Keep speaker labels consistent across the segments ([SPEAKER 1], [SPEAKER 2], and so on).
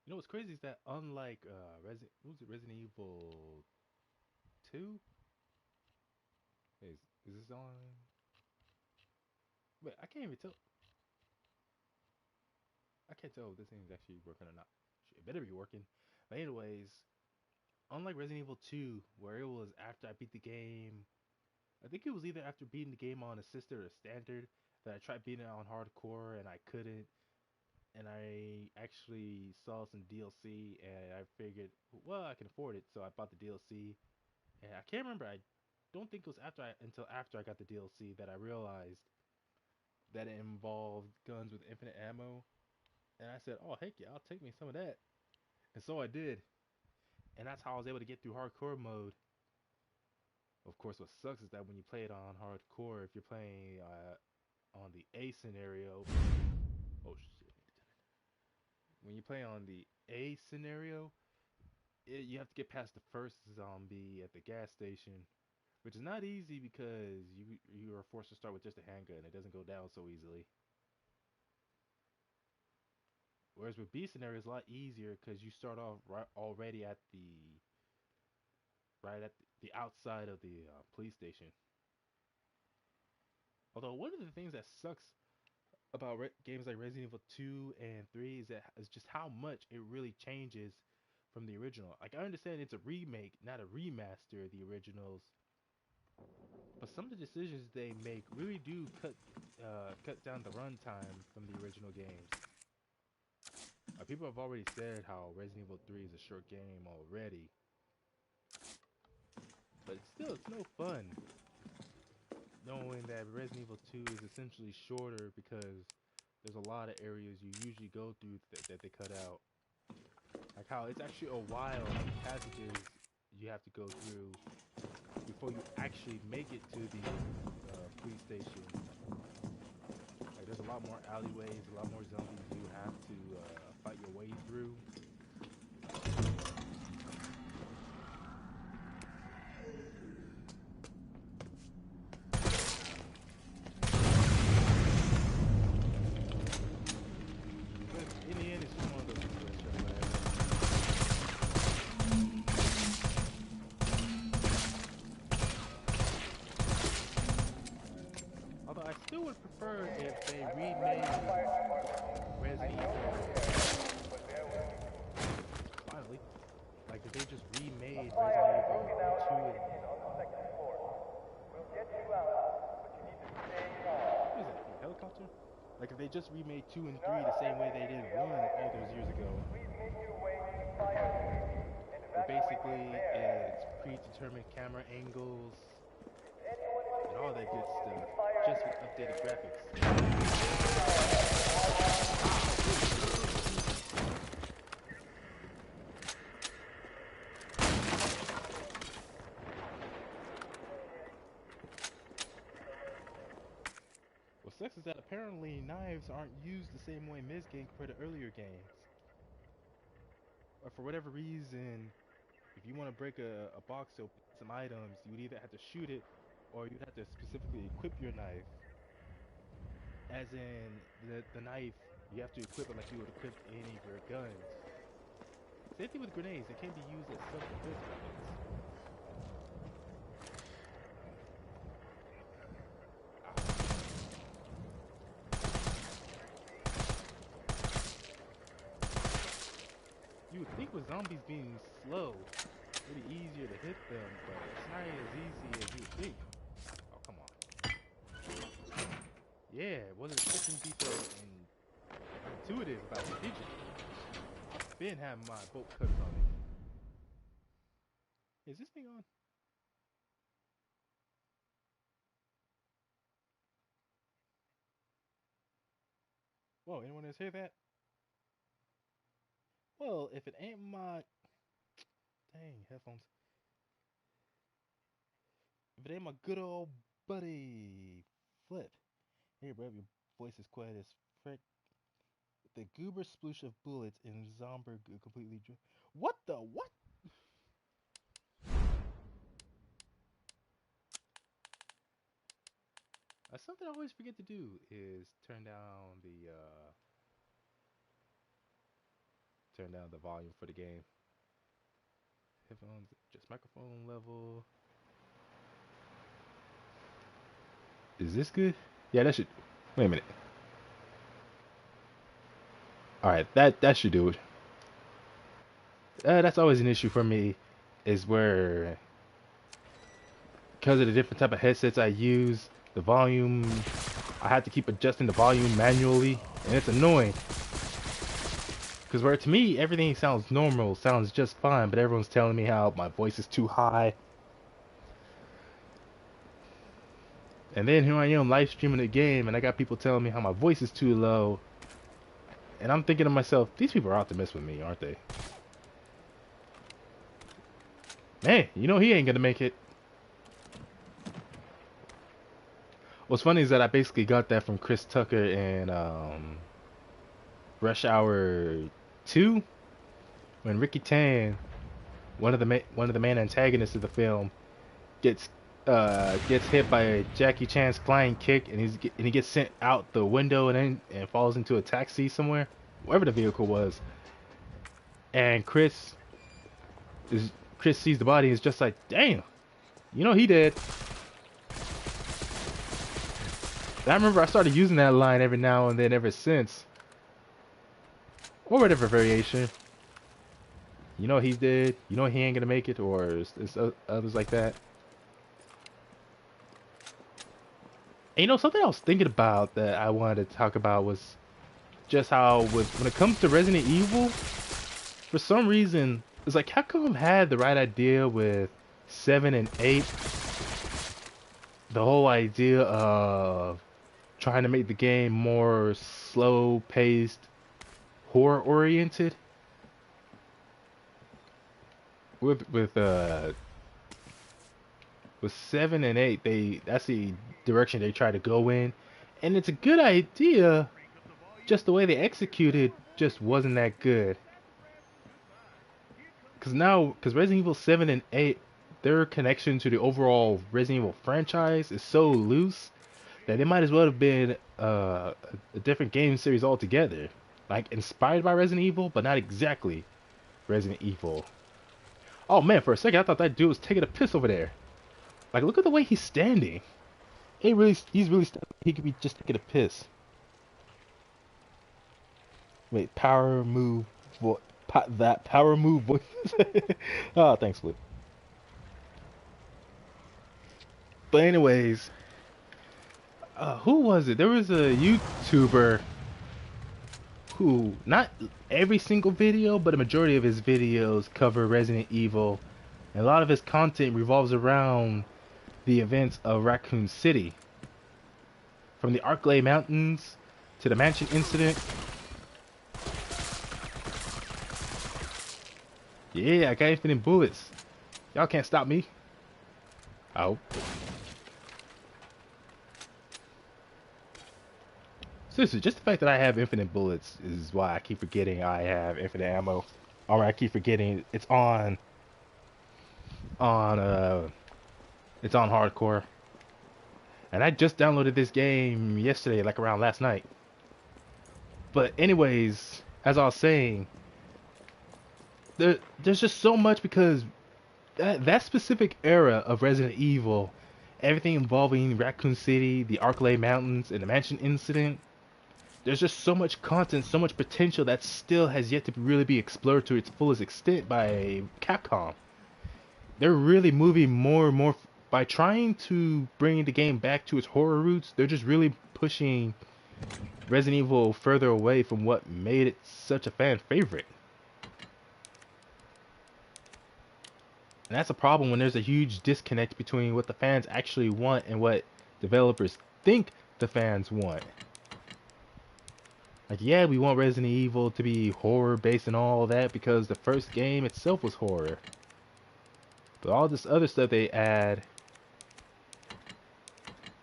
[SPEAKER 1] You know what's crazy is that unlike Resident Evil 2? Is this on? Wait, I can't even tell. I can't tell if this thing is actually working or not. It better be working. But anyways, unlike Resident Evil 2, where it was after I beat the game, I think it was either after beating the game on assisted or standard that I tried beating it on hardcore and I couldn't. And I actually saw some DLC and I figured, well, I can afford it, so I bought the DLC. And I can't remember. I don't think it was until after I got the DLC that I realized that it involved guns with infinite ammo. And I said, "Oh heck yeah, I'll take me some of that." And so I did. And that's how I was able to get through hardcore mode. Of course, what sucks is that when you play it on hardcore, if you're playing on the A scenario, oh shit. When you play on the A scenario, you have to get past the first zombie at the gas station, which is not easy because you are forced to start with just a handgun. It doesn't go down so easily. Whereas with B scenario, it's a lot easier because you start off right already at the outside of the police station. Although one of the things that sucks about games like Resident Evil 2 and 3 is just how much it really changes from the original. Like I understand it's a remake, not a remaster of the originals, but some of the decisions they make really do cut down the runtime from the original games. People have already said how Resident Evil 3 is a short game already, but it's no fun knowing that Resident Evil 2 is essentially shorter because there's a lot of areas you usually go through that they cut out. Like how it's actually a while of passages you have to go through before you actually make it to the police station. Like there's a lot more alleyways, a lot more zombies you have to fight your way through. But in the end, it's just one of those situations where although I still would prefer if they remade Resident Evil finally, like if they just remade Resident Evil 2 and what is that? A helicopter? Like if they just remade 2 and 3 the same way they did 1 all those years ago. Where basically it's predetermined camera angles and all that good stuff, just with updated graphics. What sucks is that apparently knives aren't used the same way in this game compared to earlier games. Or for whatever reason, if you want to break a box to open some items, you would either have to shoot it or you'd have to specifically equip your knife. As in, the knife, you have to equip it like you would equip any of your guns. Same thing with grenades, they can be used as self-defense weapons. You would think with zombies being slow, it'd be easier to hit them, but it's not as easy as you would think. Oh, come on. Yeah, it wasn't expecting to be so intuitive about the digit. I've been having my bolt cutters on me. Is this thing on? Whoa, anyone else hear that? Well, if it ain't my... Dang, headphones. If it ain't my good old buddy, Flip. Hey, bro, your voice is quiet as frick. The goober sploosh of bullets in Zomberg completely... What the... What? Something I always forget to do is turn down the turn down the volume for the game. Headphones, just microphone level. Is this good? Yeah, that should. Wait a minute. All right, that should do it. That's always an issue for me, is where because of the different type of headsets I use, the volume, I have to keep adjusting the volume manually, and it's annoying. Because where to me, everything sounds normal, sounds just fine, but everyone's telling me how my voice is too high. And then here I am live streaming the game, and I got people telling me how my voice is too low. And I'm thinking to myself, these people are out to mess with me, aren't they? Man, you know he ain't gonna make it. What's funny is that I basically got that from Chris Tucker in Rush Hour 2, when Ricky Tan, one of the main antagonists of the film, gets hit by Jackie Chan's flying kick, and he gets sent out the window and falls into a taxi somewhere, wherever the vehicle was. And Chris sees the body and is just like, damn, you know he dead. And I remember I started using that line every now and then ever since, or whatever variation. You know he's dead. You know he ain't gonna make it, or it's others like that. And you know, something I was thinking about that I wanted to talk about was just how when it comes to Resident Evil, for some reason, it's like Capcom had the right idea with 7 and 8. The whole idea of trying to make the game more slow-paced, horror-oriented. With 7 and 8, that's the direction they try to go in, and it's a good idea. Just the way they executed just wasn't that good. Because Resident Evil 7 and 8, their connection to the overall Resident Evil franchise is so loose that it might as well have been a different game series altogether. Like, inspired by Resident Evil, but not exactly Resident Evil. Oh man, for a second I thought that dude was taking a piss over there. Like, look at the way he's standing. He's really standing. He could be just taking a piss. Wait, power move. That power move voice. Oh, thanks, Flip. But anyways, who was it? There was a YouTuber who, not every single video, but a majority of his videos cover Resident Evil. And a lot of his content revolves around the events of Raccoon City. From the Arklay Mountains to the mansion incident. Yeah, I got infinite bullets. Y'all can't stop me. Oh. Seriously, just the fact that I have infinite bullets is why I keep forgetting I have infinite ammo. Or I keep forgetting it's on hardcore. And I just downloaded this game yesterday, like around last night. But anyways, as I was saying, there's just so much, because that specific era of Resident Evil, everything involving Raccoon City, the Arklay Mountains, and the mansion incident, there's just so much content, so much potential that still has yet to really be explored to its fullest extent by Capcom. They're really moving more and more by trying to bring the game back to its horror roots. They're just really pushing Resident Evil further away from what made it such a fan favorite. And that's a problem when there's a huge disconnect between what the fans actually want and what developers think the fans want. Like, yeah, we want Resident Evil to be horror based and all that because the first game itself was horror. But all this other stuff they add,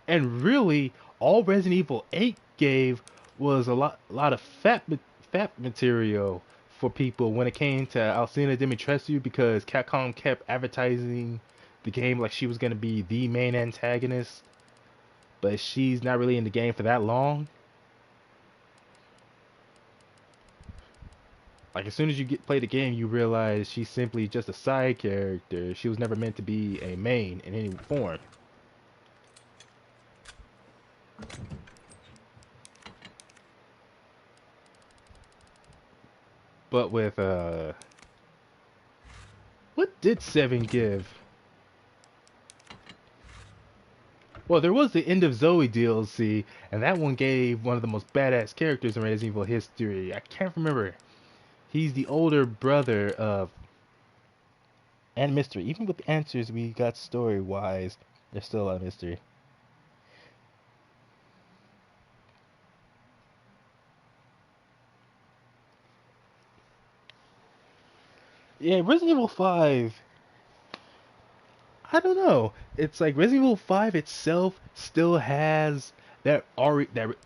[SPEAKER 1] and really all Resident Evil 8 gave was a lot of fat material for people when it came to Alcina Dimitrescu, because Capcom kept advertising the game like she was going to be the main antagonist, but she's not really in the game for that long. Like as soon as you play the game, you realize she's simply just a side character. She was never meant to be a main in any form. But with what did 7 give? Well, there was the End of Zoe DLC, and that one gave one of the most badass characters in Resident Evil history. I can't remember. He's the older brother of and mystery. Even with the answers we got story-wise, there's still a lot of mystery. Yeah, Resident Evil 5. I don't know. It's like Resident Evil 5 itself still has that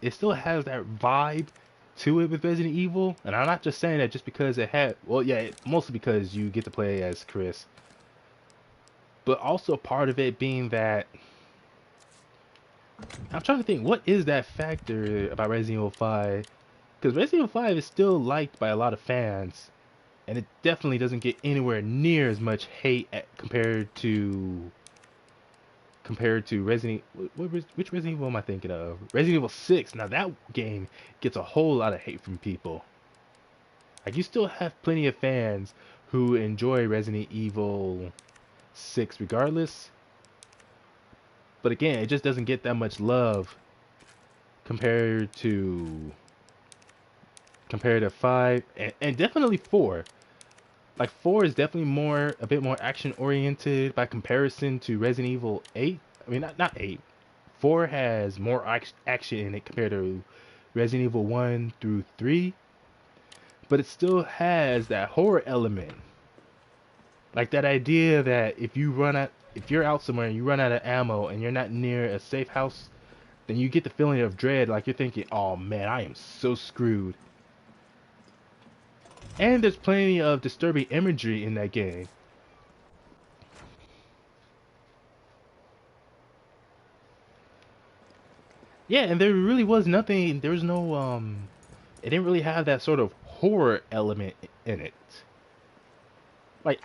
[SPEAKER 1] it still has that vibe to it with Resident Evil, and I'm not just saying that just because it had. Well, yeah, mostly because you get to play as Chris, but also part of it being that I'm trying to think what is that factor about Resident Evil 5, because Resident Evil 5 is still liked by a lot of fans, and it definitely doesn't get anywhere near as much hate compared to Resident. Which Resident Evil am I thinking of? Resident Evil 6. Now that game gets a whole lot of hate from people. Like you still have plenty of fans who enjoy Resident Evil 6 regardless. But again, it just doesn't get that much love compared to 5 and definitely 4. Like 4 is definitely a bit more action oriented by comparison to Resident Evil 8. I mean, not 8. 4 has more action in it compared to Resident Evil 1 through 3, but it still has that horror element. Like that idea that if you're out somewhere and you run out of ammo and you're not near a safe house, then you get the feeling of dread, like you're thinking, "Oh man, I am so screwed." And there's plenty of disturbing imagery in that game. Yeah, and there really was nothing, there was no, it didn't really have that sort of horror element in it. Like,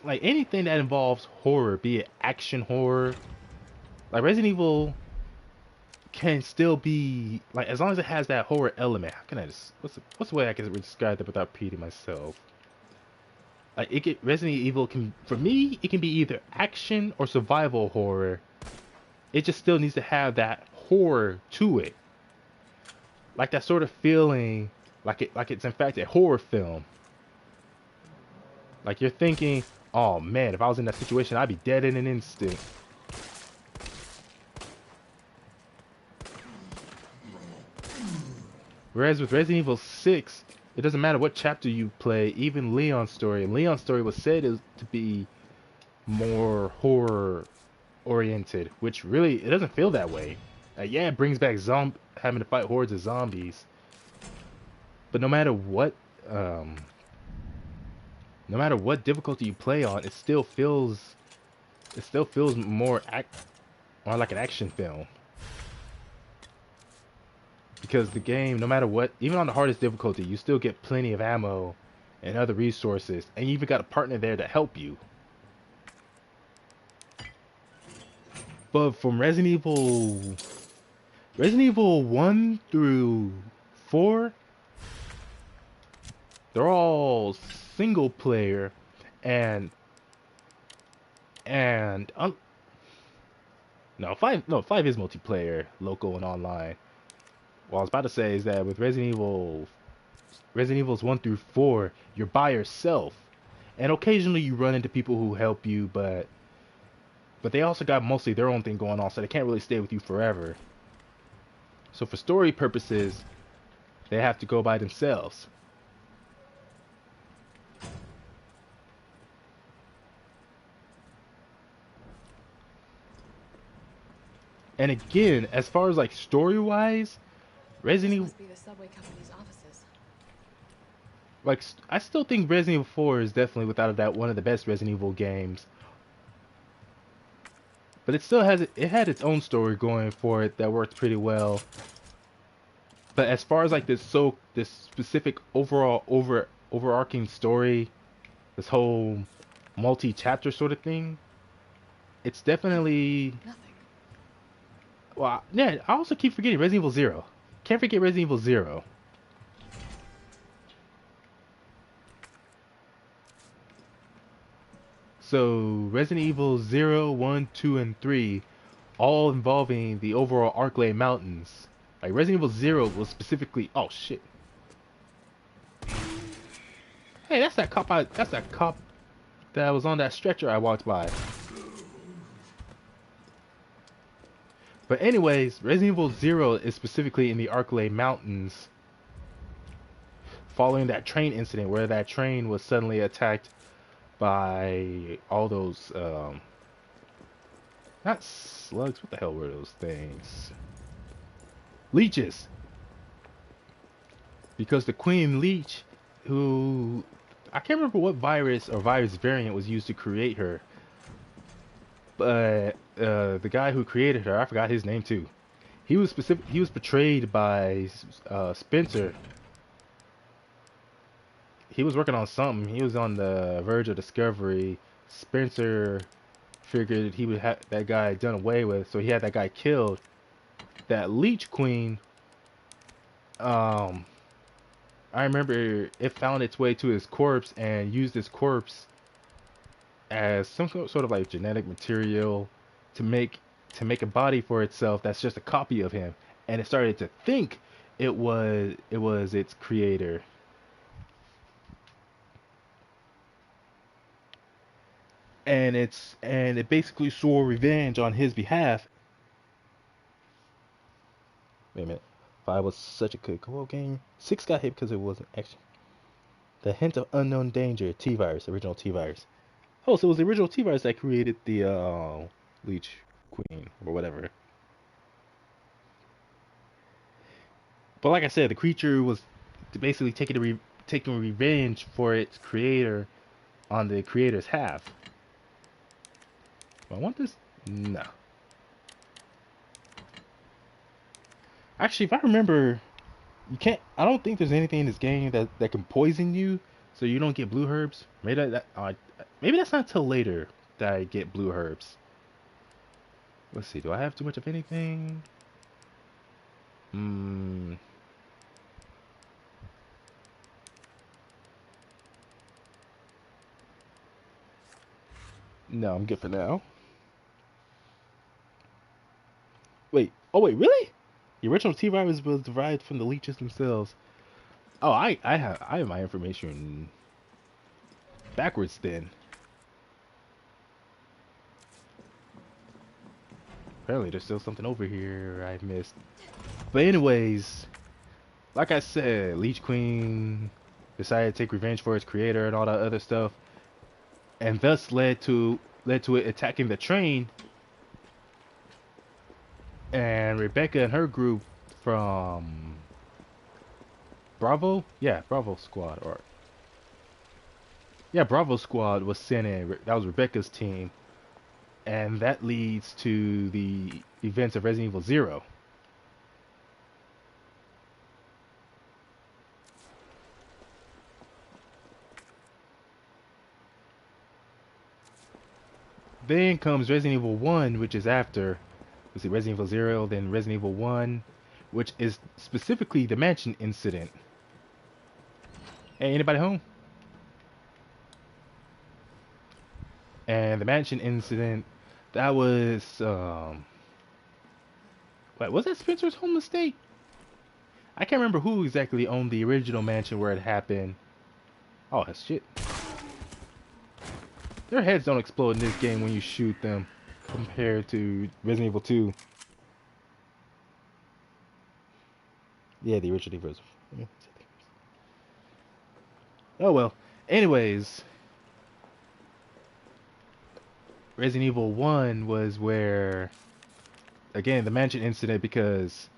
[SPEAKER 1] like anything that involves horror, be it action horror, like Resident Evil can still be, like, as long as it has that horror element, how can I just, what's the way I can describe that without repeating myself? Like, Resident Evil can, for me, it can be either action or survival horror. It just still needs to have that horror to it, like that sort of feeling, like it's in fact a horror film. Like you're thinking, "Oh man, if I was in that situation, I'd be dead in an instant." Whereas with Resident Evil 6, it doesn't matter what chapter you play, even Leon's story. Leon's story was said to be more horror oriented, which really it doesn't feel that way. Yeah, it brings back having to fight hordes of zombies, but no matter what difficulty you play on, it still feels more like an action film. Because the game, no matter what, even on the hardest difficulty, you still get plenty of ammo and other resources, and you even got a partner there to help you. But from Resident Evil 1 through 4, they're all single player, and no, 5 is multiplayer, local and online. What I was about to say is that with Resident Evils 1 through 4, you're by yourself, and occasionally you run into people who help you, but they also got mostly their own thing going on, so they can't really stay with you forever. So for story purposes, they have to go by themselves. And again, as far as like story-wise, Resident Evil
[SPEAKER 2] must be the subway company's offices.
[SPEAKER 1] Like, I still think Resident Evil 4 is definitely, without a doubt, one of the best Resident Evil games. But it still had its own story going for it that worked pretty well. But as far as like this specific overall overarching story, this whole multi-chapter sort of thing, it's definitely
[SPEAKER 2] Nothing.
[SPEAKER 1] well. Yeah, I also keep forgetting Resident Evil Zero. Can't forget Resident Evil Zero. So Resident Evil 0, 1, 2, and 3, all involving the overall Arklay Mountains. Like Resident Evil 0 was specifically. Oh shit! Hey, that's that cop. That's that cop that was on that stretcher I walked by. But anyways, Resident Evil 0 is specifically in the Arklay Mountains, following that train incident where that train was suddenly attacked by all those not slugs. What the hell were those things? Leeches. Because the Queen Leech, who I can't remember what virus or virus variant was used to create her, but the guy who created her, I forgot his name too. He was specific. He was portrayed by Spencer. He was working on something. He was on the verge of discovery. Spencer figured he would have that guy done away with, so he had that guy killed. That Leech Queen, I remember it found its way to his corpse and used his corpse as some sort of like genetic material to make a body for itself that's just a copy of him, and it started to think it was its creator. And it basically swore revenge on his behalf. Wait a minute. 5 was such a good co-op game. 6 got hit because it wasn't action. The hint of unknown danger. T-Virus, original T-Virus. Oh, so it was the original T-Virus that created the Leech Queen or whatever. But like I said, the creature was basically taking revenge for its creator on the creator's half. Do I want this? No. Actually, if I remember, you can't. I don't think there's anything in this game that can poison you, so you don't get blue herbs. Maybe that's not till later that I get blue herbs. Let's see. Do I have too much of anything? Hmm. No, I'm good for now. Wait. Oh wait, really? The original T-Virus was derived from the leeches themselves. Oh, I have my information backwards then. Apparently there's still something over here I missed. But anyways, like I said, Leech Queen decided to take revenge for its creator and all that other stuff, and thus led to it attacking the train. And Rebecca and her group from Bravo, yeah, Bravo Squad, or yeah, Bravo Squad was sent in. That was Rebecca's team, and that leads to the events of Resident Evil Zero. Then comes Resident Evil 1, which is after. Let's see, Resident Evil 0, then Resident Evil 1, which is specifically the mansion incident. Hey, anybody home? And the mansion incident, that was, wait, was that Spencer's home estate? I can't remember who exactly owned the original mansion where it happened. Oh, that's shit. Their heads don't explode in this game when you shoot them, compared to Resident Evil 2. Yeah, the original version. Oh well. Anyways, Resident Evil 1 was where, again, the mansion incident, because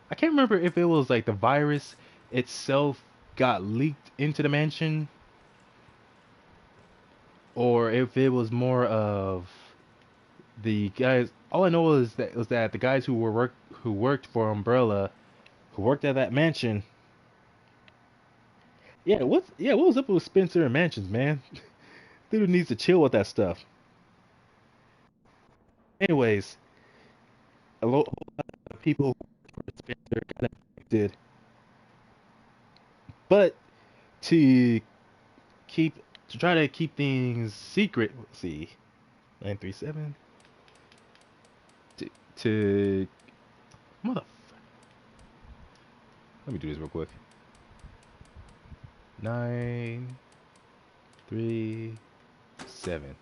[SPEAKER 1] I can't remember if it was like the virus itself got leaked into the mansion, or if it was more of the guys. All I know is that the guys who worked for Umbrella, who worked at that mansion, What was up with Spencer and Mansions, man? Dude needs to chill with that stuff. Anyways, a lot of people for Spencer got affected, but to keep to try to keep things secret. Let's see, 937 to mother. Let me do this real quick. 937.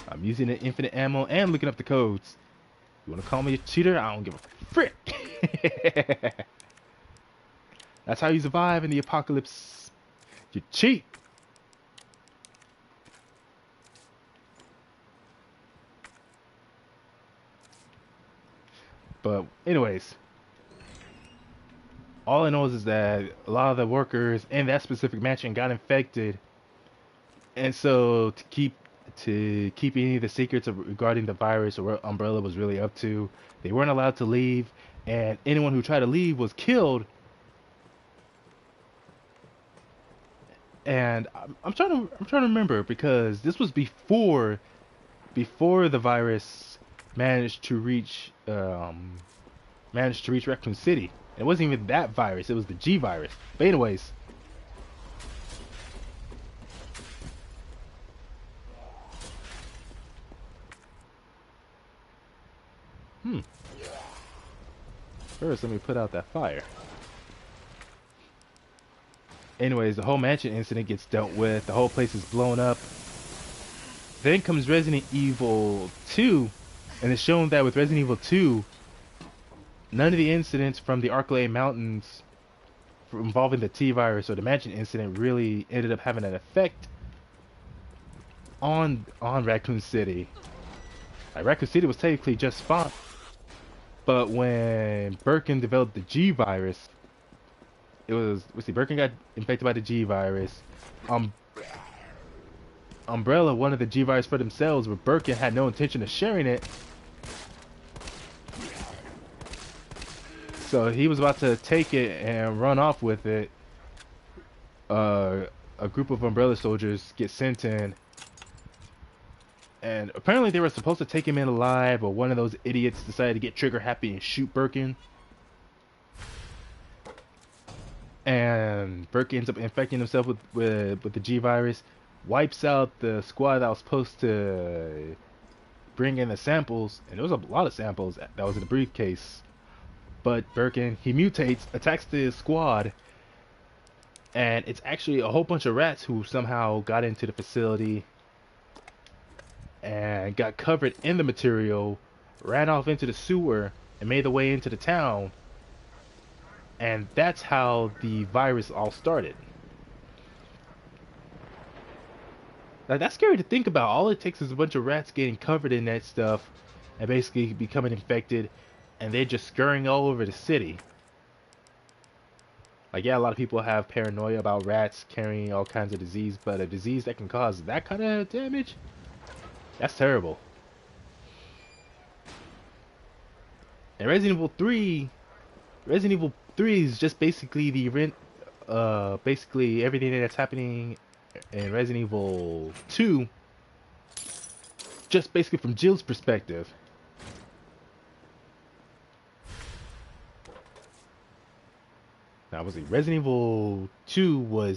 [SPEAKER 1] I'm using the infinite ammo and looking up the codes. You wanna call me a cheater? I don't give a frick. That's how you survive in the apocalypse. You cheat. But anyways, all I know is that a lot of the workers in that specific mansion got infected, and so to keep any of the secrets regarding the virus or what Umbrella was really up to, they weren't allowed to leave, and anyone who tried to leave was killed. And I'm trying to remember because this was before the virus managed to reach Raccoon City. It wasn't even that virus; it was the G virus. But anyways, hmm. First, let me put out that fire. Anyways, the whole mansion incident gets dealt with. The whole place is blown up. Then comes Resident Evil 2, and it's shown that with Resident Evil 2, none of the incidents from the Arklay Mountains involving the T virus or the mansion incident really ended up having an effect on Raccoon City. Like, Raccoon City was technically just fine, but when Birkin developed the G virus, Birkin got infected by the G virus. Um, Umbrella wanted the G virus for themselves, but Birkin had no intention of sharing it. So he was about to take it and run off with it. A group of Umbrella soldiers get sent in, and apparently they were supposed to take him in alive, but one of those idiots decided to get trigger happy and shoot Birkin. And Birkin ends up infecting himself with the G virus, wipes out the squad that was supposed to bring in the samples, and there was a lot of samples that was in the briefcase. But Birkin, he mutates, attacks the squad, and it's actually a whole bunch of rats who somehow got into the facility and got covered in the material, ran off into the sewer, and made their way into the town. And that's how the virus all started. Now, that's scary to think about. All it takes is a bunch of rats getting covered in that stuff and basically becoming infected, and they're just scurrying all over the city. Like, yeah, a lot of people have paranoia about rats carrying all kinds of disease, but a disease that can cause that kind of damage? That's terrible. And Resident Evil 3 is just basically basically everything that's happening in Resident Evil 2, just basically from Jill's perspective. Now, obviously, Resident Evil 2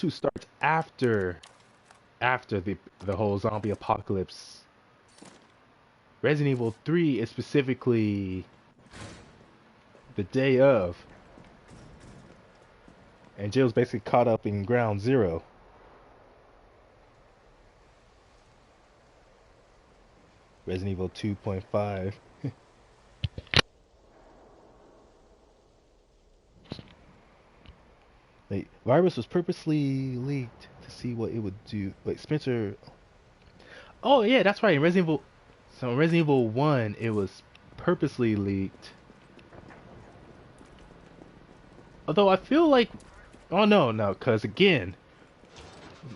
[SPEAKER 1] starts after the whole zombie apocalypse. Resident Evil 3 is specifically the day of, and Jill's basically caught up in ground zero. Resident Evil 2.5. The virus was purposely leaked to see what it would do. Wait, Spencer. Oh yeah, that's right. In Resident Evil 1, it was purposely leaked. Although I feel like, oh no, because again,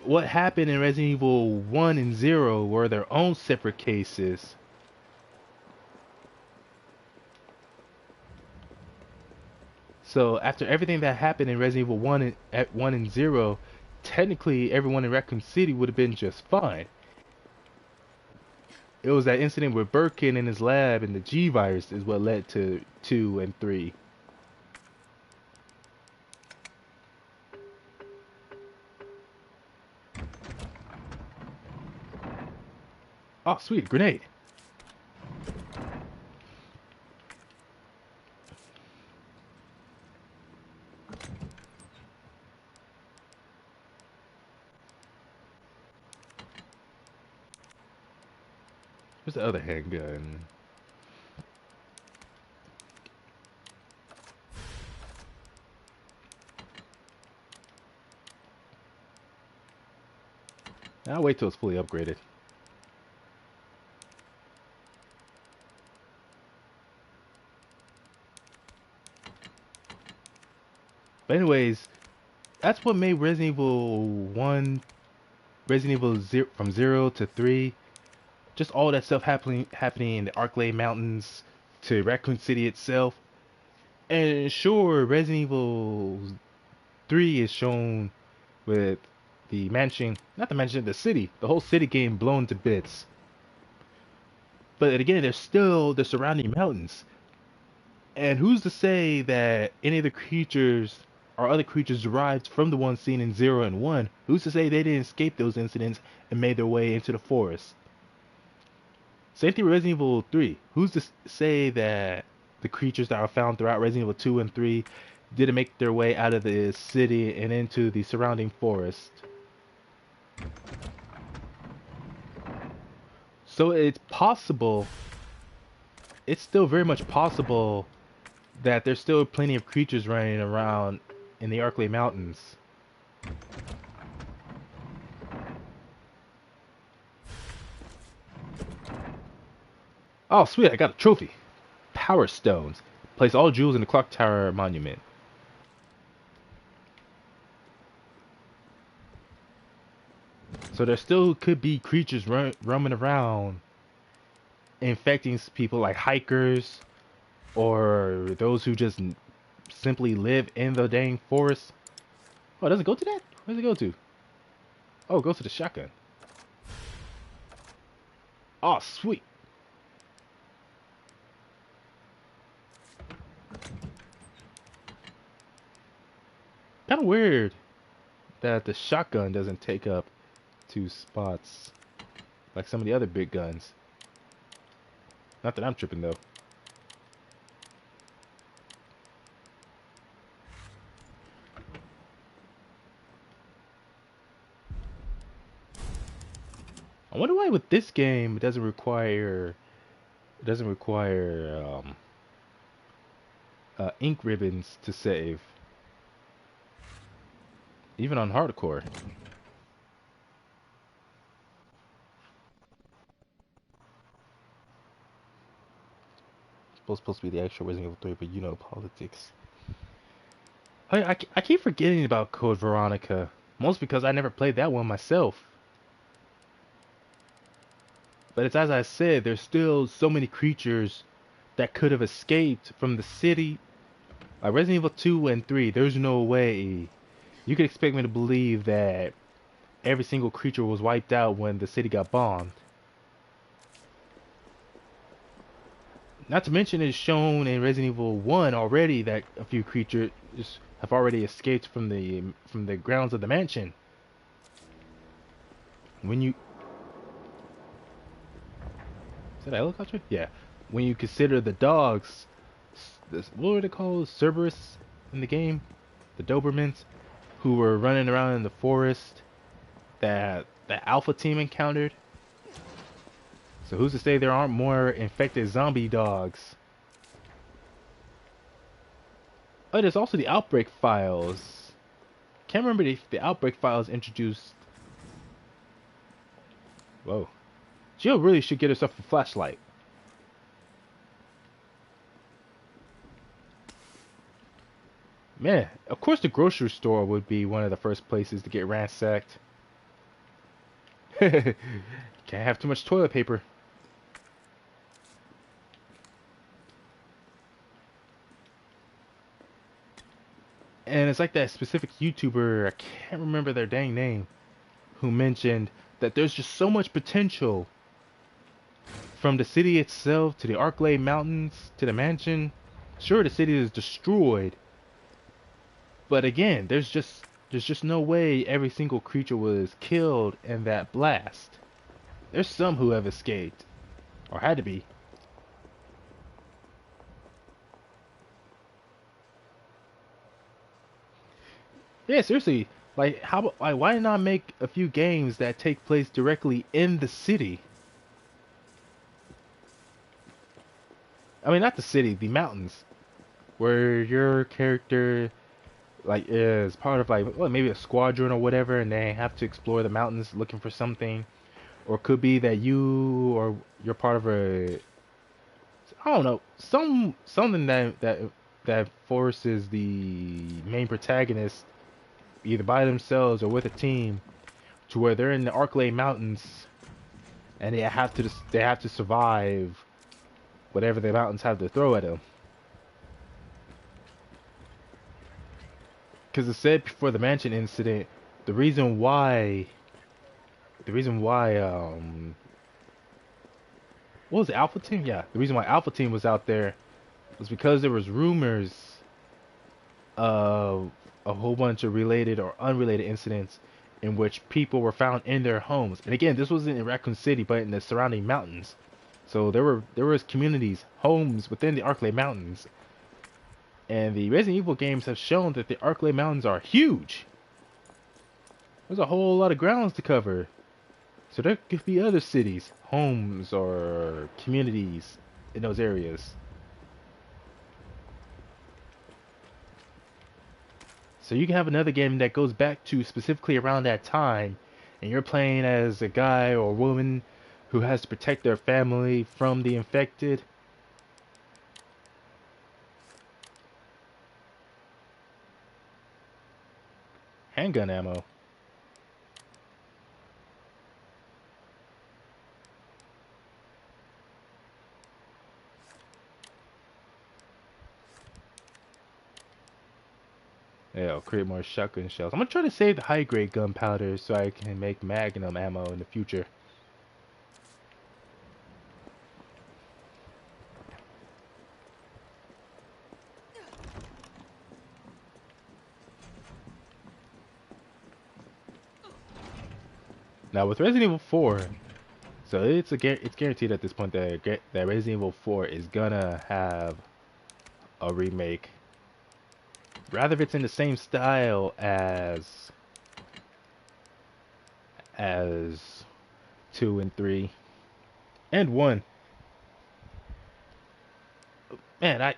[SPEAKER 1] what happened in Resident Evil 1 and 0 were their own separate cases. So after everything that happened in Resident Evil 1 at 1 and 0, technically everyone in Raccoon City would have been just fine. It was that incident with Birkin in his lab and the G virus is what led to 2 and 3. Oh, sweet, grenade. Where's the other handgun? I'll wait till it's fully upgraded. But anyways, that's what made Resident Evil 1, Resident Evil 0, from 0 to 3, just all that stuff happening in the Arklay Mountains to Raccoon City itself. And sure, Resident Evil 3 is shown with the mansion, not the mansion, the city, the whole city getting blown to bits. But again, there's still the surrounding mountains. And who's to say that any of the creatures or other creatures derived from the one seen in 0 and 1, who's to say they didn't escape those incidents and made their way into the forest? Same thing with Resident Evil 3. Who's to say that the creatures that are found throughout Resident Evil 2 and 3 didn't make their way out of the city and into the surrounding forest? So it's possible, it's still very much possible that there's still plenty of creatures running around in the Arklay Mountains. Oh, sweet, I got a trophy. Power Stones. Place all jewels in the Clock Tower Monument. So there still could be creatures roaming around, infecting people like hikers, or those who just simply live in the dang forest. Oh, does it go to that? Where does it go to? Oh, it goes to the shotgun. Oh, sweet. Kind of weird that the shotgun doesn't take up 2 spots like some of the other big guns. Not that I'm tripping though. I wonder why with this game it doesn't require ink ribbons to save, even on hardcore. It's supposed to be the actual Resident Evil 3, but you know politics. I keep forgetting about Code Veronica, most because I never played that one myself. But it's as I said, there's still so many creatures that could have escaped from the city. Like Resident Evil 2 and 3, there's no way you could expect me to believe that every single creature was wiped out when the city got bombed. Not to mention it's shown in Resident Evil 1 already that a few creatures have already escaped from the grounds of the mansion. When you Is that a helicopter? Yeah. When you consider the dogs, what were they called? Cerberus in the game? The Dobermans, who were running around in the forest that the Alpha team encountered. So who's to say there aren't more infected zombie dogs? Oh, there's also the Outbreak Files. Can't remember if the Outbreak Files introduced... Whoa. Jill really should get herself a flashlight. Man, of course the grocery store would be one of the first places to get ransacked. Can't have too much toilet paper. And it's like that specific YouTuber, I can't remember their dang name, who mentioned that there's just so much potential from the city itself to the Arklay Mountains to the mansion. Sure, the city is destroyed, but again, there's just no way every single creature was killed in that blast. There's some who have escaped, or had to be. Yeah, seriously. Like, like, why not make a few games that take place directly in the city? I mean, not the city, the mountains, where your character like is part of like well, maybe a squadron or whatever, and they have to explore the mountains looking for something, or it could be that or you're part of a I don't know something that forces the main protagonist either by themselves or with a team to where they're in the Arklay Mountains and they have to survive whatever the mountains have to throw at them. Because it said before the mansion incident, the reason why, the reason why, what was it, Alpha Team? Yeah, the reason why Alpha Team was out there was because there was rumors of a whole bunch of related or unrelated incidents in which people were found in their homes. And again, this wasn't in Raccoon City, but in the surrounding mountains. So there was communities, homes within the Arklay Mountains. And the Resident Evil games have shown that the Arklay Mountains are huge. There's a whole lot of grounds to cover. So there could be other cities, homes, or communities in those areas. So you can have another game that goes back to specifically around that time, and you're playing as a guy or a woman who has to protect their family from the infected. Handgun ammo. Yeah, I'll create more shotgun shells. I'm gonna try to save the high grade gunpowder so I can make magnum ammo in the future. Now with Resident Evil 4, so it's guaranteed at this point that Resident Evil 4 is gonna have a remake. Rather if it's in the same style as 2 and 3 and 1. Man, I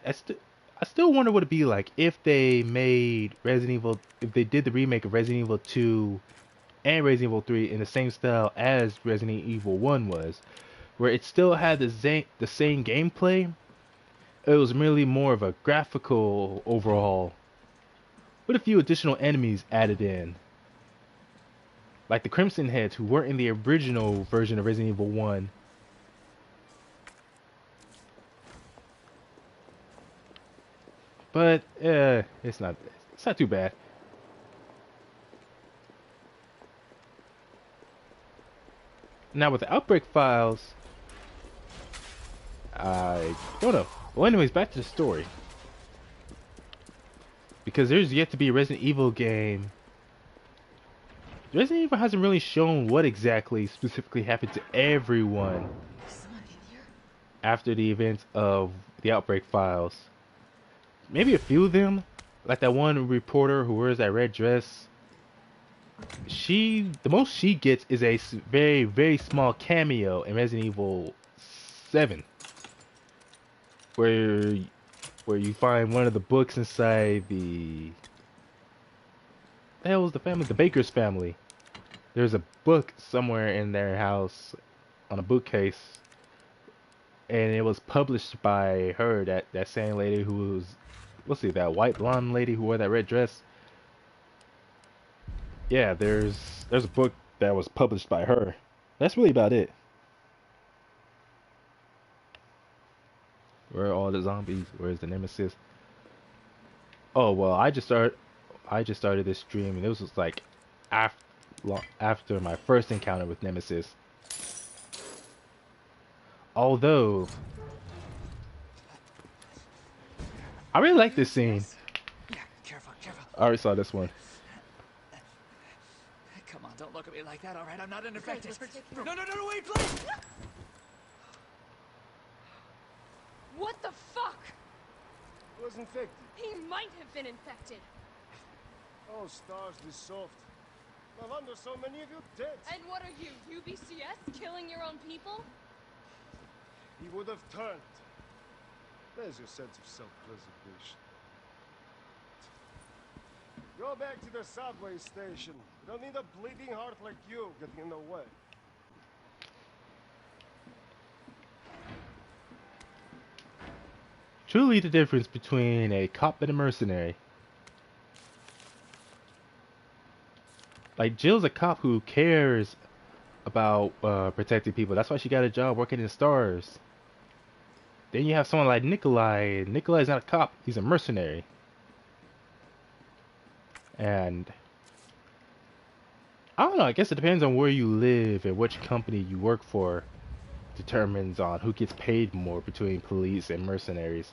[SPEAKER 1] still wonder what it'd be like if they made if they did the remake of Resident Evil 2 and Resident Evil 3 in the same style as Resident Evil 1 was, where it still had the same gameplay. It was merely more of a graphical overhaul, with a few additional enemies added in. Like the Crimson Heads, who weren't in the original version of Resident Evil 1. But, it's not too bad. Now with the Outbreak files, I don't know. Well, anyways, back to the story. Because there's yet to be a Resident Evil game. Resident Evil hasn't really shown what exactly specifically happened to everyone after the events of the Outbreak files. Maybe a few of them, like that one reporter who wears that red dress. The most she gets is a very, very small cameo in Resident Evil 7, where you find one of the books inside the hell was the family? The Baker's family. There's a book somewhere in their house on a bookcase, and it was published by her, that same lady who was, let's see, that white blonde lady who wore that red dress. Yeah, there's a book that was published by her. That's really about it. Where are all the zombies? Where's the nemesis? Oh well, I just started. I just started this stream, and this was like after my first encounter with Nemesis. Although, I really like this scene.
[SPEAKER 3] Yeah, careful, careful.
[SPEAKER 1] I already saw this one.
[SPEAKER 3] Come on, don't look at me like that, all right? I'm not infected.
[SPEAKER 2] let's take care
[SPEAKER 3] No, wait, please!
[SPEAKER 2] What the fuck?
[SPEAKER 4] He was infected.
[SPEAKER 2] He might have been infected.
[SPEAKER 4] Oh, stars, this soft. No wonder so many of you dead.
[SPEAKER 2] And what are you, UBCS? Killing your own people?
[SPEAKER 4] He would have turned. There's your sense of self-preservation. Go back to the subway station. You don't need a bleeding heart like you getting in the way.
[SPEAKER 1] Truly the difference between a cop and a mercenary. Like, Jill's a cop who cares about protecting people. That's why she got a job working in stars. Then you have someone like Nikolai. Nikolai's not a cop. He's a mercenary. And I don't know. I guess it depends on where you live and which company you work for. Determines on who gets paid more between police and mercenaries.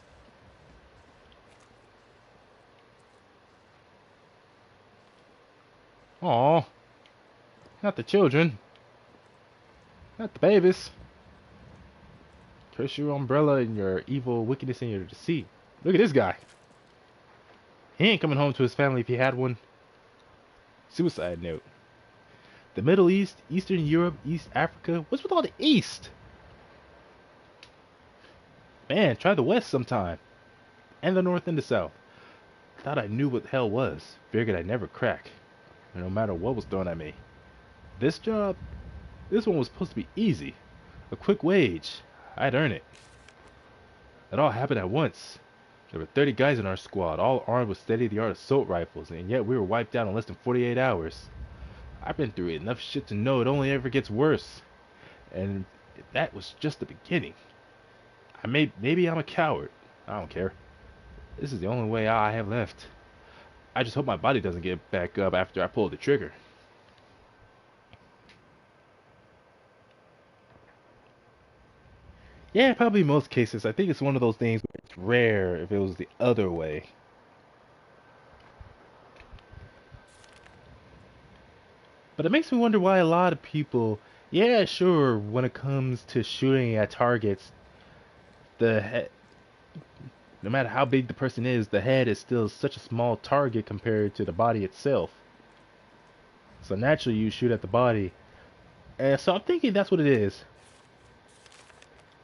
[SPEAKER 1] Aw, not the children, not the babies. Curse your umbrella and your evil wickedness and your deceit. Look at this guy. He ain't coming home to his family if he had one. Suicide note. The Middle East, Eastern Europe, East Africa. What's with all the East? Man, try the West sometime. And the North and the South. Thought I knew what hell was. Figured I'd never crack. No matter what was thrown at me. This job, this one was supposed to be easy. A quick wage. I'd earn it. It all happened at once. There were 30 guys in our squad, all armed with state-of-the-art assault rifles, and yet we were wiped out in less than 48 hours. I've been through enough shit to know it only ever gets worse. And that was just the beginning. Maybe I'm a coward. I don't care. This is the only way I have left. I just hope my body doesn't get back up after I pull the trigger. Yeah, probably most cases. I think it's one of those things where it's rare if it was the other way. But it makes me wonder why a lot of people, yeah, sure, when it comes to shooting at targets, no matter how big the person is, the head is still such a small target compared to the body itself. So naturally you shoot at the body. And so I'm thinking that's what it is.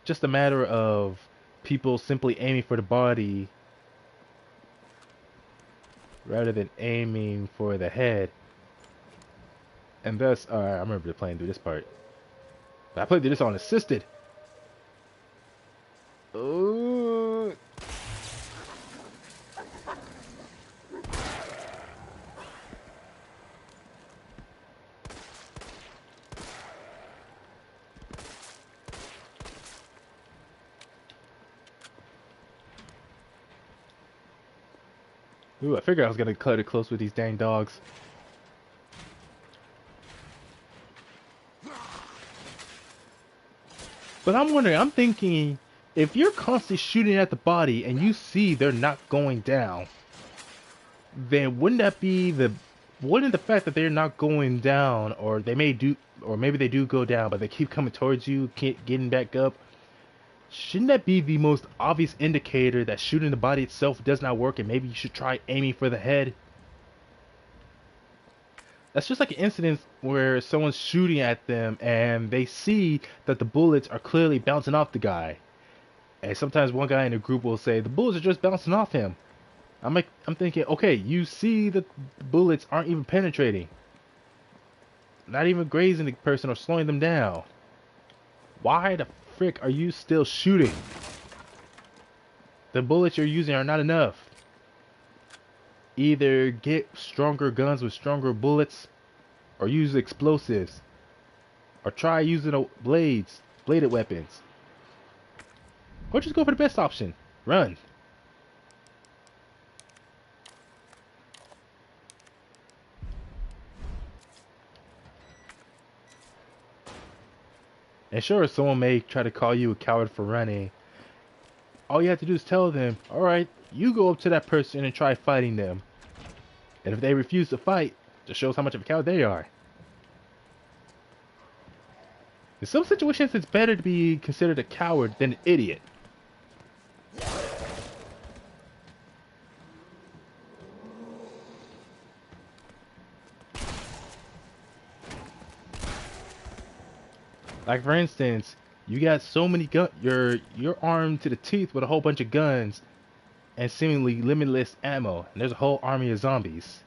[SPEAKER 1] Just a matter of people simply aiming for the body rather than aiming for the head. And thus, I remember playing through this part. But I played through this on assisted. Oh. Ooh, I figured I was gonna cut it close with these dang dogs. But I'm wondering, I'm thinking, if you're constantly shooting at the body and you see they're not going down, then wouldn't the fact that they're not going down, or maybe they do go down, but they keep coming towards you, getting back up, shouldn't that be the most obvious indicator that shooting the body itself does not work and maybe you should try aiming for the head? That's just like an incident where someone's shooting at them and they see that the bullets are clearly bouncing off the guy. And sometimes one guy in the group will say, the bullets are just bouncing off him. I'm thinking, okay, you see that the bullets aren't even penetrating. Not even grazing the person or slowing them down. Why the frick are you still shooting? The bullets you're using are not enough. Either get stronger guns with stronger bullets, or use explosives, or try using bladed weapons, or just go for the best option, run. And sure, someone may try to call you a coward for running. All you have to do is tell them, alright, you go up to that person and try fighting them. And if they refuse to fight, just shows how much of a coward they are. In some situations, it's better to be considered a coward than an idiot. Like for instance, you got so many guns, you're armed to the teeth with a whole bunch of guns and seemingly limitless ammo, and there's a whole army of zombies.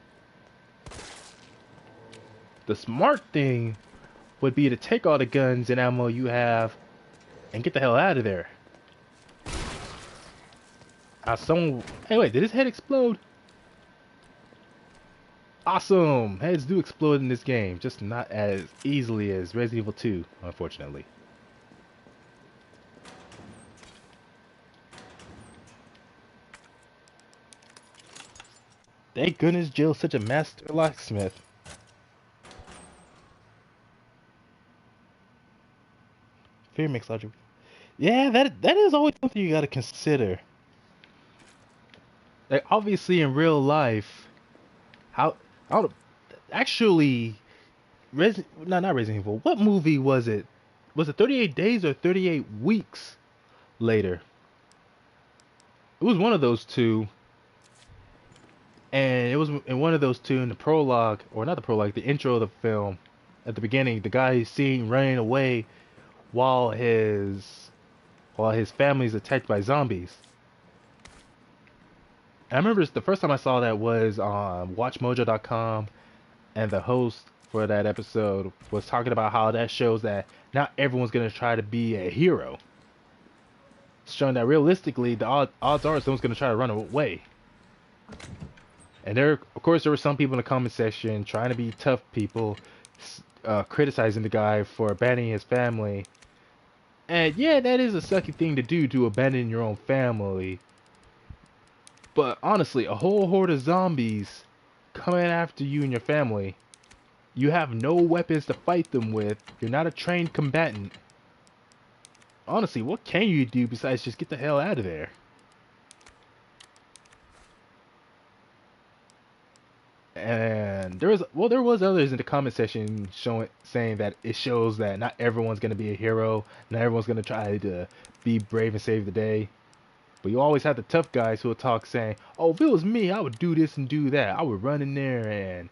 [SPEAKER 1] The smart thing would be to take all the guns and ammo you have and get the hell out of there. Hey wait, did his head explode? Awesome! Heads do explode in this game, just not as easily as Resident Evil 2, unfortunately. Thank goodness Jill's such a master locksmith. Fear makes logic. Yeah, that is always something you gotta consider. Like obviously in real life, how actually not Resident Evil. What movie was it? Was it 38 days or 38 weeks later? It was one of those two. And it was in one of those two in the prologue, or not the prologue, the intro of the film. At the beginning, the guy is seen running away while his family is attacked by zombies. And I remember the first time I saw that was on WatchMojo.com, and the host for that episode was talking about how that shows that not everyone's gonna try to be a hero. Showing that realistically, the odds are someone's gonna try to run away. And of course, there were some people in the comment section trying to be tough people, criticizing the guy for abandoning his family. And yeah, that is a sucky thing to do, to abandon your own family. But honestly, a whole horde of zombies coming after you and your family. You have no weapons to fight them with. You're not a trained combatant. Honestly, what can you do besides just get the hell out of there? And there was others in the comment section saying that it shows that not everyone's gonna be a hero, not everyone's gonna try to be brave and save the day. But you always have the tough guys who will talk saying, "Oh, if it was me, I would do this and do that. I would run in there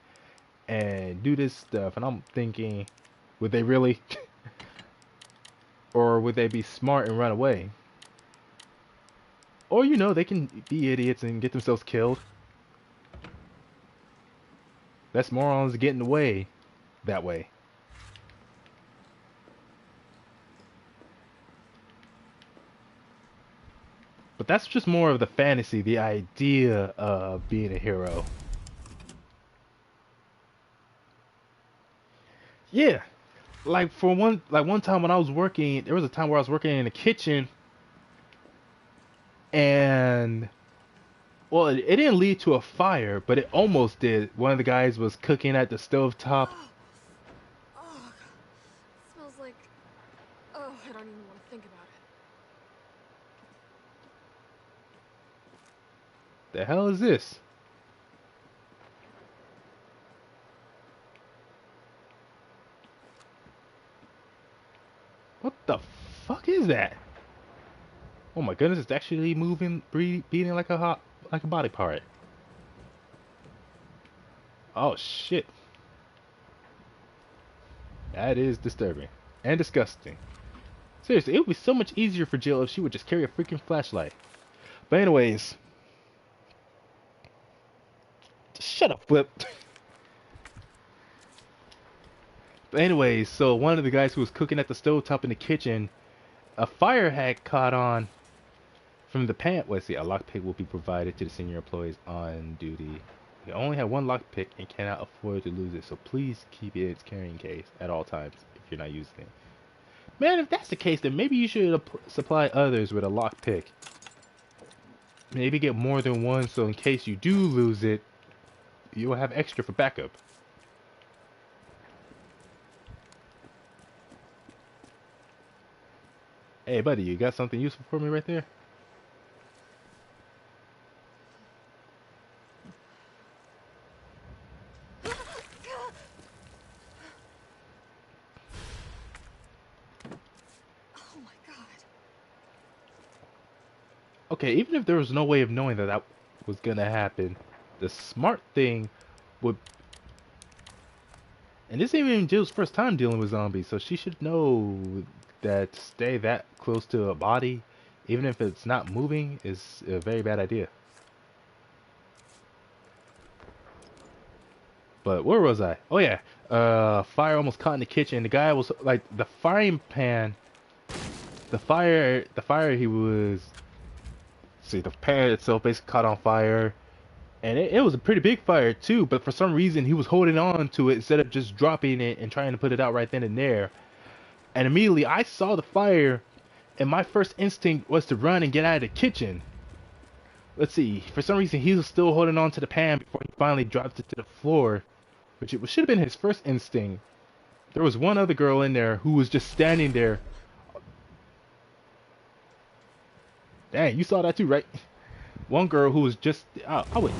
[SPEAKER 1] and do this stuff." And I'm thinking, would they really? Or would they be smart and run away? Or they can be idiots and get themselves killed. Less morons get in the way that way. But that's just more of the fantasy, the idea of being a hero. Yeah. Like one time when I was working, there was a time where I was working in the kitchen, and well, it didn't lead to a fire, but it almost did. One of the guys was cooking at the stovetop.
[SPEAKER 2] Oh, it smells like... Oh, I don't even want to think about it.
[SPEAKER 1] The hell is this? What the fuck is that? Oh my goodness, it's actually moving, beating like a body part. Oh shit. That is disturbing and disgusting. Seriously, it would be so much easier for Jill if she would just carry a freaking flashlight. But anyways, shut up, Flip. But anyways, so one of the guys who was cooking at the stovetop in the kitchen, a fire had caught on from the pan. Let's see, a lockpick will be provided to the senior employees on duty. You only have one lockpick and cannot afford to lose it, so please keep it in its carrying case at all times if you're not using it. Man, if that's the case, then maybe you should supply others with a lockpick. Maybe get more than one, so in case you do lose it, you will have extra for backup. Hey, buddy, you got something useful for me right there?
[SPEAKER 2] Oh my god.
[SPEAKER 1] Okay, even if there was no way of knowing that that was gonna happen, the smart thing would. And this ain't even Jill's first time dealing with zombies, so she should know that to stay that close to a body, even if it's not moving, is a very bad idea. But where was I? Oh yeah, fire almost caught in the kitchen. The guy was like the frying pan. The fire he was. See, the pan itself basically caught on fire, and it was a pretty big fire too. But for some reason, he was holding on to it instead of just dropping it and trying to put it out right then and there. And immediately, I saw the fire, and my first instinct was to run and get out of the kitchen. Let's see. For some reason, he was still holding on to the pan before he finally dropped it to the floor, which it should have been his first instinct. There was one other girl in there who was just standing there. Dang, you saw that too, right? One girl who was just... I would...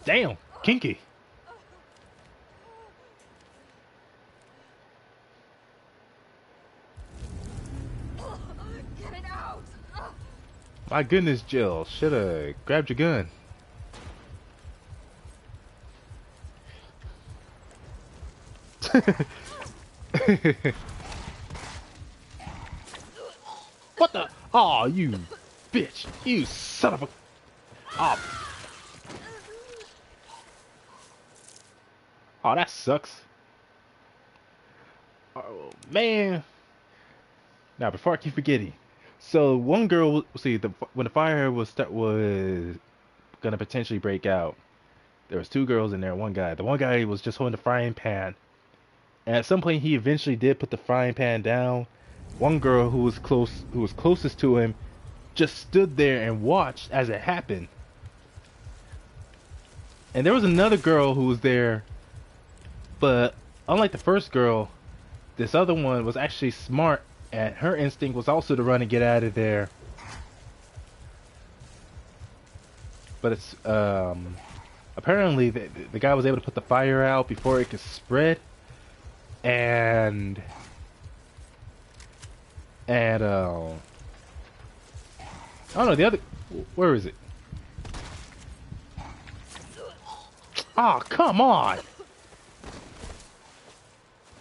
[SPEAKER 1] Damn, kinky.
[SPEAKER 2] Get it out!
[SPEAKER 1] My goodness, Jill. Shoulda grabbed your gun. What the? Aw, you bitch. You son of a... Oh. Oh, that sucks. Oh, man. Now, before I keep forgetting. So, one girl... See, when the fire was gonna potentially break out, there was two girls in there, one guy. The one guy was just holding the frying pan. And at some point, he eventually did put the frying pan down. One girl who was closest to him, just stood there and watched as it happened. And there was another girl who was there, but unlike the first girl, this other one was actually smart, and her instinct was also to run and get out of there. But it's apparently the guy was able to put the fire out before it could spread. And I don't know, the other, where is it? Oh, come on!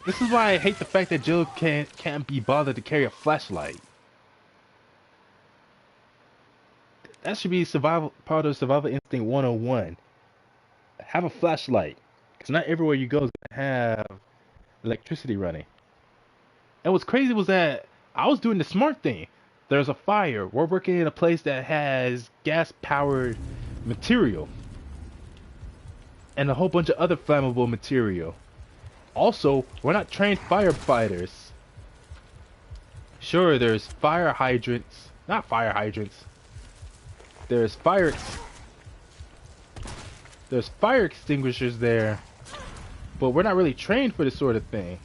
[SPEAKER 1] This is why I hate the fact that Jill can't be bothered to carry a flashlight. That should be part of Survival Instinct 101. Have a flashlight, because not everywhere you go is gonna have electricity running. And what's crazy was that I was doing the smart thing. There's a fire. We're working in a place that has gas-powered material and a whole bunch of other flammable material. Also, we're not trained firefighters. Sure, there's fire hydrants. Not fire hydrants. There's fire extinguishers there. But we're not really trained for this sort of thing.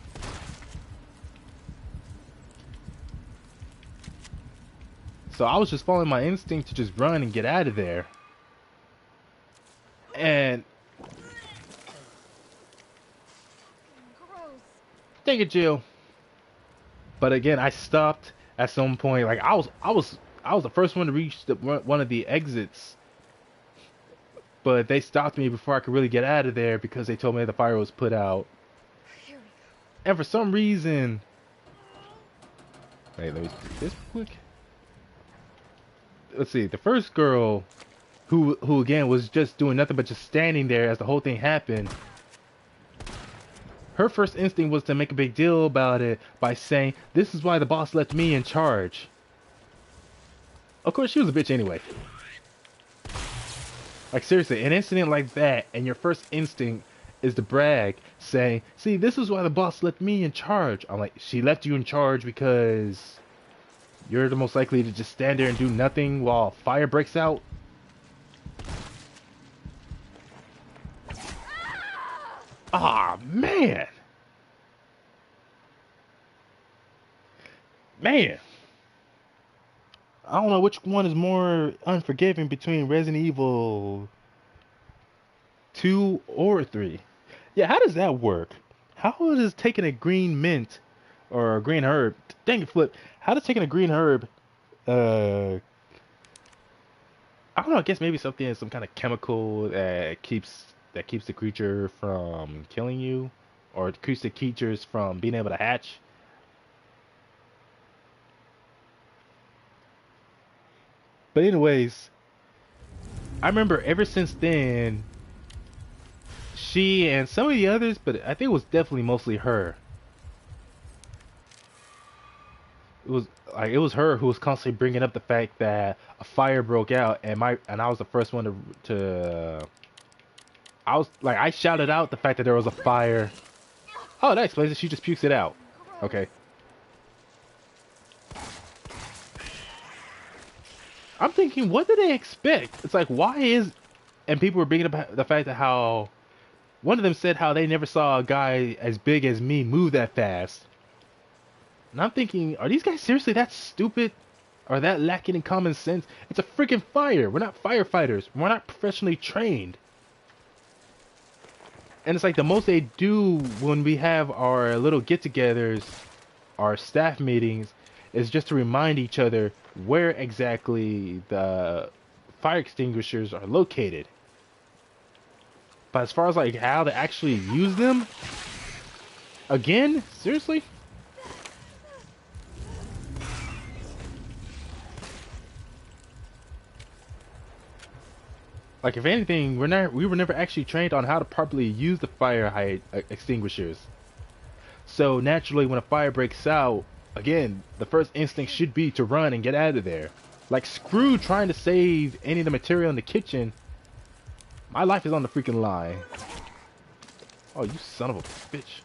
[SPEAKER 1] So I was just following my instinct to just run and get out of there. And...
[SPEAKER 2] Gross.
[SPEAKER 1] take it, Jill. But again, I stopped at some point. Like I was the first one to reach one of the exits. But they stopped me before I could really get out of there because they told me the fire was put out.
[SPEAKER 2] Here we go.
[SPEAKER 1] And for some reason... wait, let me do this quick. Let's see, the first girl, who again was just doing nothing but just standing there as the whole thing happened, her first instinct was to make a big deal about it by saying, "This is why the boss left me in charge." Of course, she was a bitch anyway. Like seriously, an incident like that, and your first instinct is to brag, saying, "See, this is why the boss left me in charge." I'm like, she left you in charge because you're the most likely to just stand there and do nothing while fire breaks out? Man, man. I don't know which one is more unforgiving between Resident Evil 2 or 3. Yeah, how does that work? How does taking a green mint or a green herb, dang it, Flip, how does taking a green herb, uh, I don't know, I guess maybe something, some kind of chemical that keeps the creature from killing you, or keeps the creatures from being able to hatch. But anyways, I remember ever since then, she and some of the others, but I think it was definitely mostly her. It was her who was constantly bringing up the fact that a fire broke out, and I was the first one to I was like, I shouted out the fact that there was a fire. Oh, that explains it. She just pukes it out. Okay. I'm thinking, what do they expect? It's like, and people were bringing up the fact that how one of them said how they never saw a guy as big as me move that fast. And I'm thinking, are these guys seriously that stupid? Or that lacking in common sense? It's a freaking fire. We're not firefighters. We're not professionally trained. And it's like the most they do when we have our little get-togethers, our staff meetings, is just to remind each other where exactly the fire extinguishers are located. But as far as like how to actually use them, again, seriously? Like, if anything, we were never actually trained on how to properly use the fire extinguishers. So naturally, when a fire breaks out, again, the first instinct should be to run and get out of there. Like, screw trying to save any of the material in the kitchen. My life is on the freaking line. Oh, you son of a bitch.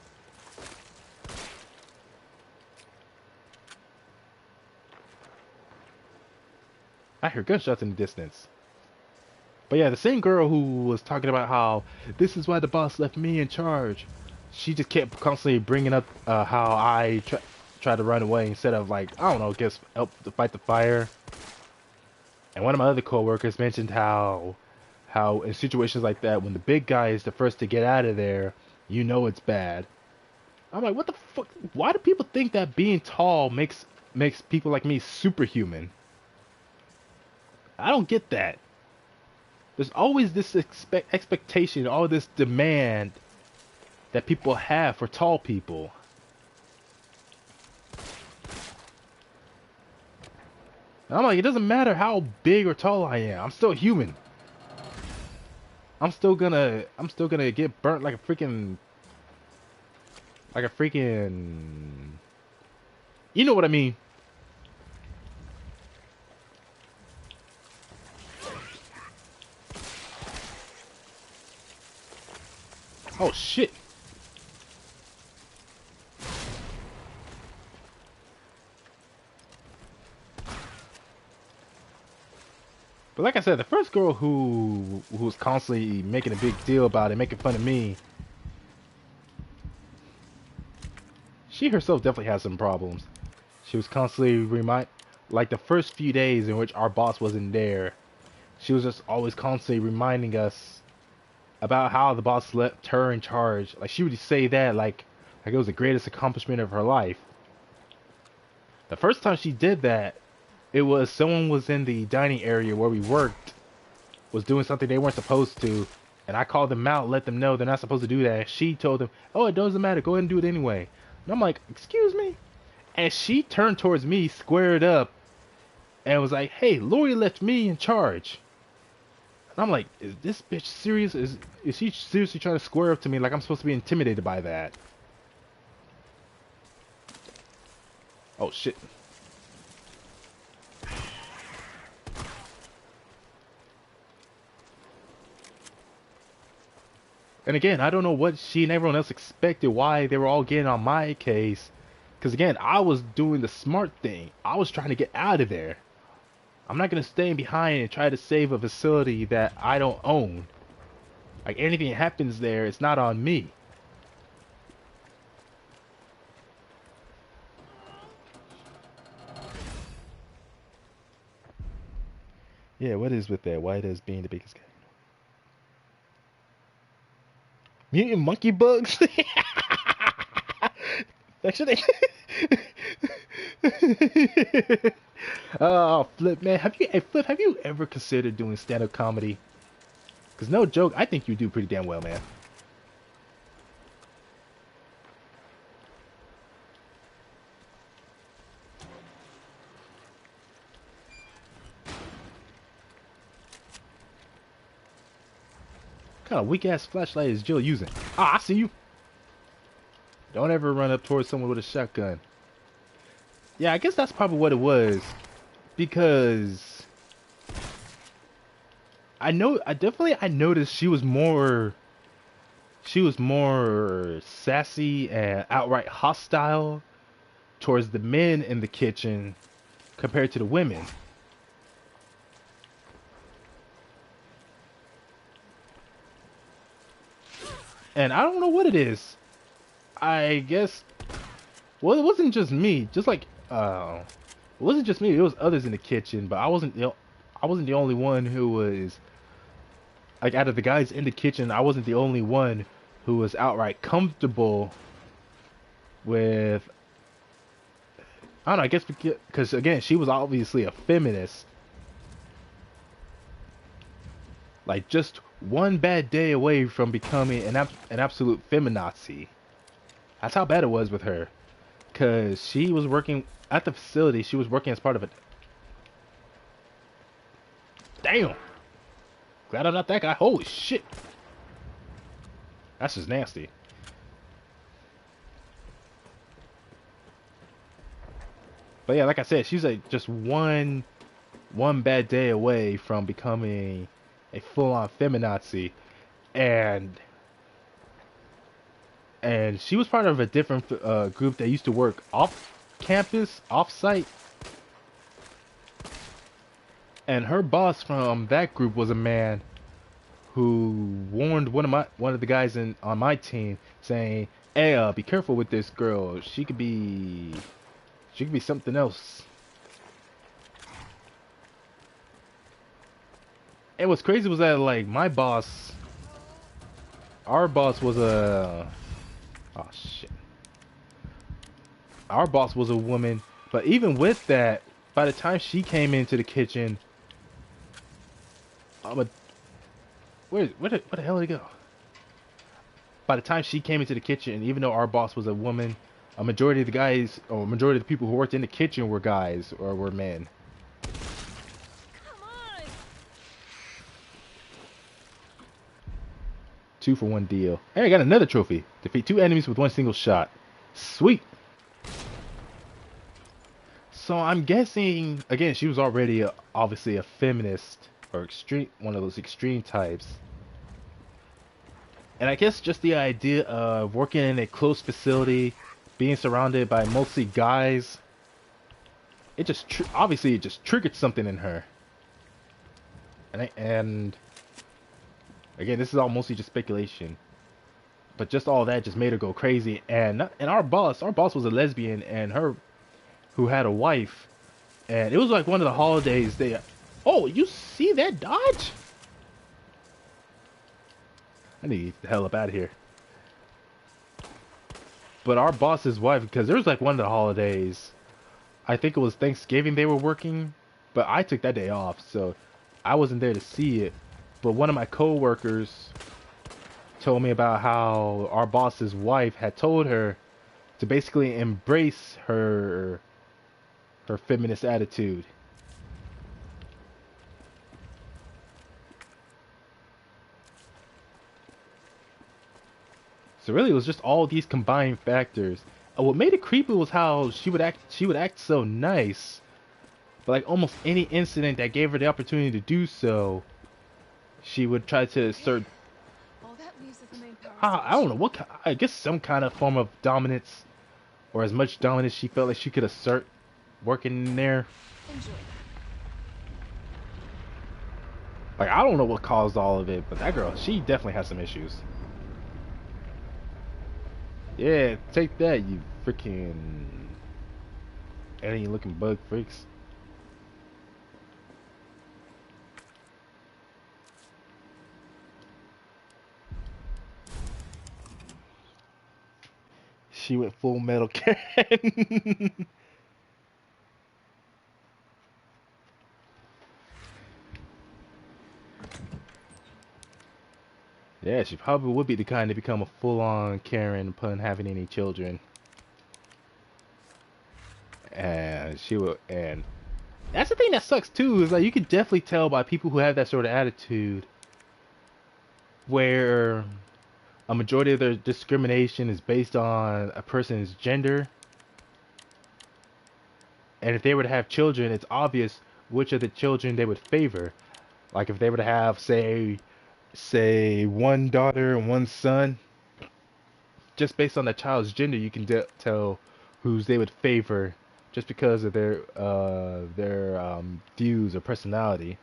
[SPEAKER 1] I hear gunshots in the distance. But yeah, the same girl who was talking about how this is why the boss left me in charge, she just kept constantly bringing up how I tried to run away instead of, like, I don't know, guess help to fight the fire. And one of my other coworkers mentioned how in situations like that, when the big guy is the first to get out of there, you know it's bad. I'm like, what the fuck? Why do people think that being tall makes people like me superhuman? I don't get that. There's always this expectation, all this demand that people have for tall people. And I'm like, it doesn't matter how big or tall I am. I'm still human. I'm still gonna get burnt like a freaking, you know what I mean. Oh shit. But like I said, the first girl who was constantly making a big deal about it, making fun of me, she herself definitely has some problems. She was constantly like the first few days in which our boss wasn't there, she was just always constantly reminding us about how the boss left her in charge. Like, she would say that like it was the greatest accomplishment of her life. The first time she did that, it was someone was in the dining area where we worked, was doing something they weren't supposed to, and I called them out, let them know they're not supposed to do that. She told them, oh, it doesn't matter, go ahead and do it anyway. And I'm like, excuse me? And she turned towards me, squared up, and was like, hey, Lori left me in charge. And I'm like, is this bitch serious? Is she seriously trying to square up to me like I'm supposed to be intimidated by that? Oh, shit. And again, I don't know what she and everyone else expected, why they were all getting on my case. Because again, I was doing the smart thing. I was trying to get out of there. I'm not going to stay behind and try to save a facility that I don't own. Like, anything that happens there, it's not on me. Yeah, what is with that? Why does being the biggest guy? Mutant monkey bugs? Actually, oh, Flip, man, Flip, have you ever considered doing stand-up comedy? Cause no joke, I think you do pretty damn well, man. What kind of weak ass flashlight is Jill using? Ah, I see you. Don't ever run up towards someone with a shotgun. Yeah, I guess that's probably what it was. Because I noticed she was more sassy and outright hostile towards the men in the kitchen compared to the women. And I don't know what it is. I guess, well, it wasn't just me. It wasn't just me. It was others in the kitchen, but I wasn't the only one who was like, out of the guys in the kitchen. I wasn't the only one who was outright comfortable with. I don't know. I guess because again, she was obviously a feminist. Like, just one bad day away from becoming an absolute feminazi. That's how bad it was with her. Because she was working at the facility. She was working as part of a... Damn! Glad I'm not that guy. Holy shit! That's just nasty. But yeah, like I said, she's like just one bad day away from becoming a full-on feminazi. And she was part of a different group that used to work off campus, off site. And her boss from that group was a man who warned one of the guys on my team, saying, "Hey, be careful with this girl. She could be something else." And what's crazy was that, like, our boss was a... Oh, shit. Our boss was a woman, but even with that, by the time she came into the kitchen, where the hell did he go? By the time she came into the kitchen, even though our boss was a woman, a majority of the people who worked in the kitchen were guys or were men.
[SPEAKER 2] Come on!
[SPEAKER 1] 2-for-1 deal. Hey, I got another trophy. Defeat 2 enemies with 1 single shot. Sweet. So I'm guessing, again, she was already obviously a feminist or one of those extreme types. And I guess just the idea of working in a closed facility, being surrounded by mostly guys, it just obviously it just triggered something in her. And again, this is all mostly just speculation, but just all that just made her go crazy. And our boss was a lesbian, and who had a wife, and it was like one of the holidays. Oh, you see that dodge? I need to get the hell up out of here. But our boss's wife, because there was like one of the holidays, I think it was Thanksgiving, they were working, but I took that day off, so I wasn't there to see it. But one of my co-workers told me about how our boss's wife had told her to basically embrace her feminist attitude. So really, it was just all these combined factors. What made it creepy was how she would act so nice, but like almost any incident that gave her the opportunity to do so, she would try to assert.
[SPEAKER 2] All that leaves at the main power
[SPEAKER 1] I don't know what. I guess some kind of form of dominance, or as much dominance she felt like she could assert, working in there.
[SPEAKER 2] Enjoy.
[SPEAKER 1] Like, I don't know what caused all of it, but that girl, she definitely has some issues. Yeah, take that, you freaking alien-looking bug freaks. She went full metal Karen. Yeah, she probably would be the kind to become a full-on Karen upon having any children. And she would, and that's the thing that sucks too, is like you can definitely tell by people who have that sort of attitude where a majority of their discrimination is based on a person's gender. And if they were to have children, it's obvious which of the children they would favor. Like if they were to have, say one daughter and one son, just based on the child's gender, you can tell whose they would favor, just because of their views or personality.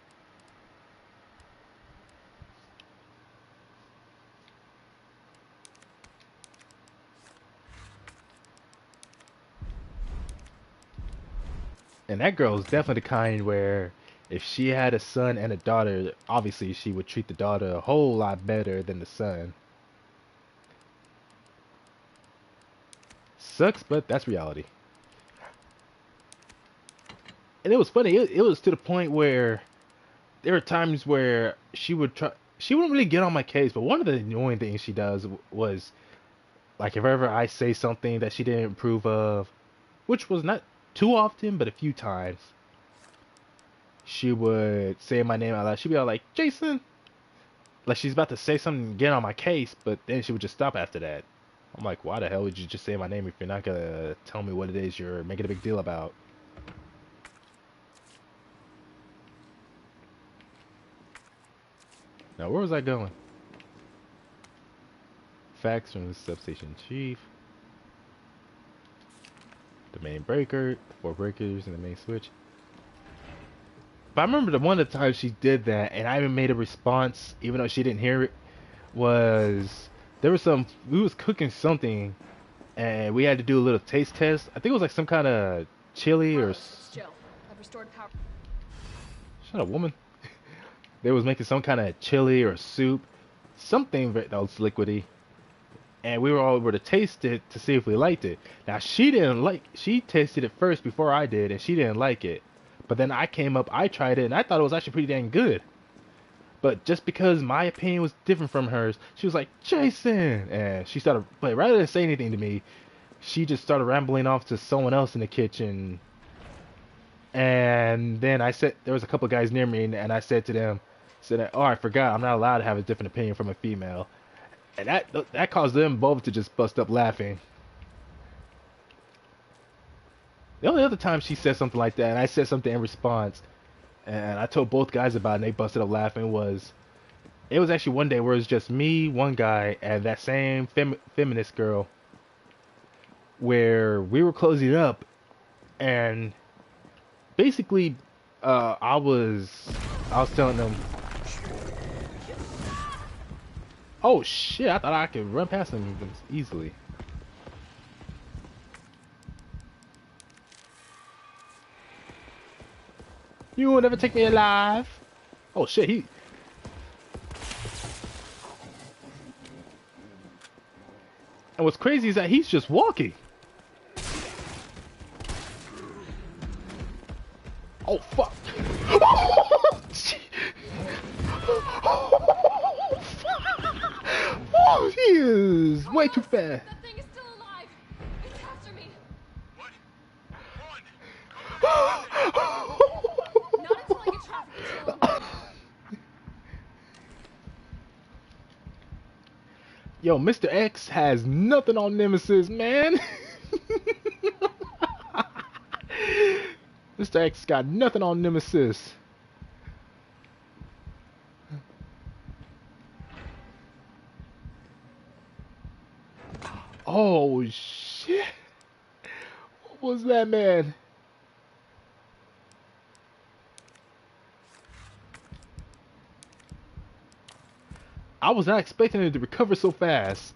[SPEAKER 1] And that girl is definitely the kind where if she had a son and a daughter, obviously she would treat the daughter a whole lot better than the son. Sucks, but that's reality. And it was funny. It was to the point where there were times where she would try. She wouldn't really get on my case, but one of the annoying things she does was, like, if ever I say something that she didn't approve of, which was not too often, but a few times, she would say my name out loud. She'd be all like, Jason! Like she's about to say something and get on my case, but then she would just stop after that. I'm like, why the hell would you just say my name if you're not gonna tell me what it is you're making a big deal about? Now, where was I going? Facts from the substation chief. The main breaker, 4 breakers, and the main switch. But I remember the one of the times she did that, and I even made a response, even though she didn't hear it, was there was we was cooking something, and we had to do a little taste test. I think it was like some kind of chili or...
[SPEAKER 2] Jill, I've restored power.
[SPEAKER 1] Shut up, woman. They was making some kind of chili or soup, something that was liquidy, and we were all able to taste it to see if we liked it. Now she tasted it first before I did, and she didn't like it. But then I came up, I tried it, and I thought it was actually pretty dang good. But just because my opinion was different from hers, she was like, Jason! And she started, but rather than say anything to me, she just started rambling off to someone else in the kitchen. And then there was a couple guys near me, and I said to them, oh, I forgot, I'm not allowed to have a different opinion from a female. And that caused them both to just bust up laughing. The only other time she said something like that, and I said something in response, and I told both guys about it, and they busted up laughing, it was actually one day where it was just me, one guy, and that same feminist girl, where we were closing up, and basically, I was telling them, oh shit, I thought I could run past them easily. You will never take me alive. Oh shit, And what's crazy is that he's just walking. Oh fuck. Oh, he is way too fast.
[SPEAKER 2] That thing is still alive. It's after me.
[SPEAKER 3] What?
[SPEAKER 2] Not until I get traffic control.
[SPEAKER 1] Yo, Mr. X has nothing on Nemesis, man. Mr. X got nothing on Nemesis. Oh shit! What was that, man? I was not expecting it to recover so fast.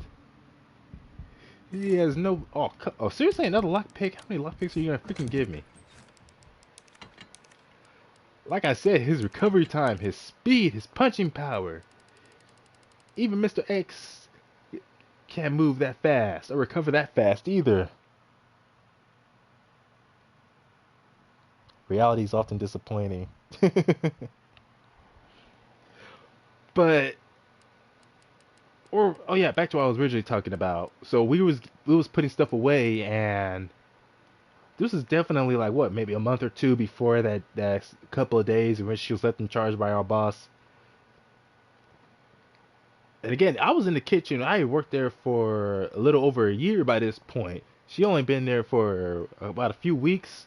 [SPEAKER 1] He has no... Oh, seriously? Another lockpick? How many lockpicks are you gonna freaking give me? Like I said, his recovery time, his speed, his punching power. Even Mr. X... can't move that fast or recover that fast either. Reality is often disappointing. But oh yeah, back to what I was originally talking about. So we was putting stuff away, and this is definitely like what, maybe a month or two before that couple of days in which she was left in charge by our boss. And again, I was in the kitchen. I had worked there for a little over a year by this point. She only been there for about a few weeks.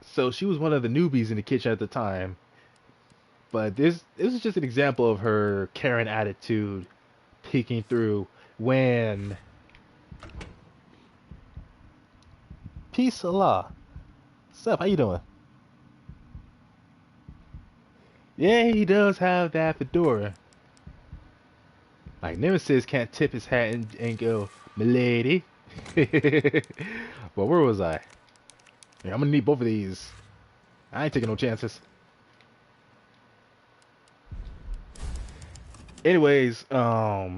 [SPEAKER 1] So she was one of the newbies in the kitchen at the time. But this is just an example of her Karen attitude peeking through when peace Allah. What's up? How you doing? Yeah, he does have that fedora. Like Nemesis can't tip his hat and go, "Milady." But where was I? Yeah, I'm gonna need both of these. I ain't taking no chances. Anyways, I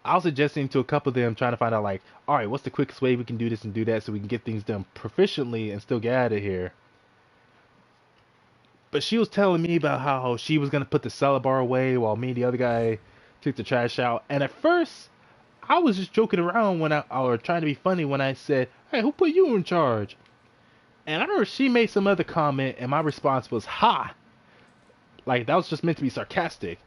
[SPEAKER 1] was suggesting to a couple of them trying to find out like, all right, what's the quickest way we can do this and do that so we can get things done proficiently and still get out of here. But she was telling me about how she was gonna put the salad bar away while me and the other guy took the trash out. And at first, I was just joking around when or trying to be funny when I said, "Hey, who put you in charge?" And I remember she made some other comment, and my response was, "Ha!" Like that was just meant to be sarcastic.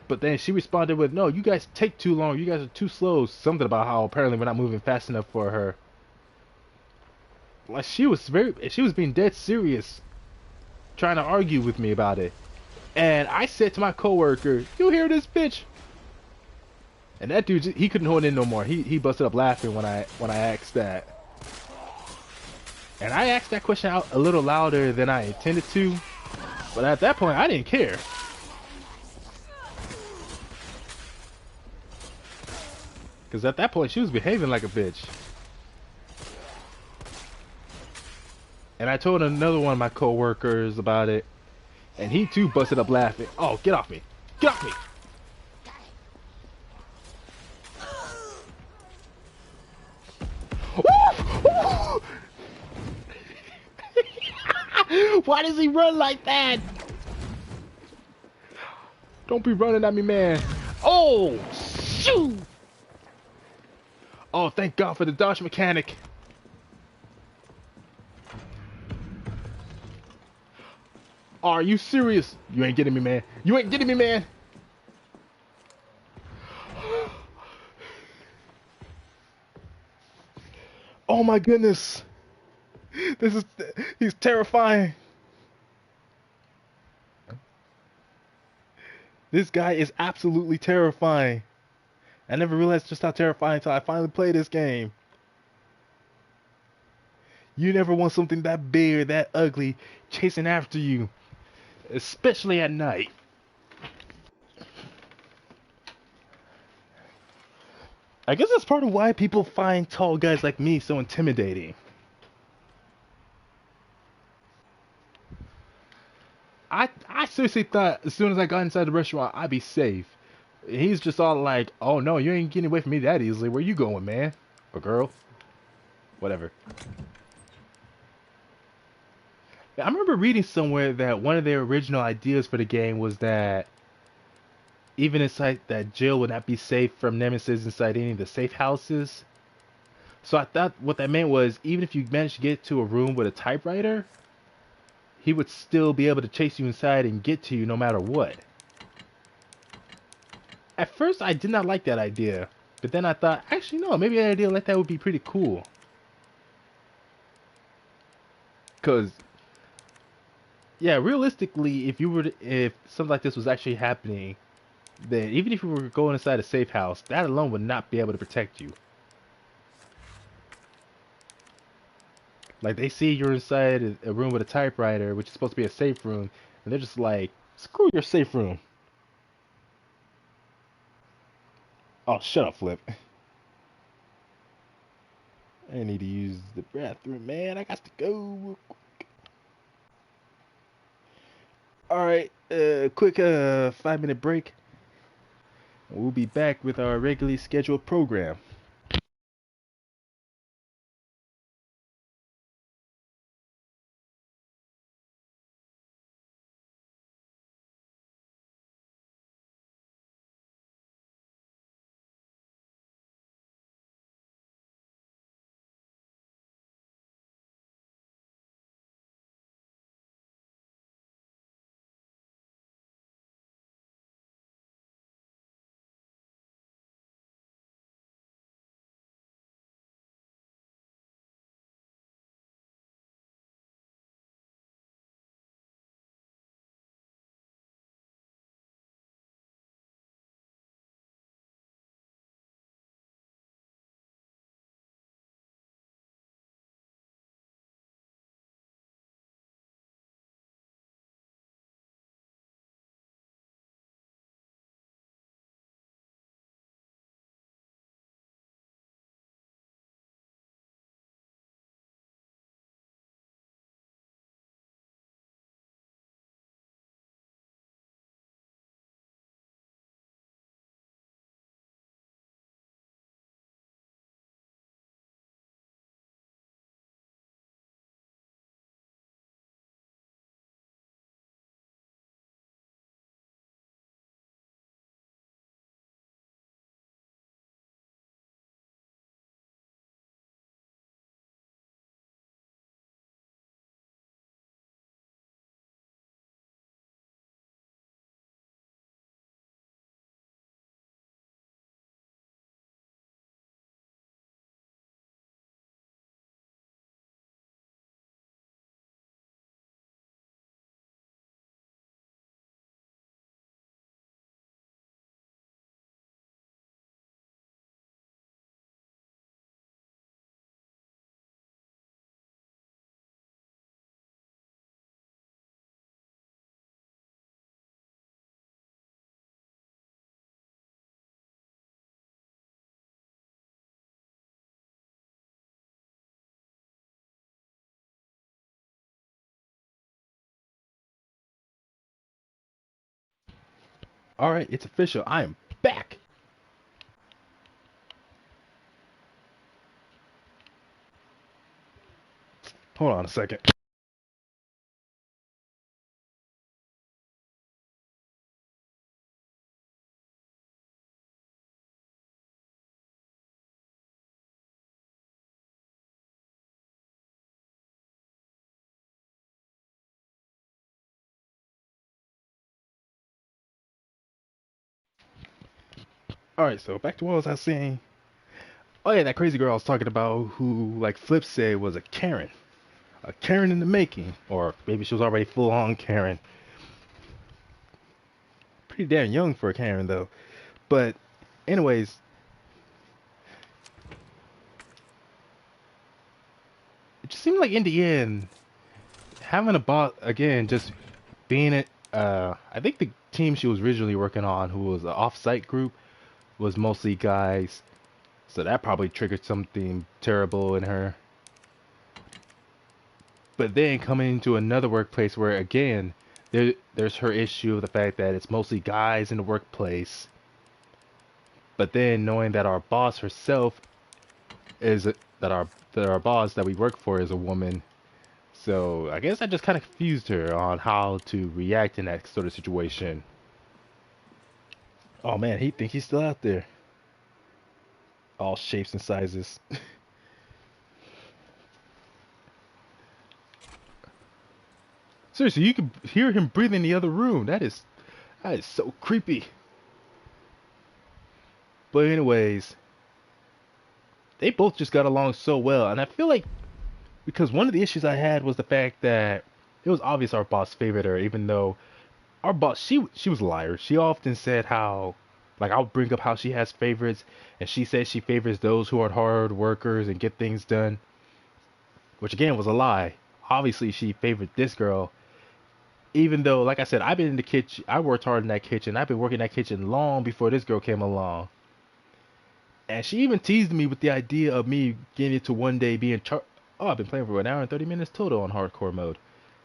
[SPEAKER 1] But then she responded with, "No, you guys take too long. You guys are too slow." Something about how apparently we're not moving fast enough for her. Like she was being dead serious, trying to argue with me about it. And I said to my coworker, "You hear this bitch?" And that dude, he couldn't hold in no more. He busted up laughing when I asked that. And I asked that question out a little louder than I intended to. But at that point, I didn't care. Because at that point, she was behaving like a bitch. And I told another one of my co-workers about it. And he too busted up laughing. "Oh, get off me. Get off me." Why does he run like that? Don't be running at me, man. Oh, shoot. Oh, thank God for the dodge mechanic. Are you serious? You ain't getting me, man. You ain't getting me, man. Oh my goodness. He's terrifying. This guy is absolutely terrifying. I never realized just how terrifying until I finally played this game. You never want something that big or that ugly chasing after you, especially at night. I guess that's part of why people find tall guys like me so intimidating. I seriously thought as soon as I got inside the restaurant, I'd be safe. He's just all like, "Oh no, you ain't getting away from me that easily. Where you going, man? Or girl? Whatever." I remember reading somewhere that one of their original ideas for the game was that even inside that Jill would not be safe from Nemesis inside any of the safe houses. So I thought what that meant was even if you managed to get to a room with a typewriter, he would still be able to chase you inside and get to you no matter what. At first, I did not like that idea, but then I thought, actually, no, maybe an idea like that would be pretty cool. Cause, yeah, realistically, if something like this was actually happening, then even if you were going inside a safe house, that alone would not be able to protect you. Like they see you're inside a room with a typewriter, which is supposed to be a safe room, and they're just like, "Screw your safe room." Oh, shut up, Flip. I need to use the bathroom, man. I got to go. All right, quick 5-minute break. We'll be back with our regularly scheduled program. All right, it's official. I am back. Hold on a second. All right, so back to what was I saying? Oh yeah, that crazy girl I was talking about, who like Flip said was a Karen in the making, or maybe she was already full on Karen. Pretty damn young for a Karen though. But anyways, it just seemed like in the end, having a bot again, just being it. I think the team she was originally working on, who was an off-site group, was mostly guys. So that probably triggered something terrible in her. But then coming into another workplace where again, there's her issue of the fact that it's mostly guys in the workplace. But then knowing that our boss herself is that our boss that we work for is a woman. So I guess I just kind of confused her on how to react in that sort of situation. Oh man, he think he's still out there, all shapes and sizes. Seriously, you can hear him breathing in the other room. That is so creepy. But anyways, they both just got along so well, and I feel like because one of the issues I had was the fact that it was obvious our boss favored her, even though our boss she was a liar. She often said how like I'll bring up how she has favorites, and she says she favors those who are hard workers and get things done, which again was a lie. Obviously, she favored this girl, even though, like I said, I've been in the kitchen. I worked hard in that kitchen. I've been working in that kitchen long before this girl came along. And she even teased me with the idea of me getting to one day being Oh, I've been playing for an hour and 30 minutes total on hardcore mode.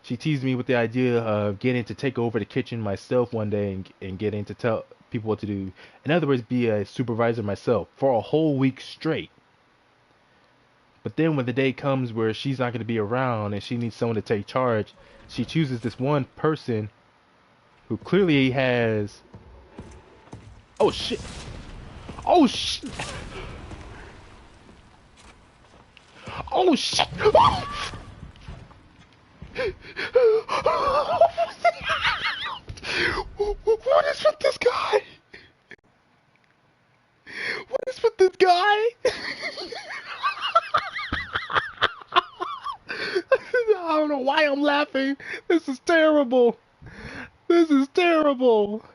[SPEAKER 1] She teased me with the idea of getting to take over the kitchen myself one day and getting to tell people what to do. In other words, be a supervisor myself for a whole week straight. But then when the day comes where she's not going to be around and she needs someone to take charge, she chooses this one person who clearly has... Oh shit! Oh shit! Oh shit! What is with this guy? What is with this guy? I don't know why I'm laughing. This is terrible. This is terrible.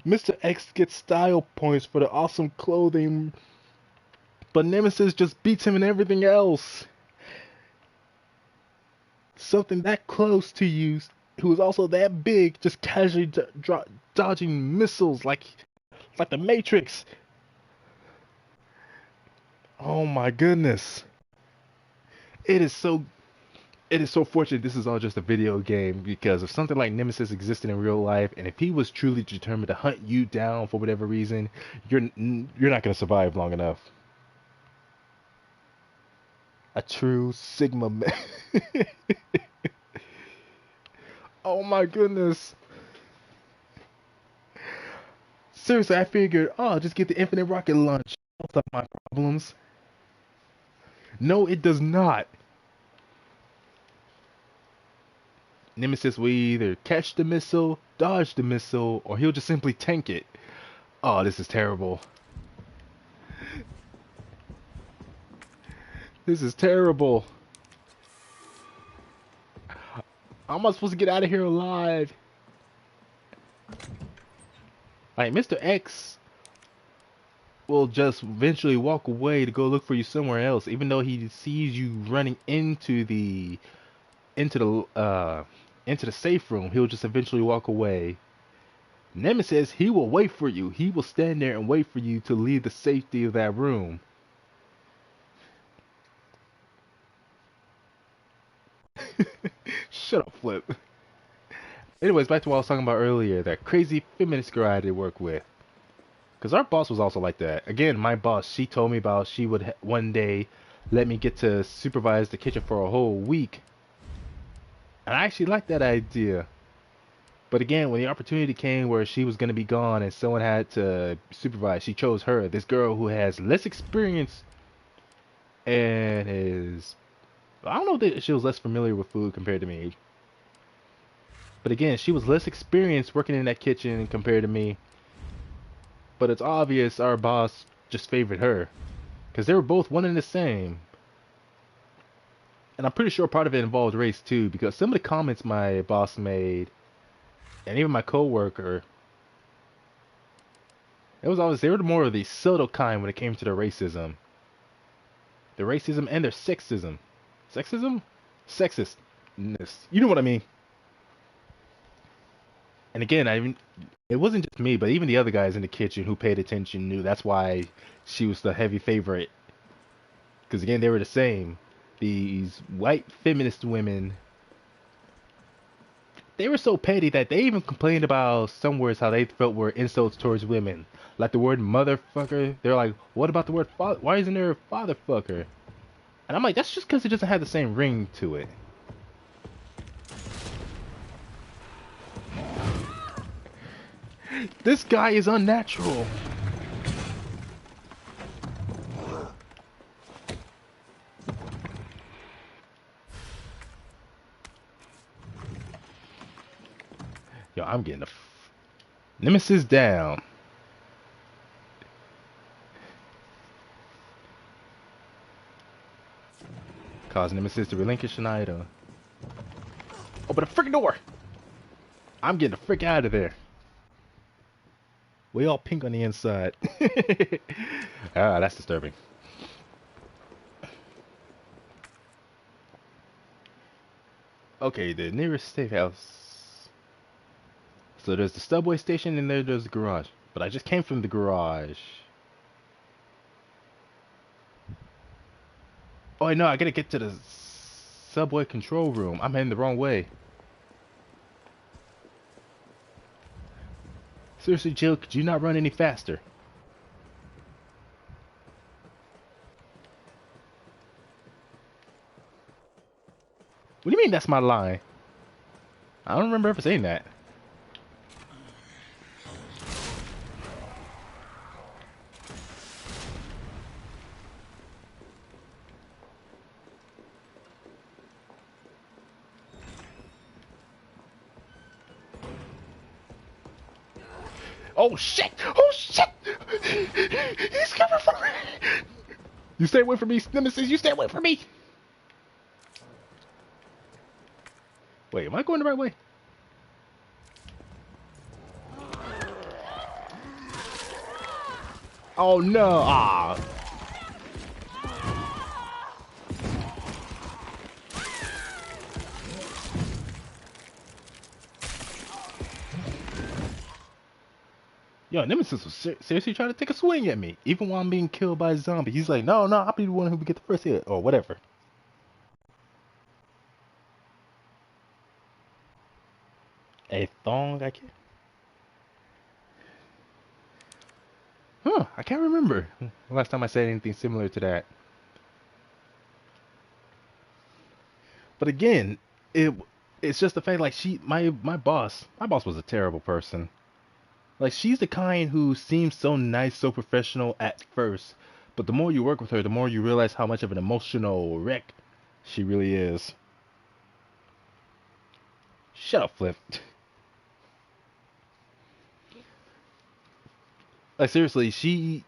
[SPEAKER 1] Mr. X gets style points for the awesome clothing, but Nemesis just beats him in everything else. Something that close to you, who is also that big, just casually dodging missiles like the Matrix. Oh my goodness. It is so fortunate this is all just a video game, because if something like Nemesis existed in real life, and if he was truly determined to hunt you down for whatever reason, you're not going to survive long enough. A true Sigma man. Oh my goodness. Seriously, I figured, oh, just get the infinite rocket launch. That'll stop my problems. No, it does not. Nemesis will either catch the missile, dodge the missile, or he'll just simply tank it. Oh, this is terrible. This is terrible. How am I supposed to get out of here alive? Like, Mr. X will just eventually walk away to go look for you somewhere else, even though he sees you running into the safe room. He'll just eventually walk away. Nemesis, he will wait for you. He will stand there and wait for you to leave the safety of that room. Shut up, Flip. Anyways, back to what I was talking about earlier, that crazy feminist girl I had to work with. Because our boss was also like that. Again, my boss, she told me about she would one day let me get to supervise the kitchen for a whole week. And I actually liked that idea. But again, when the opportunity came where she was going to be gone and someone had to supervise, she chose her, this girl who has less experience and is... I don't know that she was less familiar with food compared to me. But again, she was less experienced working in that kitchen compared to me. But it's obvious our boss just favored her, because they were both one and the same. And I'm pretty sure part of it involved race too, because some of the comments my boss made, and even my coworker, it was always, they were more of the subtle kind when it came to their racism. Their racism and their sexism. Sexism? Sexistness. You know what I mean. And again, it wasn't just me, but even the other guys in the kitchen who paid attention knew that's why she was the heavy favorite. Because again, they were the same. These white feminist women, they were so petty that they even complained about some words how they felt were insults towards women. Like the word motherfucker. They're like, what about the word father? Why isn't there a fatherfucker? And I'm like, that's just because it doesn't have the same ring to it. This guy is unnatural. Yo, I'm getting the Nemesis down. Cause Nemesis to relinquish an item. Open the freaking door! I'm getting the frick out of there. We all pink on the inside. Ah, that's disturbing. Okay, the nearest safe house. So there's the subway station and there's the garage. But I just came from the garage. Oh no, I gotta get to the subway control room. I'm heading the wrong way. Seriously, Jill, could you not run any faster? What do you mean that's my line? I don't remember ever saying that. Oh shit! Oh shit! He's coming for me! You stay away from me, Nemesis! You stay away from me! Wait, am I going the right way? Oh no! Ah! Yo, Nemesis was seriously trying to take a swing at me, even while I'm being killed by a zombie. He's like, no, I'll be the one who would get the first hit, or whatever. A thong, I can't. Huh, I can't remember the last time I said anything similar to that. But again, it's just the fact, like, my boss was a terrible person. Like, she's the kind who seems so nice, so professional at first, but the more you work with her, the more you realize how much of an emotional wreck she really is. Shut up, Flip. Like, seriously, she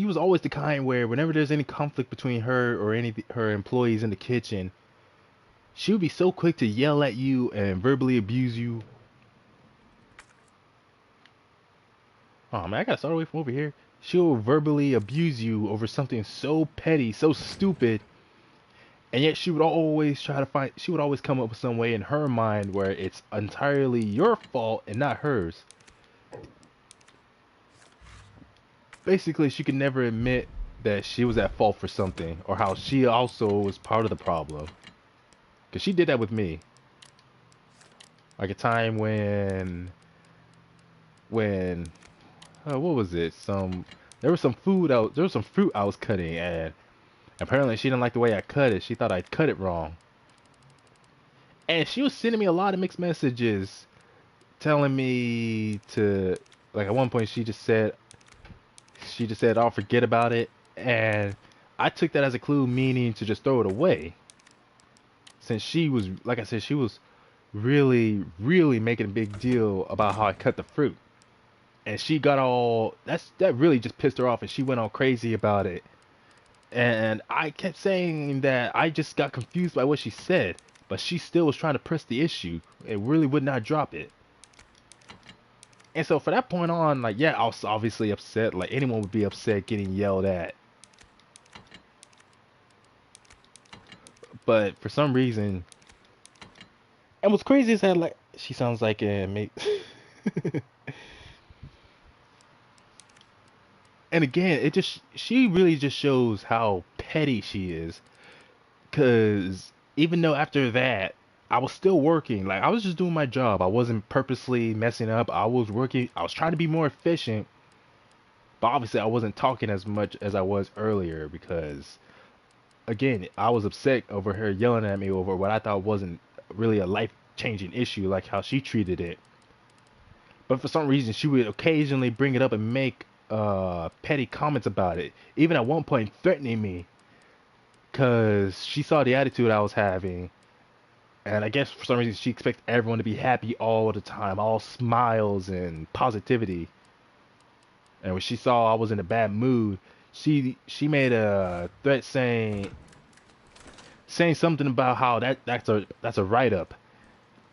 [SPEAKER 1] was always the kind where whenever there's any conflict between her or any her employees in the kitchen, she would be so quick to yell at you and verbally abuse you. Oh man, I gotta start away from over here. She'll verbally abuse you over something so petty, so stupid, and yet she would always come up with some way in her mind where it's entirely your fault and not hers. Basically, she could never admit that she was at fault for something, or how she also was part of the problem. Because she did that with me. Like a time when what was it? There was some fruit I was cutting, and apparently she didn't like the way I cut it. She thought I'd cut it wrong. And she was sending me a lot of mixed messages telling me to, like, at one point she just said, "I'll forget about it." And I took that as a clue, meaning to just throw it away. Since she was, like I said, she was really, really making a big deal about how I cut the fruit. And she got that really just pissed her off, and she went all crazy about it. And I kept saying that I just got confused by what she said, but she still was trying to press the issue. It really would not drop it. And so from that point on, like, yeah, I was obviously upset. Like, anyone would be upset getting yelled at. But for some reason, and what's crazy is that, like, she sounds like a mate. And again, she really just shows how petty she is. Cause even though after that, I was still working. Like, I was just doing my job. I wasn't purposely messing up. I was working. I was trying to be more efficient. But obviously, I wasn't talking as much as I was earlier because, again, I was upset over her yelling at me over what I thought wasn't really a life-changing issue, like how she treated it. But for some reason, she would occasionally bring it up and make petty comments about it. Even at one point, threatening me because she saw the attitude I was having. And I guess for some reason, she expects everyone to be happy all the time, all smiles and positivity. And when she saw I was in a bad mood, she made a threat saying something about how that's a write-up.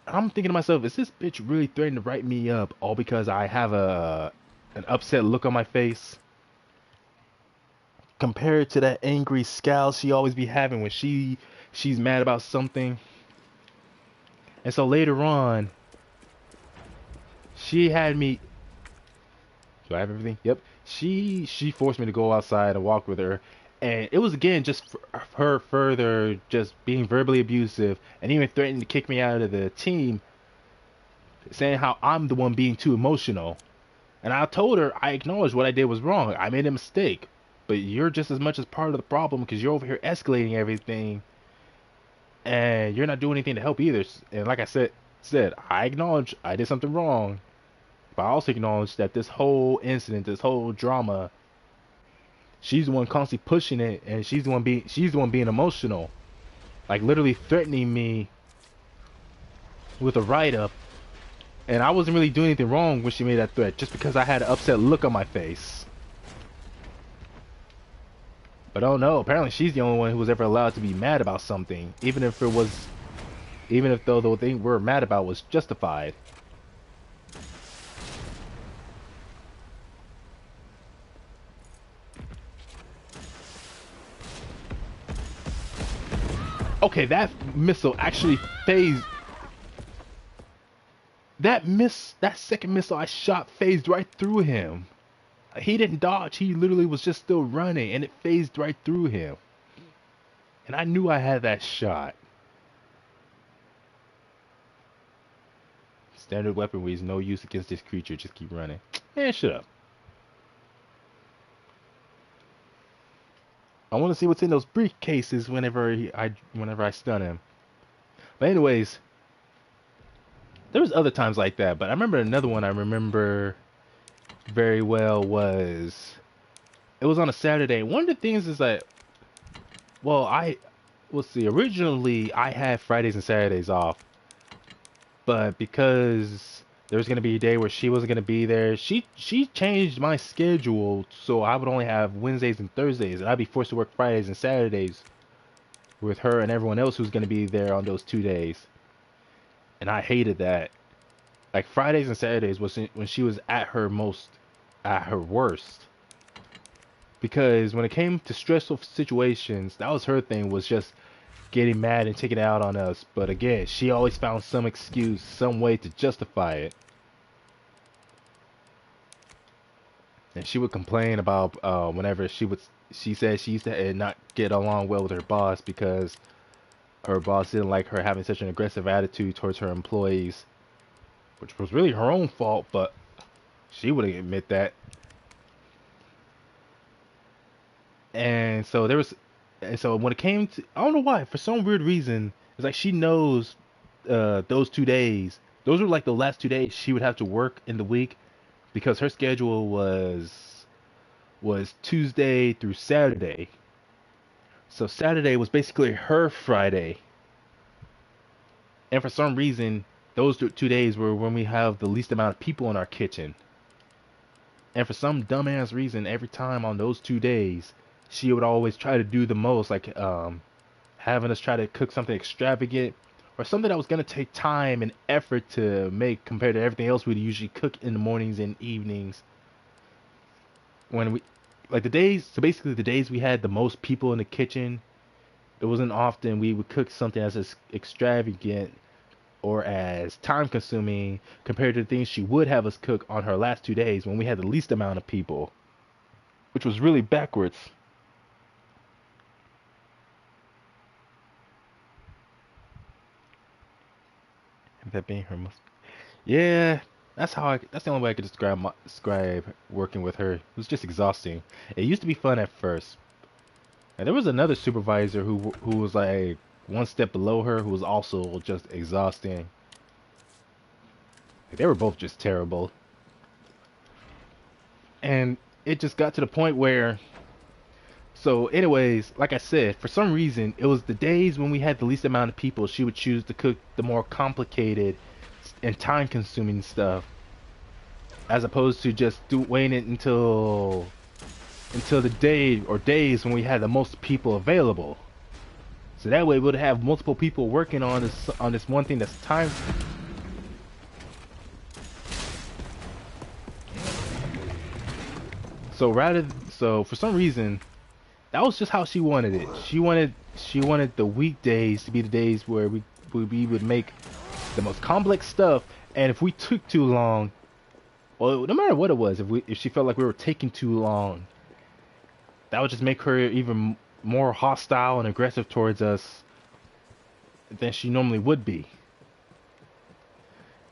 [SPEAKER 1] I'm thinking to myself, is this bitch really threatening to write me up all because I have an upset look on my face? Compared to that angry scowl she always be having when she's mad about something. And so later on, she had me. Do I have everything? Yep. She forced me to go outside and walk with her, And it was again just her further just being verbally abusive and even threatening to kick me out of the team, saying how I'm the one being too emotional. And I told her I acknowledged what I did was wrong. I made a mistake, but you're just as much as part of the problem because you're over here escalating everything, and you're not doing anything to help either. And like I said I acknowledge I did something wrong, but I also acknowledge that this whole incident, this whole drama, she's the one constantly pushing it, and she's the one being emotional, like literally threatening me with a write up. And I wasn't really doing anything wrong when she made that threat, just because I had an upset look on my face. But oh no, apparently she's the only one who was ever allowed to be mad about something, even if though the thing we're mad about was justified. Okay, that missile actually phased. That second missile I shot phased right through him. He didn't dodge, he literally was just still running, and it phased right through him. And I knew I had that shot. Standard weaponry is no use against this creature, just keep running. Man, shut up. I want to see what's in those briefcases whenever I stun him. But anyways, there was other times like that, but I remember another one I remember very well was, it was on a Saturday. One of the things is that, well, let's see, originally I had Fridays and Saturdays off, but because there was going to be a day where she wasn't going to be there, she changed my schedule so I would only have Wednesdays and Thursdays, and I'd be forced to work Fridays and Saturdays with her and everyone else who's going to be there on those 2 days. And I hated that. Like Fridays and Saturdays was when she was at her worst. Because when it came to stressful situations, that was her thing, was just getting mad and taking it out on us. But again, she always found some excuse, some way to justify it. And she would complain about whenever she said she used to not get along well with her boss because her boss didn't like her having such an aggressive attitude towards her employees, which was really her own fault, but she wouldn't admit that. And so when it came to, I don't know why, for some weird reason, it's like she knows those 2 days, those were like the last 2 days she would have to work in the week, because her schedule was Tuesday through Saturday. So Saturday was basically her Friday. And for some reason, those 2 days were when we have the least amount of people in our kitchen. And for some dumbass reason, every time on those 2 days, she would always try to do the most, like having us try to cook something extravagant or something that was going to take time and effort to make compared to everything else we'd usually cook in the mornings and evenings. When we, like the days, so basically the days we had the most people in the kitchen, it wasn't often we would cook something as extravagant or as time consuming compared to the things she would have us cook on her last 2 days when we had the least amount of people, which was really backwards. That being her most, yeah, that's the only way I could describe working with her. It was just exhausting. It used to be fun at first. And there was another supervisor who was like one step below her, who was also just exhausting. They were both just terrible. And it just got to the point where, so anyways, like I said, for some reason, it was the days when we had the least amount of people, she would choose to cook the more complicated and time-consuming stuff, as opposed to just waiting it until the day or days when we had the most people available. So that way we would have multiple people working on this one thing that's time. So for some reason, that was just how she wanted it. She wanted the weekdays to be the days where we would make the most complex stuff, and if we took too long, well, no matter what it was, if she felt like we were taking too long, that would just make her even more hostile and aggressive towards us than she normally would be.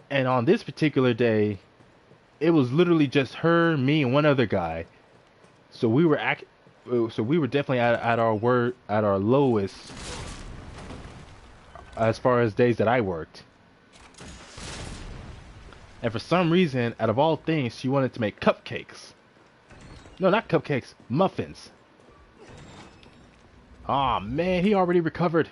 [SPEAKER 1] And on this particular day, it was literally just her, me, and one other guy. So we were definitely at our lowest as far as days that I worked. And for some reason, out of all things, she wanted to make cupcakes. No, not cupcakes, muffins. Aw, man, he already recovered.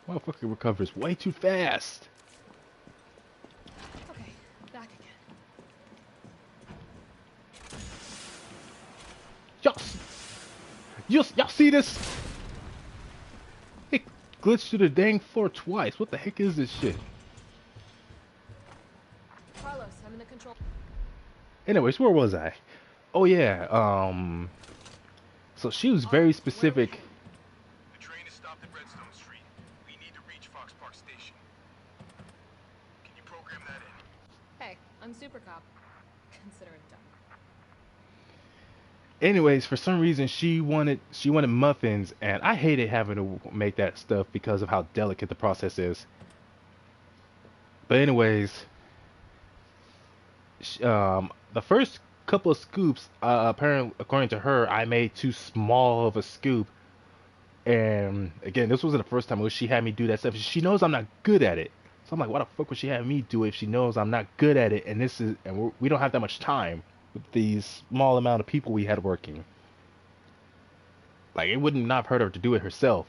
[SPEAKER 1] Motherfucker recovers way too fast.
[SPEAKER 2] Okay, back again.
[SPEAKER 1] Y'all see this? It glitched to the dang floor twice. What the heck is this shit?
[SPEAKER 2] Carlos, I'm in the control.
[SPEAKER 1] Anyways, where was I? Oh yeah, so she was very specific.
[SPEAKER 4] The train is stopped at Redstone Street. We need to reach Fox Park Station. Can you program that in?
[SPEAKER 2] Hey, I'm Super Cop. Consider it done.
[SPEAKER 1] Anyways, for some reason she wanted muffins, and I hated having to make that stuff because of how delicate the process is. But anyways, the first couple of scoops, apparently, according to her, I made too small of a scoop. And again, this wasn't the first time she had me do that stuff. She knows I'm not good at it, so I'm like, why the fuck would she have me do it if she knows I'm not good at it? And we don't have that much time with these small amount of people we had working. Like, it wouldn't not have hurt her to do it herself.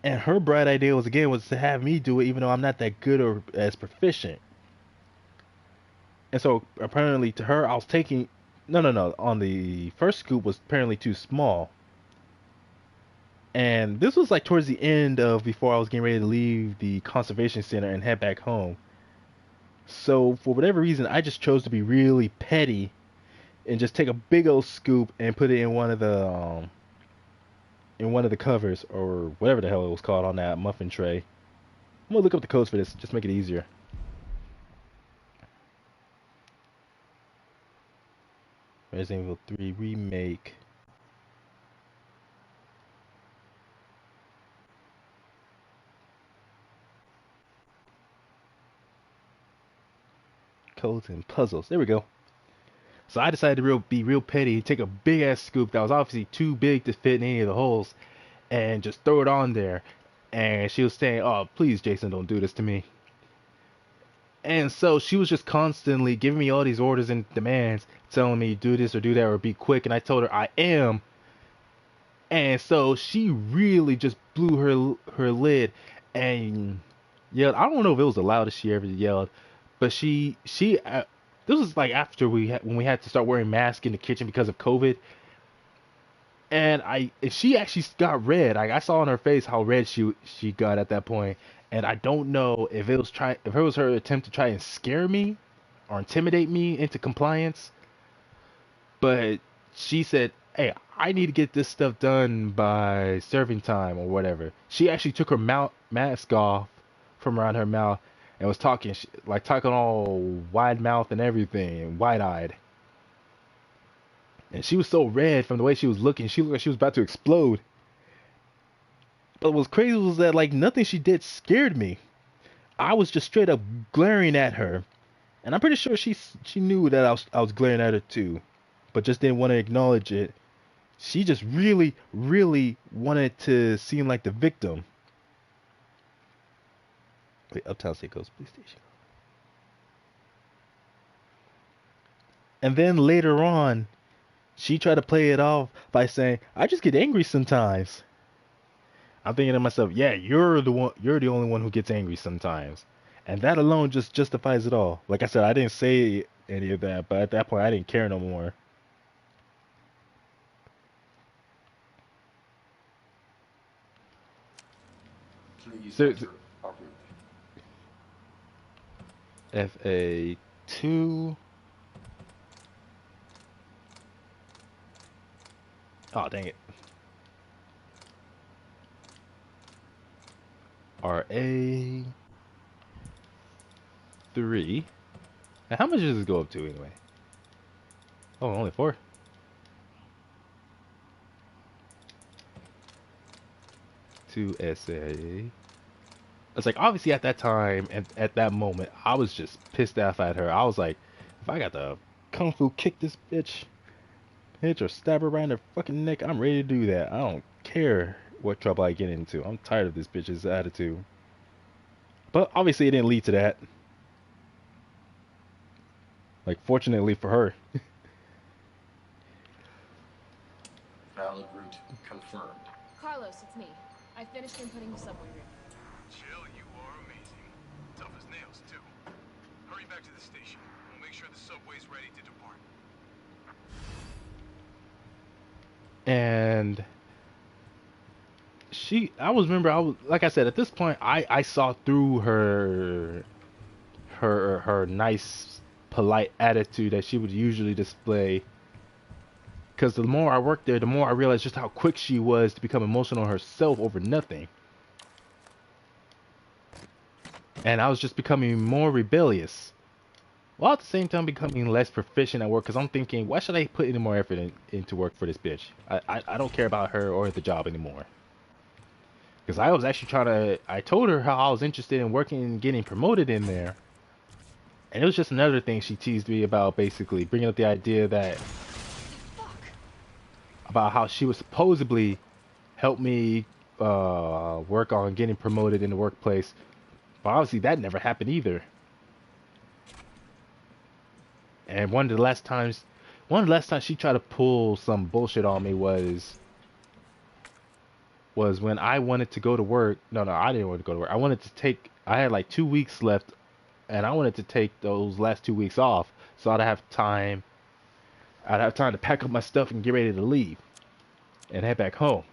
[SPEAKER 1] And her bright idea was to have me do it, even though I'm not that good or as proficient. And so apparently to her, I was taking no. On the first scoop was apparently too small. And this was like towards the end of before I was getting ready to leave the conservation center and head back home. So for whatever reason, I just chose to be really petty and just take a big old scoop and put it in one of the covers or whatever the hell it was called on that muffin tray. I'm gonna look up the codes for this, just make it easier. Resident Evil 3 Remake. Codes and puzzles. There we go. So I decided to be real petty, take a big ass scoop that was obviously too big to fit in any of the holes, and just throw it on there. And she was saying, "Oh, please, Jason, don't do this to me." And so she was just constantly giving me all these orders and demands, telling me do this or do that or be quick. And I told her I am. And so she really just blew her lid and yelled. I don't know if it was the loudest she ever yelled, but this was like after when we had to start wearing masks in the kitchen because of COVID. And she actually got red. I saw on her face how red she got at that point. And I don't know if it was her attempt to try and scare me or intimidate me into compliance. But she said, "Hey, I need to get this stuff done by serving time or whatever." She actually took her mask off from around her mouth and was talking all wide mouth and everything, wide eyed. And she was so red from the way she was looking. She looked like she was about to explode. But what was crazy was that like nothing she did scared me. I was just straight up glaring at her, and I'm pretty sure she knew that I was glaring at her too, but just didn't want to acknowledge it. She just really, really wanted to seem like the victim. Wait, Uptown Seacoast Police Station. And then later on, she tried to play it off by saying, "I just get angry sometimes." I'm thinking to myself, yeah, you're the only one who gets angry sometimes. And that alone just justifies it all. Like I said, I didn't say any of that, but at that point I didn't care no more. FA2. Oh, dang it. RA 3. And how much does this go up to anyway? Oh, only 4. To SA. It's like obviously at that time and at that moment, I was just pissed off at her. I was like, if I got to kung fu kick this bitch, hit or stab her around her fucking neck, I'm ready to do that. I don't care what trouble I get into. I'm tired of this bitch's attitude. But obviously it didn't lead to that. Like fortunately for her.
[SPEAKER 5] Valid route confirmed.
[SPEAKER 2] Carlos, it's me. I finished inputting the subway route.
[SPEAKER 4] Jill, you are amazing. Tough as nails, too. Hurry back to the station. We'll make sure the subway's ready to depart.
[SPEAKER 1] And I was like I said, at this point I saw through her nice polite attitude that she would usually display, because the more I worked there, the more I realized just how quick she was to become emotional herself over nothing. And I was just becoming more rebellious, while at the same time becoming less proficient at work, because I'm thinking, why should I put any more effort into work for this bitch? I don't care about her or the job anymore. Because I was actually I told her how I was interested in working and getting promoted in there. And it was just another thing she teased me about, basically bringing up the idea that about how she would supposedly help me work on getting promoted in the workplace. But obviously that never happened either. And one of the last times she tried to pull some bullshit on me was when I wanted to go to work. No, I didn't want to go to work. I had like 2 weeks left, and I wanted to take those last 2 weeks off so I'd have time to pack up my stuff and get ready to leave and head back home.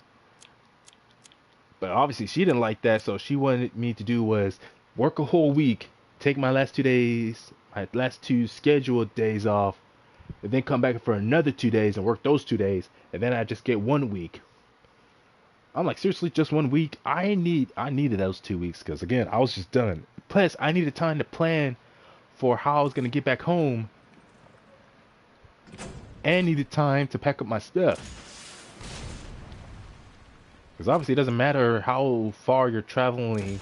[SPEAKER 1] But obviously she didn't like that, so she wanted me to do was work a whole week, take my last 2 scheduled days off, and then come back for another 2 days and work those 2 days, and then I just get 1 week. I'm like, seriously, just 1 week? I needed those 2 weeks, because again, I was just done. Plus, I needed time to plan for how I was gonna get back home, and needed time to pack up my stuff. Because obviously, it doesn't matter how far you're traveling.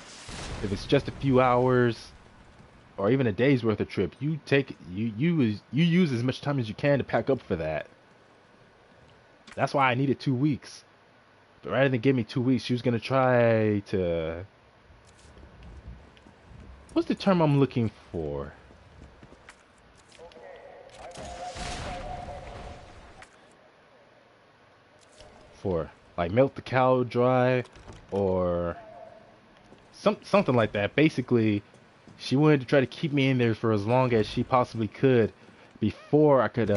[SPEAKER 1] If it's just a few hours, or even a day's worth of trip, you use as much time as you can to pack up for that. That's why I needed 2 weeks. But rather than give me 2 weeks, she was gonna try to... What's the term I'm looking for? Like milk the cow dry, or something like that. Basically, she wanted to try to keep me in there for as long as she possibly could before I could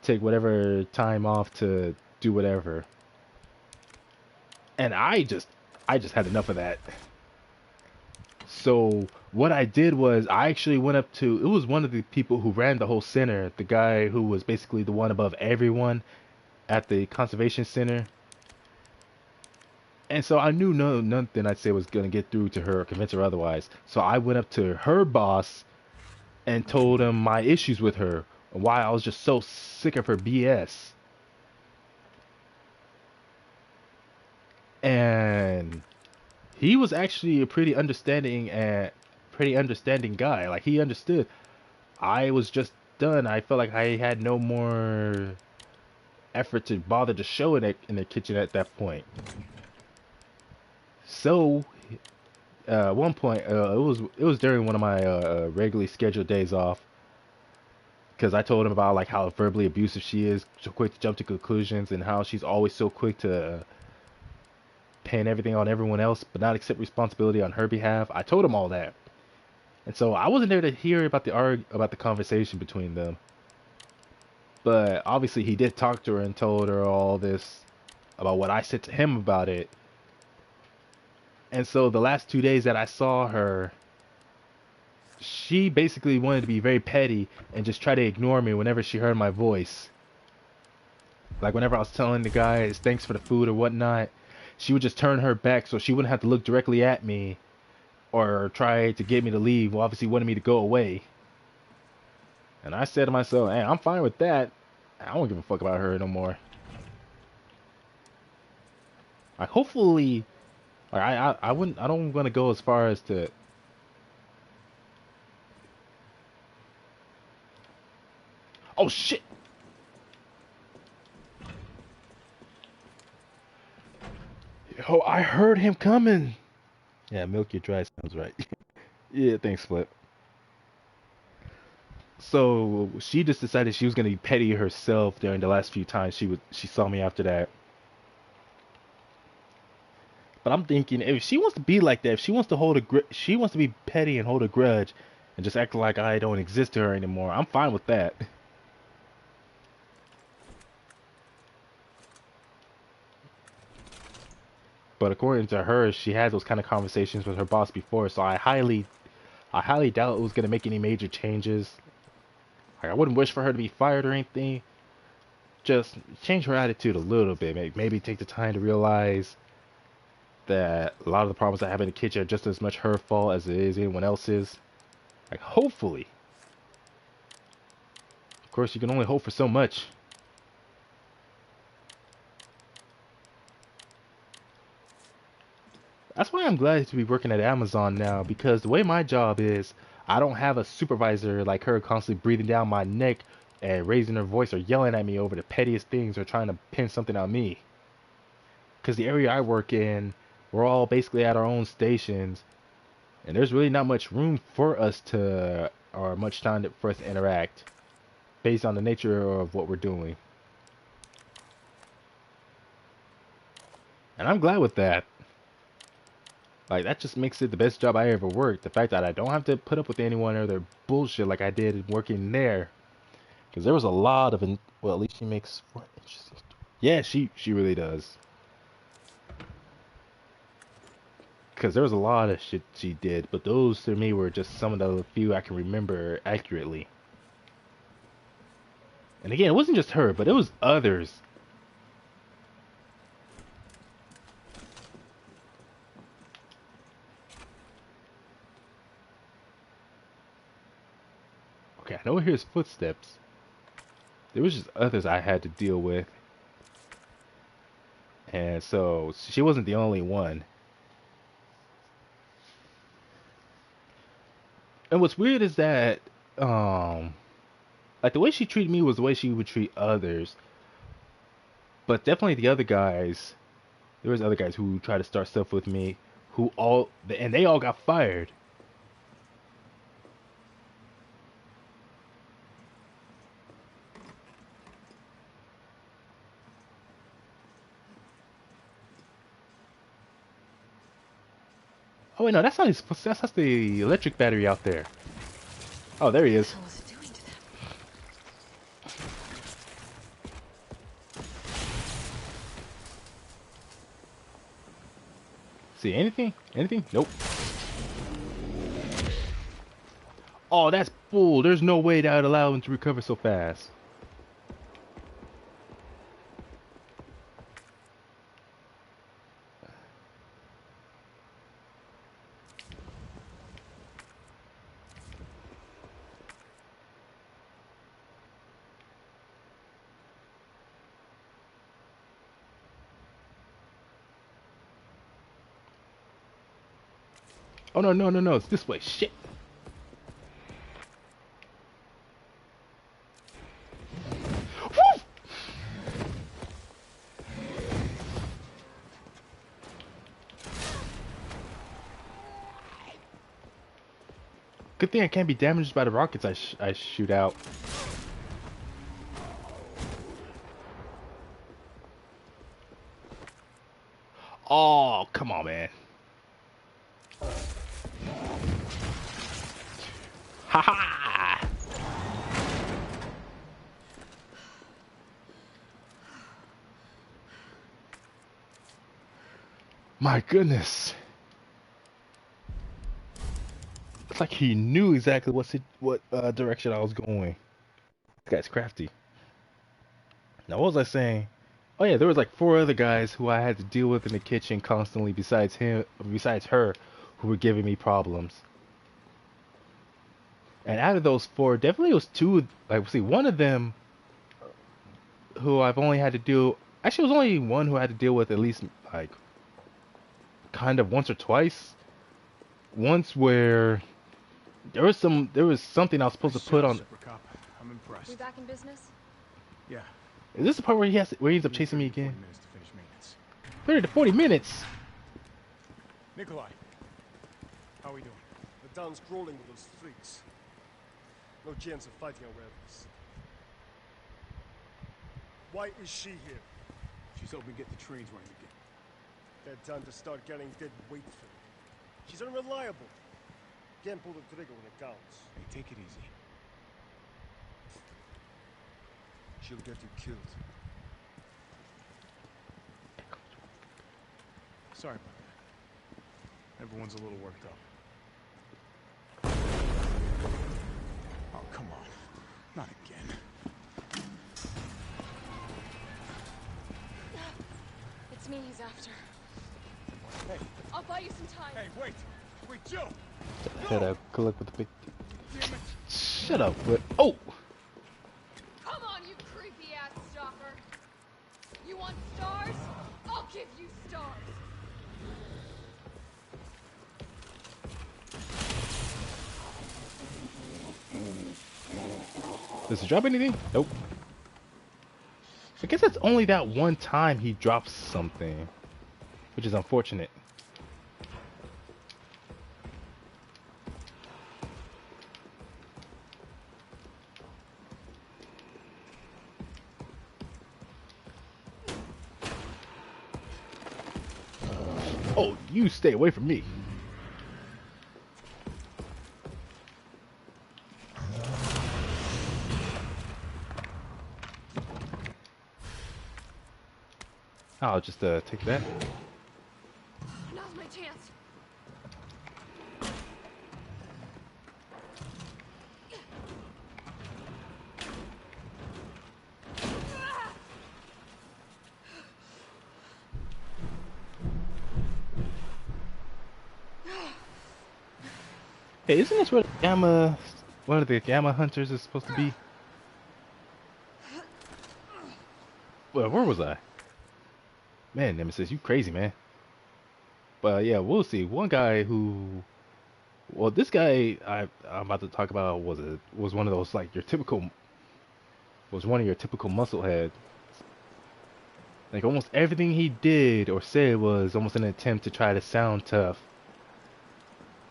[SPEAKER 1] take whatever time off to do whatever. And I just had enough of that. So what I did was I actually went up to, it was one of the people who ran the whole center, the guy who was basically the one above everyone at the conservation center. And so I knew nothing I'd say was going to get through to her or convince her otherwise. So I went up to her boss and told him my issues with her, and why I was just so sick of her BS. And he was actually a pretty understanding guy. Like, he understood. I was just done. I felt like I had no more effort to bother to show in the kitchen at that point. So at one point, it was during one of my regularly scheduled days off, because I told him about like how verbally abusive she is, so quick to jump to conclusions, and how she's always so quick to pin everything on everyone else but not accept responsibility on her behalf. I told him all that, and so I wasn't there to hear about the conversation between them. But obviously he did talk to her and told her all this about what I said to him about it. And so the last 2 days that I saw her, she basically wanted to be very petty and just try to ignore me whenever she heard my voice. Like whenever I was telling the guys thanks for the food or whatnot, she would just turn her back so she wouldn't have to look directly at me or try to get me to leave, well, obviously wanted me to go away. And I said to myself, hey, I'm fine with that. I don't give a fuck about her no more. Like, hopefully, like, I don't want to go as far as to. Oh shit! Oh, I heard him coming. Yeah, milk your dry sounds right. Yeah, thanks, Flip. So she just decided she was gonna be petty herself during the last few times she saw me after that. But I'm thinking if she wants to be like that, if she wants to she wants to be petty and hold a grudge, and just act like I don't exist to her anymore, I'm fine with that. But according to her, she had those kind of conversations with her boss before, so I highly doubt it was gonna make any major changes. Like, I wouldn't wish for her to be fired or anything. Just change her attitude a little bit. Maybe take the time to realize that a lot of the problems I have in the kitchen are just as much her fault as it is anyone else's. Like, hopefully. Of course, you can only hope for so much. That's why I'm glad to be working at Amazon now, because the way my job is, I don't have a supervisor like her constantly breathing down my neck and raising her voice or yelling at me over the pettiest things or trying to pin something on me. Because the area I work in, we're all basically at our own stations, and there's really not much room for us to, or much time for us to interact, based on the nature of what we're doing. And I'm glad with that. Like, that just makes it the best job I ever worked. The fact that I don't have to put up with anyone or their bullshit like I did working there. Because there was a lot of, well, at least she makes 4 inches. Yeah, she really does. Because there was a lot of shit she did, but those to me were just some of the few I can remember accurately. And again, it wasn't just her, but it was others. Okay, I know I hear his footsteps. There was just others I had to deal with. And so, she wasn't the only one. And what's weird is that, like, the way she treated me was the way she would treat others. But definitely the other guys, there was other guys who tried to start stuff with me, and they all got fired. Oh wait, no, that's not his. That's the electric battery out there. Oh, there he is.
[SPEAKER 2] What was it doing to them?
[SPEAKER 1] See anything? Anything? Nope. Oh, that's bull. There's no way that would allow him to recover so fast. Oh no, no, no, no, it's this way. Shit. Woo! Good thing I can't be damaged by the rockets I shoot out. Oh, come on, man. Ha ha! My goodness. It's like he knew exactly what direction I was going. This guy's crafty. Now, what was I saying? Oh yeah, there was like four other guys who I had to deal with in the kitchen constantly besides him, besides her, who were giving me problems. And out of those four, definitely was two. Like, see, one of them who I've only had to deal. Actually, it was only one who I had to deal with at least like kind of once or twice. Once where there was something I was supposed to put on.
[SPEAKER 4] Super Cop. I'm impressed.
[SPEAKER 2] We back in business?
[SPEAKER 4] Yeah.
[SPEAKER 1] Is this the part where where he ends up chasing me
[SPEAKER 4] 30 to 40
[SPEAKER 1] again?
[SPEAKER 4] minutes to finish maintenance.
[SPEAKER 1] 30 to 40 minutes.
[SPEAKER 4] Nikolai, how are we doing?
[SPEAKER 6] The town's crawling with those freaks. No chance of fighting our rebels. Why is she here?
[SPEAKER 4] She's hoping to get the trains running again.
[SPEAKER 6] That time to start getting dead weight for her. She's unreliable. Can't pull the trigger when it counts.
[SPEAKER 4] Hey, take it easy.
[SPEAKER 6] She'll get you killed.
[SPEAKER 4] Sorry about that. Everyone's a little worked up. Oh, come on. Not again.
[SPEAKER 2] It's me he's after.
[SPEAKER 4] Hey,
[SPEAKER 2] I'll buy you some time.
[SPEAKER 4] hey, wait! Wait, Jill!
[SPEAKER 1] I had a good look with the big.
[SPEAKER 4] Damn it!
[SPEAKER 1] Shut up, but oh,
[SPEAKER 2] Come on, you creepy ass stalker. You want stars? I'll give you stars.
[SPEAKER 1] does he drop anything? Nope. I guess that's only that one time he drops something, which is unfortunate. Oh, you stay away from me. I'll just take that.
[SPEAKER 2] Now's my chance.
[SPEAKER 1] Hey, isn't this where one of the Gamma hunters is supposed to be? Well, where was I? Man, Nemesis, you crazy, man. But yeah, we'll see. One guy who, well, this guy I'm about to talk about was one of those like was one of your typical muscle heads. Like almost everything he did or said was almost an attempt to try to sound tough,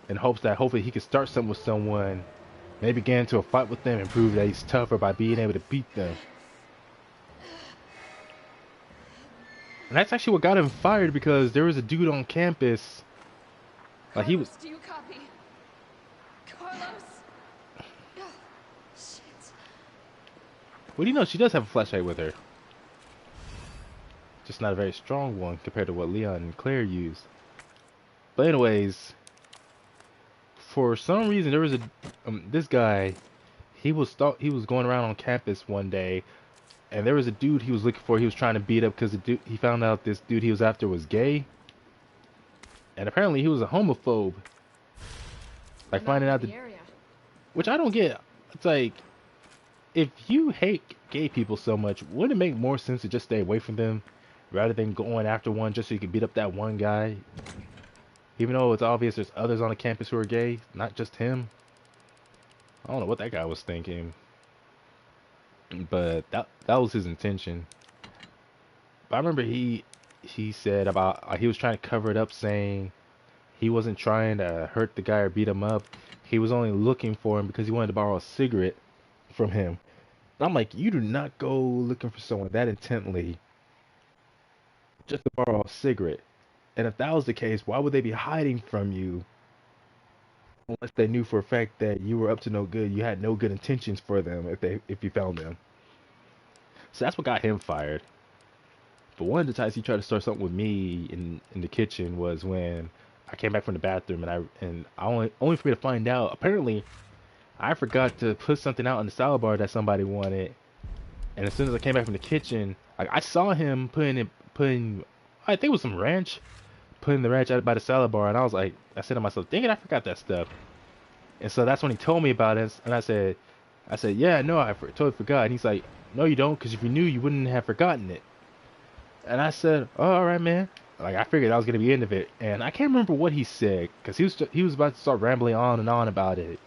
[SPEAKER 1] in hopes that hopefully he could start something with someone, maybe get into a fight with them and prove that he's tougher by being able to beat them. And that's actually what got him fired, because there was a dude on campus. Like he was.
[SPEAKER 2] Carlos, do you copy? Carlos. Oh, shit.
[SPEAKER 1] Well, you know, she does have a flashlight with her. Just not a very strong one compared to what Leon and Claire used. But anyways, for some reason there was a this guy. He was going around on campus one day, and there was a dude he was looking for. He was trying to beat up because he found out this dude he was after was gay, and apparently he was a homophobe. Like finding out
[SPEAKER 2] the area.
[SPEAKER 1] which I don't get. It's like, if you hate gay people so much, wouldn't it make more sense to just stay away from them rather than going after one just so you can beat up that one guy? Even though it's obvious there's others on the campus who are gay, not just him. I don't know what that guy was thinking, but that was his intention. But I remember he said about he was trying to cover it up, saying he wasn't trying to hurt the guy or beat him up. He was only looking for him because he wanted to borrow a cigarette from him. And I'm like, you do not go looking for someone that intently just to borrow a cigarette. And if that was the case, why would they be hiding from you? Unless they knew for a fact that you were up to no good, you had no good intentions for them if you found them. So that's what got him fired. But one of the times he tried to start something with me in the kitchen was when I came back from the bathroom, and I only for me to find out apparently I forgot to put something out on the salad bar that somebody wanted, And as soon as I came back from the kitchen, like I saw him putting, I think it was some ranch, putting the ranch out by the salad bar, and I said to myself, dang it, I forgot that stuff. And so that's when he told me about it, and I said, yeah, no, totally forgot. And he's like, no, you don't, because if you knew, you wouldn't have forgotten it. And I said, oh, all right, man. Like I figured that was gonna be the end of it, and I can't remember what he said, because he was about to start rambling on and on about it.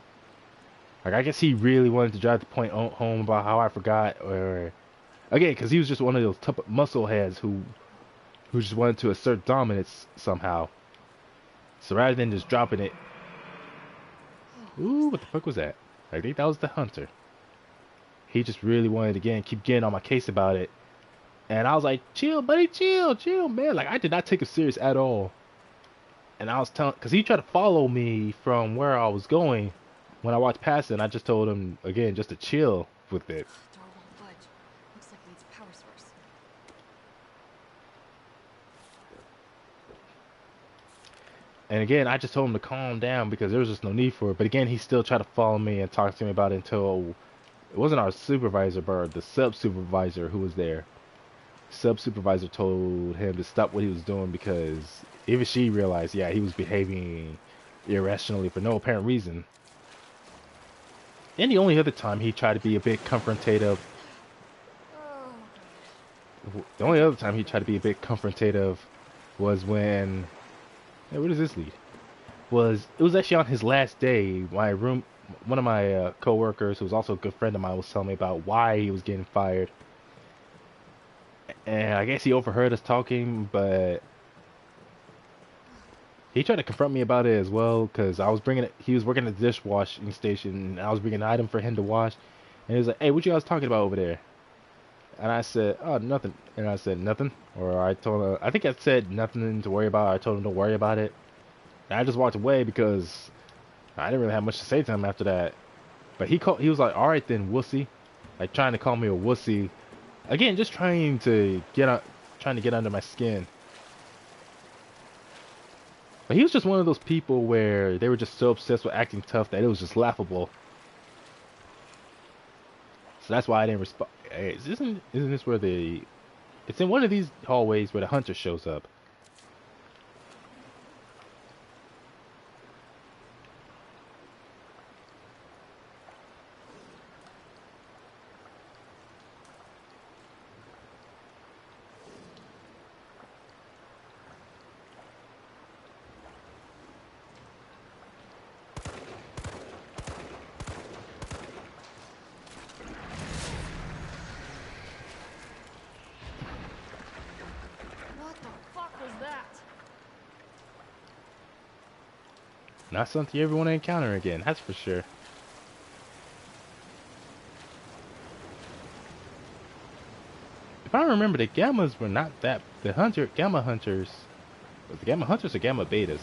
[SPEAKER 1] Like I guess he really wanted to drive the point home about how I forgot, or again, because he was just one of those tough muscle heads who just wanted to assert dominance somehow. So rather than just dropping it, ooh, what the fuck was that? I think that was the hunter. He just really wanted to keep getting on my case about it. And I was like, chill, buddy, chill, man. Like, I did not take it serious at all. And I was telling, because he tried to follow me from where I was going when I walked past it. And I just told him, again, just to chill with it.
[SPEAKER 2] Door won't budge. Looks like it needs a power source.
[SPEAKER 1] And again, I just told him to calm down because there was just no need for it. But again, he still tried to follow me and talk to me about it until it wasn't our supervisor, but the sub-supervisor who was there. Sub-supervisor told him to stop what he was doing because even she realized, yeah, he was behaving irrationally for no apparent reason. And the only other time he tried to be a bit confrontative, was when, hey, where does this lead? It was actually on his last day. One of my co-workers, who was also a good friend of mine, was telling me about why he was getting fired. And I guess he overheard us talking, but he tried to confront me about it as well, because he was working at the dishwashing station, and I was bringing an item for him to wash, and he was like, hey, what you guys talking about over there? And I said, oh, nothing. And I said, nothing? Or I told him, I think I said nothing to worry about. I told him don't worry about it. And I just walked away because I didn't really have much to say to him after that. But he was like, all right then, wussy. Like trying to call me a wussy. Again, just trying to get under my skin. But he was just one of those people where they were just so obsessed with acting tough that it was just laughable. So that's why I didn't respond. Hey, isn't this where it's in one of these hallways where the hunter shows up. Not something you ever want to encounter again, that's for sure. If I remember, the gammas were not that. Gamma hunters. Was the gamma hunters or gamma betas?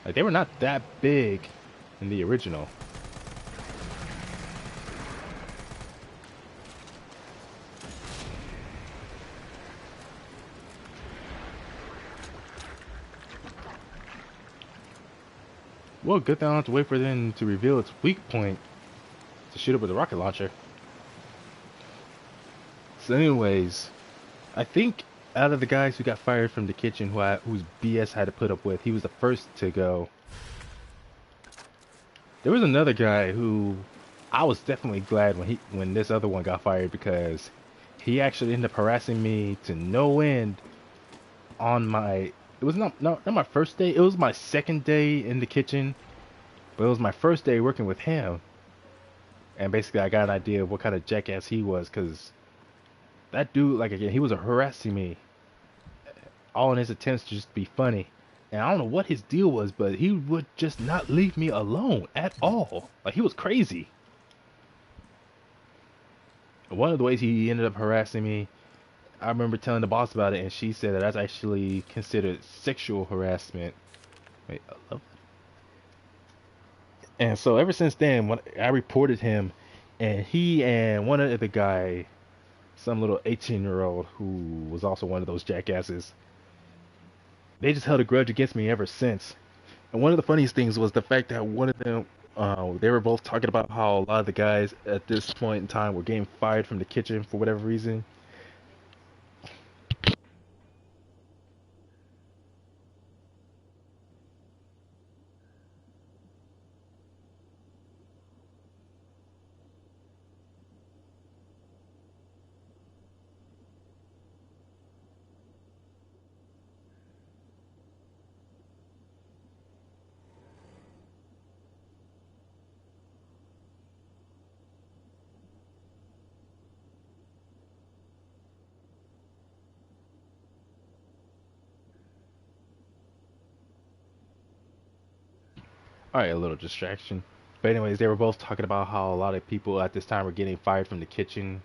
[SPEAKER 1] Like, they were not that big in the original. Well, good thing I don't have to wait for them to reveal its weak point to shoot up with a rocket launcher. So anyways, I think out of the guys who got fired from the kitchen whose BS I had to put up with, he was the first to go. There was another guy who I was definitely glad when this other one got fired, because he actually ended up harassing me to no end on my... It was not my first day. It was my second day in the kitchen, but it was my first day working with him. And basically, I got an idea of what kind of jackass he was, because that dude, like, again, he was harassing me, all in his attempts to just be funny. And I don't know what his deal was, but he would just not leave me alone at all. Like, he was crazy. One of the ways he ended up harassing me, I remember telling the boss about it, and she said that that's actually considered sexual harassment. Wait, I love that. And so ever since then, when I reported him, and he and one other guy, some little 18-year-old who was also one of those jackasses, they just held a grudge against me ever since. And one of the funniest things was the fact that one of them, They were both talking about how a lot of the guys at this point in time were getting fired from the kitchen for whatever reason. All right, a little distraction. But anyways, they were both talking about how a lot of people at this time were getting fired from the kitchen,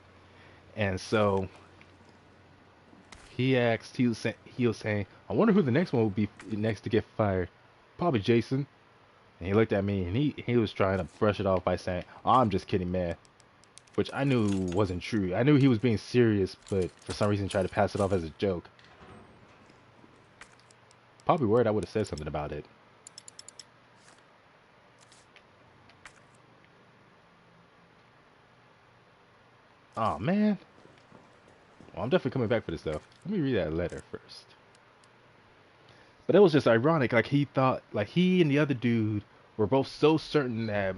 [SPEAKER 1] and so he was saying, I wonder who the next one will be next to get fired. Probably Jason. And he looked at me and he was trying to brush it off by saying, oh, I'm just kidding, man. Which I knew wasn't true. I knew he was being serious, but for some reason tried to pass it off as a joke. Probably worried I would have said something about it. Oh man. Well, I'm definitely coming back for this though. Let me read that letter first. But it was just ironic, like he thought, like he and the other dude were both so certain that.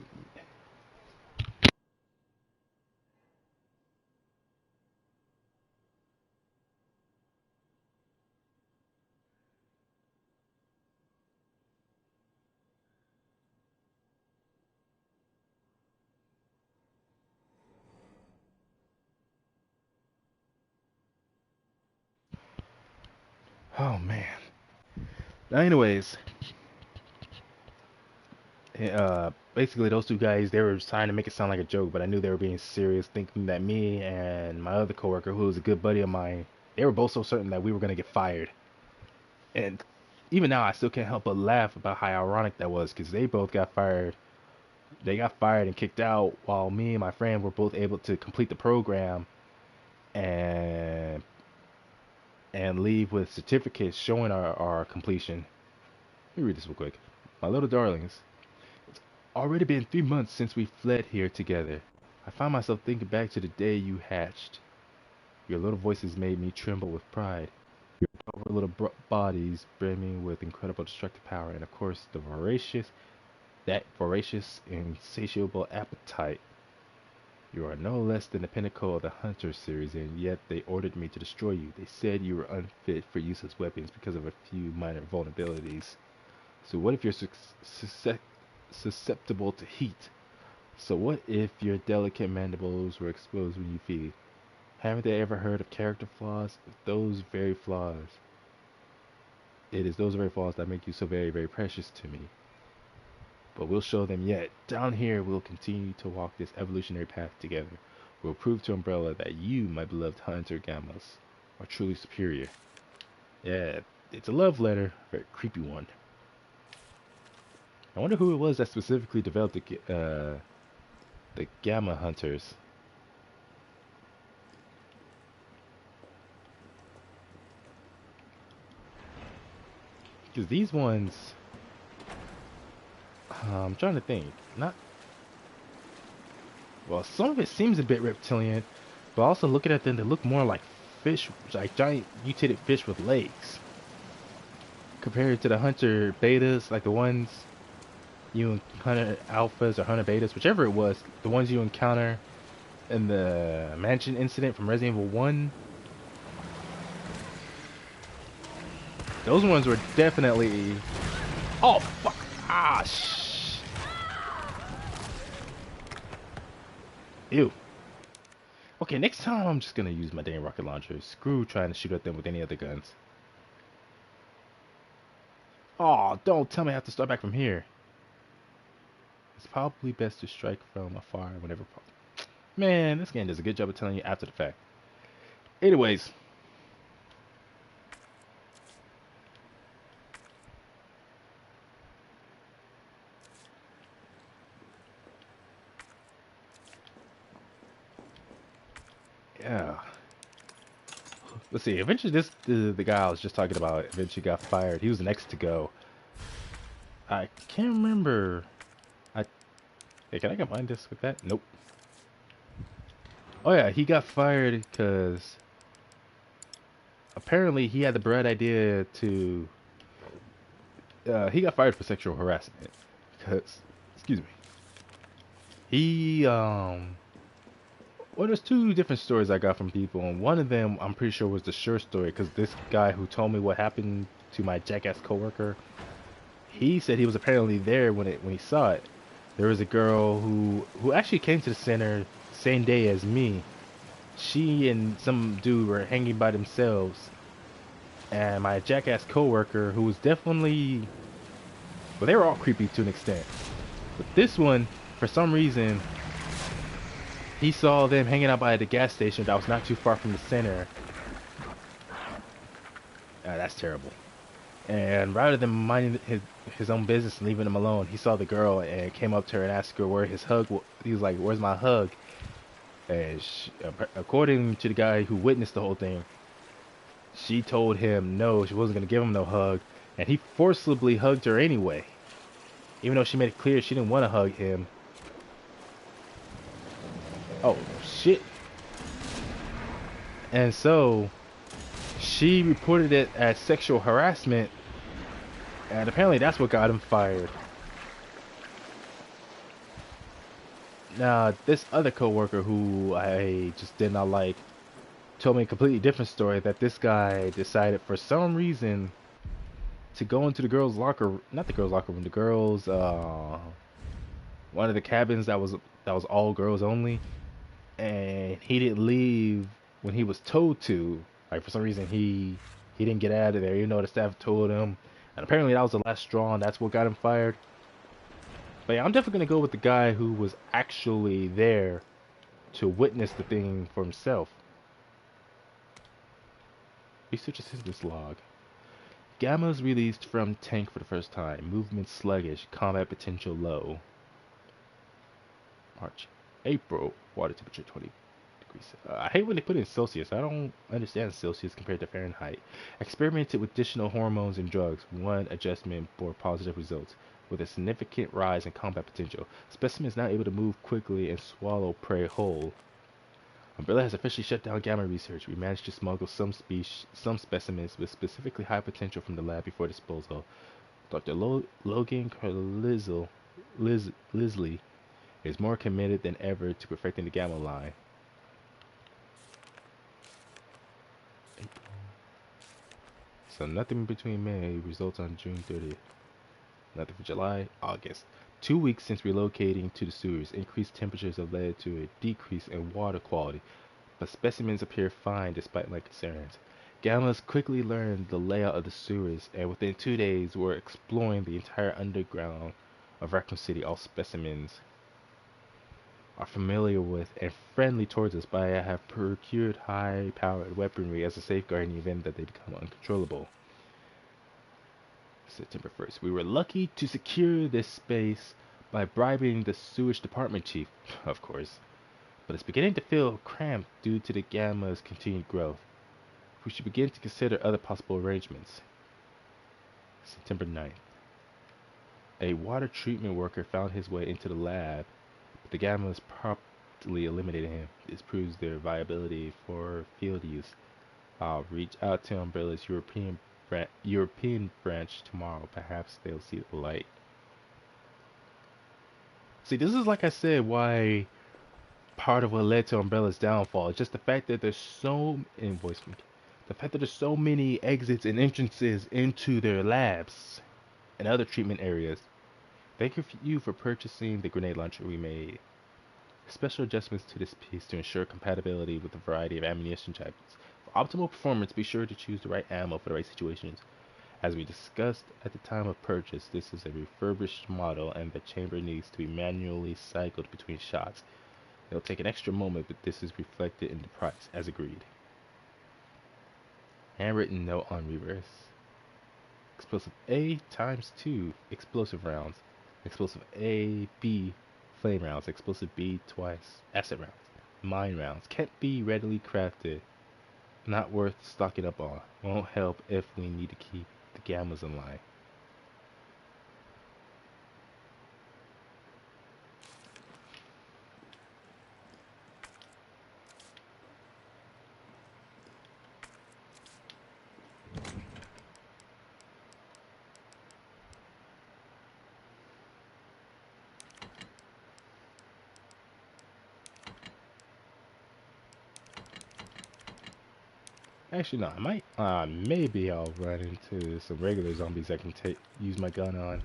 [SPEAKER 1] Oh man. Now, anyways, basically those two guys, they were trying to make it sound like a joke, but I knew they were being serious, thinking that me and my other coworker, who was a good buddy of mine, they were both so certain that we were gonna get fired. And even now, I still can't help but laugh about how ironic that was, because they both got fired. They got fired and kicked out, while me and my friend were both able to complete the program and leave with certificates showing our completion. Let me read this real quick. My little darlings, already been 3 months since we fled here together. I find myself thinking back to the day you hatched. Your little voices made me tremble with pride. Your adorable little bodies brimming with incredible destructive power, and of course that voracious, insatiable appetite. You are no less than the pinnacle of the Hunter series, and yet they ordered me to destroy you. They said you were unfit for use as weapons because of a few minor vulnerabilities. So what if you're susceptible to heat? So what if your delicate mandibles were exposed when you feed? Haven't they ever heard of character flaws? Those very flaws. It is those very flaws that make you so very, very precious to me. But we'll show them yet. Down here, we'll continue to walk this evolutionary path together. We'll prove to Umbrella that you, my beloved Hunter Gammas, are truly superior. Yeah, it's a love letter, a very creepy one. I wonder who it was that specifically developed the Gamma Hunters. Because these ones, I'm trying to think. Not well. Some of it seems a bit reptilian, but also looking at them, they look more like fish, like giant mutated fish with legs. Compared to the Hunter Betas, like the ones you Hunter Alphas or Hunter Betas, whichever it was, the ones you encounter in the mansion incident from Resident Evil 1. Those ones were definitely. Oh fuck! Ah shh. Ew. Okay, next time I'm just gonna use my damn rocket launcher. Screw trying to shoot at them with any other guns. Oh, don't tell me I have to start back from here. It's probably best to strike from afar whenever possible. Man, this game does a good job of telling you after the fact. Anyways. Yeah. Let's see. Eventually, the guy I was just talking about eventually got fired. He was the next to go. I can't remember. Hey, can I combine this with that? Nope. Oh yeah, he got fired because apparently he had the bright idea to. He got fired for sexual harassment because, excuse me, he. Well, there's two different stories I got from people, and one of them I'm pretty sure was the sure story because this guy who told me what happened to my jackass coworker, he said he was apparently there when he saw it. There was a girl who actually came to the center same day as me. She and some dude were hanging by themselves, and my jackass coworker, who was definitely, well, they were all creepy to an extent, but this one, for some reason, he saw them hanging out by the gas station that was not too far from the center. That's terrible. And rather than minding his own business and leaving him alone, he saw the girl and came up to her and asked her where his hug was. He was like, "Where's my hug?" And according to the guy who witnessed the whole thing, she told him no, she wasn't going to give him no hug. And he forcibly hugged her anyway. Even though she made it clear she didn't want to hug him. Oh, shit. And so, she reported it as sexual harassment. And apparently that's what got him fired. Now, this other coworker who I just did not like told me a completely different story, that this guy decided for some reason to go into the girls' locker, not the girls' locker room, the girls' one of the cabins that was all girls only, and he didn't leave when he was told to. Like, for some reason he didn't get out of there, even though the staff told him. And apparently that was the last straw, and that's what got him fired. But yeah, I'm definitely gonna go with the guy who was actually there to witness the thing for himself. Research assistance log. Gamma's released from tank for the first time. Movement sluggish. Combat potential low. March. April. Water temperature 20 degrees. I hate when they put it in Celsius. I don't understand Celsius compared to Fahrenheit. Experimented with additional hormones and drugs. One adjustment bore positive results, with a significant rise in combat potential. Specimen is now able to move quickly and swallow prey whole. Umbrella has officially shut down gamma research. We managed to smuggle some specimens with specifically high potential from the lab before disposal. Dr. Logan Lisley is more committed than ever to perfecting the gamma line. April. So nothing between May results on June 30th. Nothing for July, August. 2 weeks since relocating to the sewers, increased temperatures have led to a decrease in water quality, but specimens appear fine despite my concerns. Gammas quickly learned the layout of the sewers, and within 2 days were exploring the entire underground of Raccoon City. All specimens are familiar with and friendly towards us, but I have procured high-powered weaponry as a safeguard in the event that they become uncontrollable. September 1st. We were lucky to secure this space by bribing the sewage department chief, of course, but it's beginning to feel cramped due to the gamma's continued growth. We should begin to consider other possible arrangements. September 9th. A water treatment worker found his way into the lab, but the gammas promptly eliminated him. This proves their viability for field use. I'll reach out to Umbrella's European branch tomorrow. Perhaps they'll see the light. See, this is, like I said, why part of what led to Umbrella's downfall. It's just the fact that there's so many exits and entrances into their labs and other treatment areas. Thank you for purchasing the grenade launcher we made. Special adjustments to this piece to ensure compatibility with a variety of ammunition types. For optimal performance, be sure to choose the right ammo for the right situations. As we discussed at the time of purchase, this is a refurbished model and the chamber needs to be manually cycled between shots. It'll take an extra moment, but this is reflected in the price, as agreed. Handwritten note on reverse. Explosive A ×2 explosive rounds. Explosive A, B, flame rounds. Explosive B twice, acid rounds. Mine rounds. Can't be readily crafted. Not worth stocking up on. Won't help if we need to keep the gammas in line. Actually, no. I might. Maybe I'll run into some regular zombies I can take use my gun on.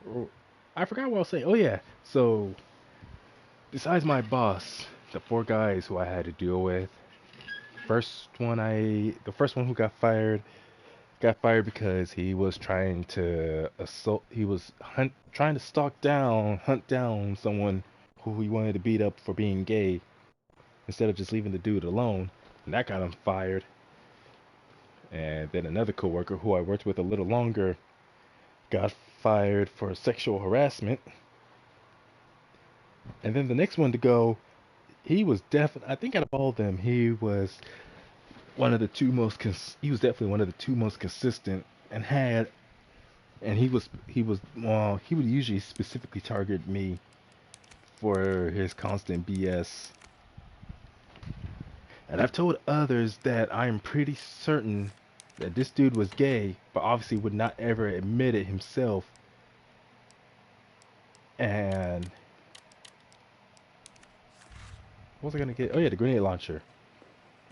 [SPEAKER 1] Oh, I forgot what I was saying. Oh yeah. So besides my boss, the four guys who I had to deal with. The first one who got fired because he was trying to assault. He was trying to hunt down someone who he wanted to beat up for being gay instead of just leaving the dude alone, and that got him fired. And then another coworker who I worked with a little longer got fired for sexual harassment. And then the next one to go, he was definitely, I think out of all of them, he was he was definitely one of the two most consistent and he would usually specifically target me for his constant BS. And I've told others that I'm pretty certain that this dude was gay, but obviously would not ever admit it himself. And what was I gonna get? Oh yeah, the grenade launcher.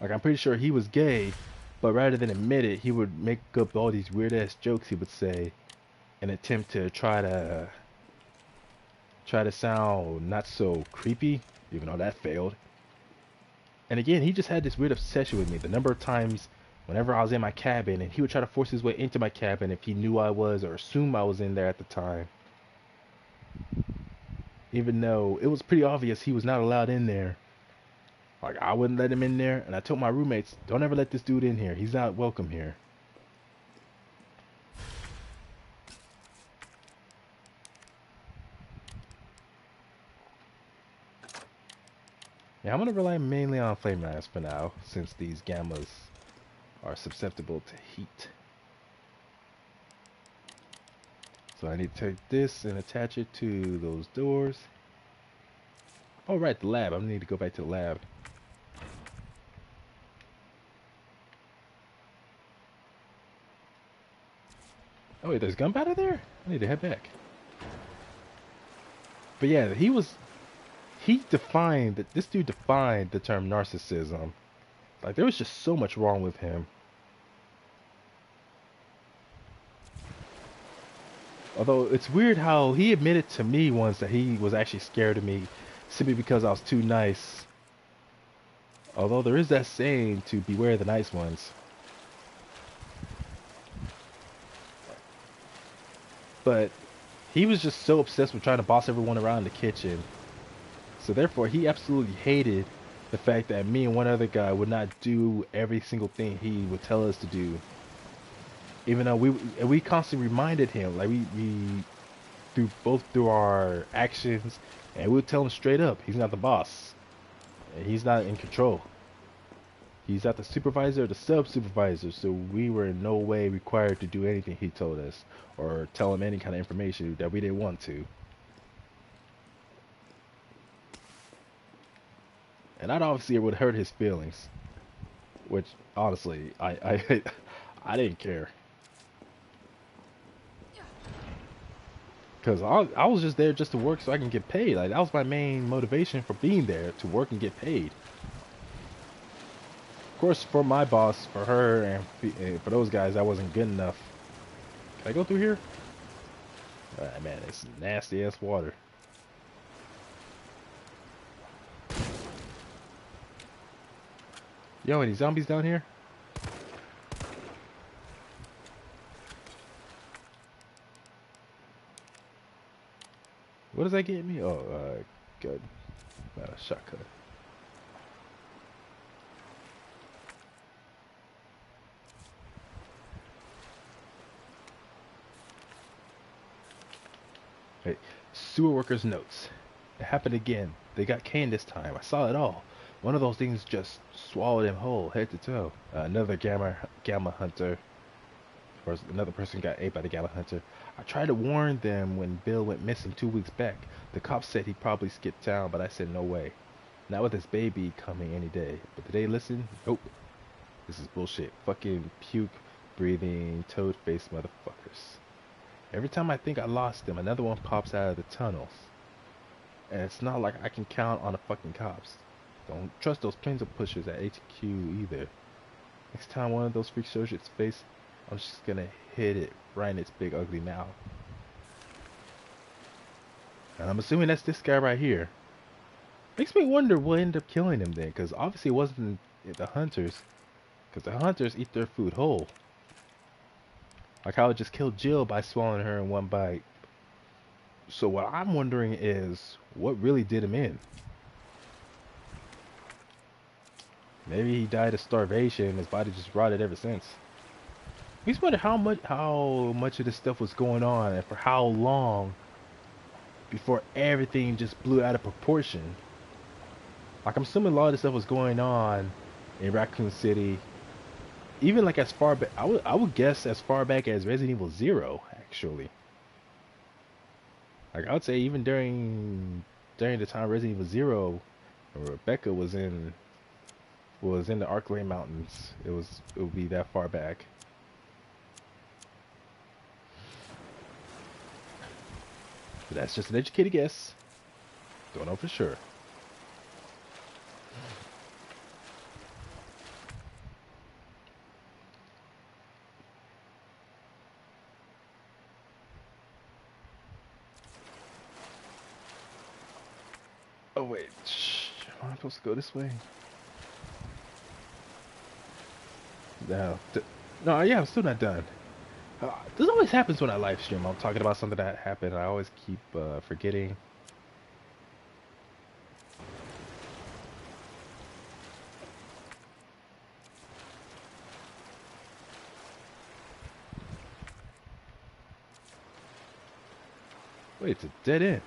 [SPEAKER 1] Like I'm pretty sure he was gay, but rather than admit it, he would make up all these weird ass jokes he would say, in an attempt to try to sound not so creepy, even though that failed. And again, he just had this weird obsession with me. The number of times whenever I was in my cabin, and he would try to force his way into my cabin if he knew I was or assumed I was in there at the time. Even though it was pretty obvious he was not allowed in there. Like, I wouldn't let him in there, and I told my roommates, don't ever let this dude in here. He's not welcome here. Yeah, I'm going to rely mainly on flame knives for now, since these gammas are susceptible to heat. So I need to take this and attach it to those doors. Oh, right, the lab. I need to go back to the lab. Oh, wait, there's gunpowder there? I need to head back. But yeah, this dude defined the term narcissism. Like, there was just so much wrong with him. Although, it's weird how he admitted to me once that he was actually scared of me simply because I was too nice. Although, there is that saying to beware the nice ones. But he was just so obsessed with trying to boss everyone around the kitchen. So therefore, he absolutely hated the fact that me and one other guy would not do every single thing he would tell us to do. Even though we constantly reminded him, like we through our actions, and we would tell him straight up, he's not the boss. He's not in control. He's not the supervisor or the sub-supervisor, so we were in no way required to do anything he told us, or tell him any kind of information that we didn't want to. And that obviously would hurt his feelings, which honestly, I didn't care. Because I was just there just to work so I can get paid. Like, that was my main motivation for being there, to work and get paid. Of course, for my boss, for her, and for those guys, that wasn't good enough. Can I go through here? Alright, man, it's nasty ass water. Yo, any zombies down here? What does that get me? Oh, good. A shotgun. Hey, sewer workers' notes. It happened again. They got canned this time. I saw it all. One of those things just swallowed him whole, head to toe. Another gamma hunter. Or another person got ate by the gamma hunter. I tried to warn them when Bill went missing 2 weeks back. The cops said he probably skipped town, but I said no way. Not with his baby coming any day. But did they listen? Nope. This is bullshit. Fucking puke breathing toad faced motherfuckers. Every time I think I lost them, another one pops out of the tunnels. And it's not like I can count on the fucking cops. Don't trust those pencil pushers at HQ either. Next time one of those freaks shows its face, I'm just gonna hit it right in its big ugly mouth. And I'm assuming that's this guy right here. Makes me wonder what ended up killing him then, because obviously it wasn't the hunters, because the hunters eat their food whole. Like how it just killed Jill by swallowing her in one bite. So what I'm wondering is, what really did him in? Maybe he died of starvation and his body just rotted ever since. Makes me wonder how much of this stuff was going on and for how long before everything just blew out of proportion. Like I'm assuming a lot of this stuff was going on in Raccoon City, even like as far back. I would guess as far back as Resident Evil 0, actually. Like I would say even during the time Resident Evil 0, when Rebecca was in the Arklay Mountains, it would be that far back. But that's just an educated guess. Don't know for sure. Oh wait, am I supposed to go this way? No, yeah, I'm still not done. This always happens when I live stream. I'm talking about something that happened. I always keep forgetting. Wait, it's a dead end.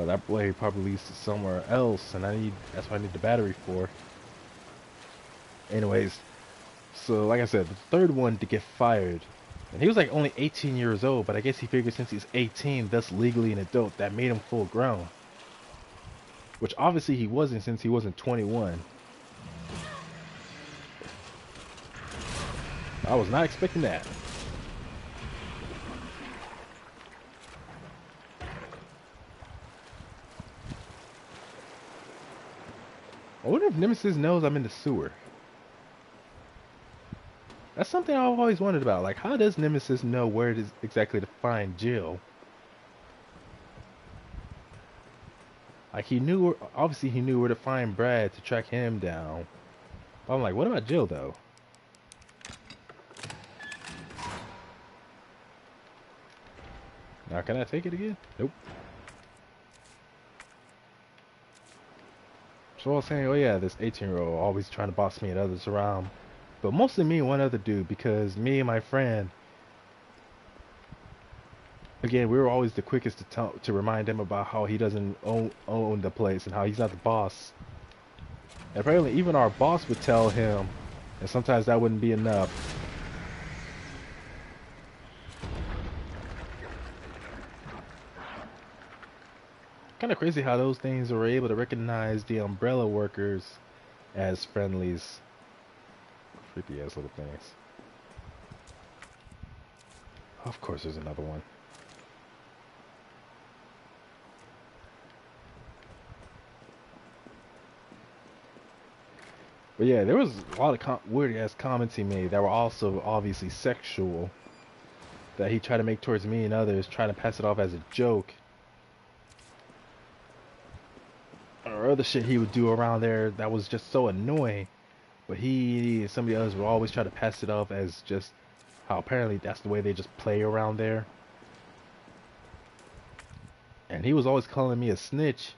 [SPEAKER 1] Oh, that blade probably leads to somewhere else, and that's what I need the battery for. Anyways, so like I said, the third one to get fired, and he was like only 18 years old, but I guess he figured since he's 18, thus legally an adult, that made him full grown. Which obviously he wasn't, since he wasn't 21. I was not expecting that. I wonder if Nemesis knows I'm in the sewer. That's something I've always wondered about. Like, how does Nemesis know where it is exactly to find Jill? Like, obviously he knew where to find Brad to track him down. But I'm like, what about Jill, though? Now, can I take it again? Nope. So I was saying, oh yeah, this 18-year-old always trying to boss me and others around. But mostly me and one other dude, because me and my friend, again, we were always the quickest to remind him about how he doesn't own the place and how he's not the boss. And apparently even our boss would tell him, and sometimes that wouldn't be enough. Kind of crazy how those things were able to recognize the umbrella workers as friendlies. Creepy ass little things. Of course there's another one. But yeah, there was a lot of weird ass comments he made that were also obviously sexual, that he tried to make towards me and others, trying to pass it off as a joke. Or other shit he would do around there that was just so annoying. But he and some of the others would always try to pass it off as just how apparently that's the way they just play around there. And he was always calling me a snitch.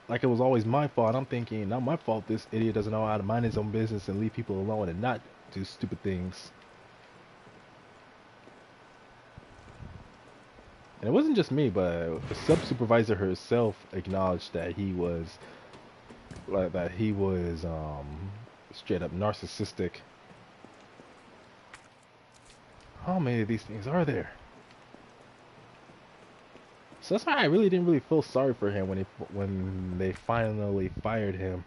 [SPEAKER 1] Like it was always my fault. I'm thinking, not my fault this idiot doesn't know how to mind his own business and leave people alone and not do stupid things. And it wasn't just me, but the sub-supervisor herself acknowledged that he was straight up narcissistic. How many of these things are there? So that's why I really didn't really feel sorry for him when they finally fired him.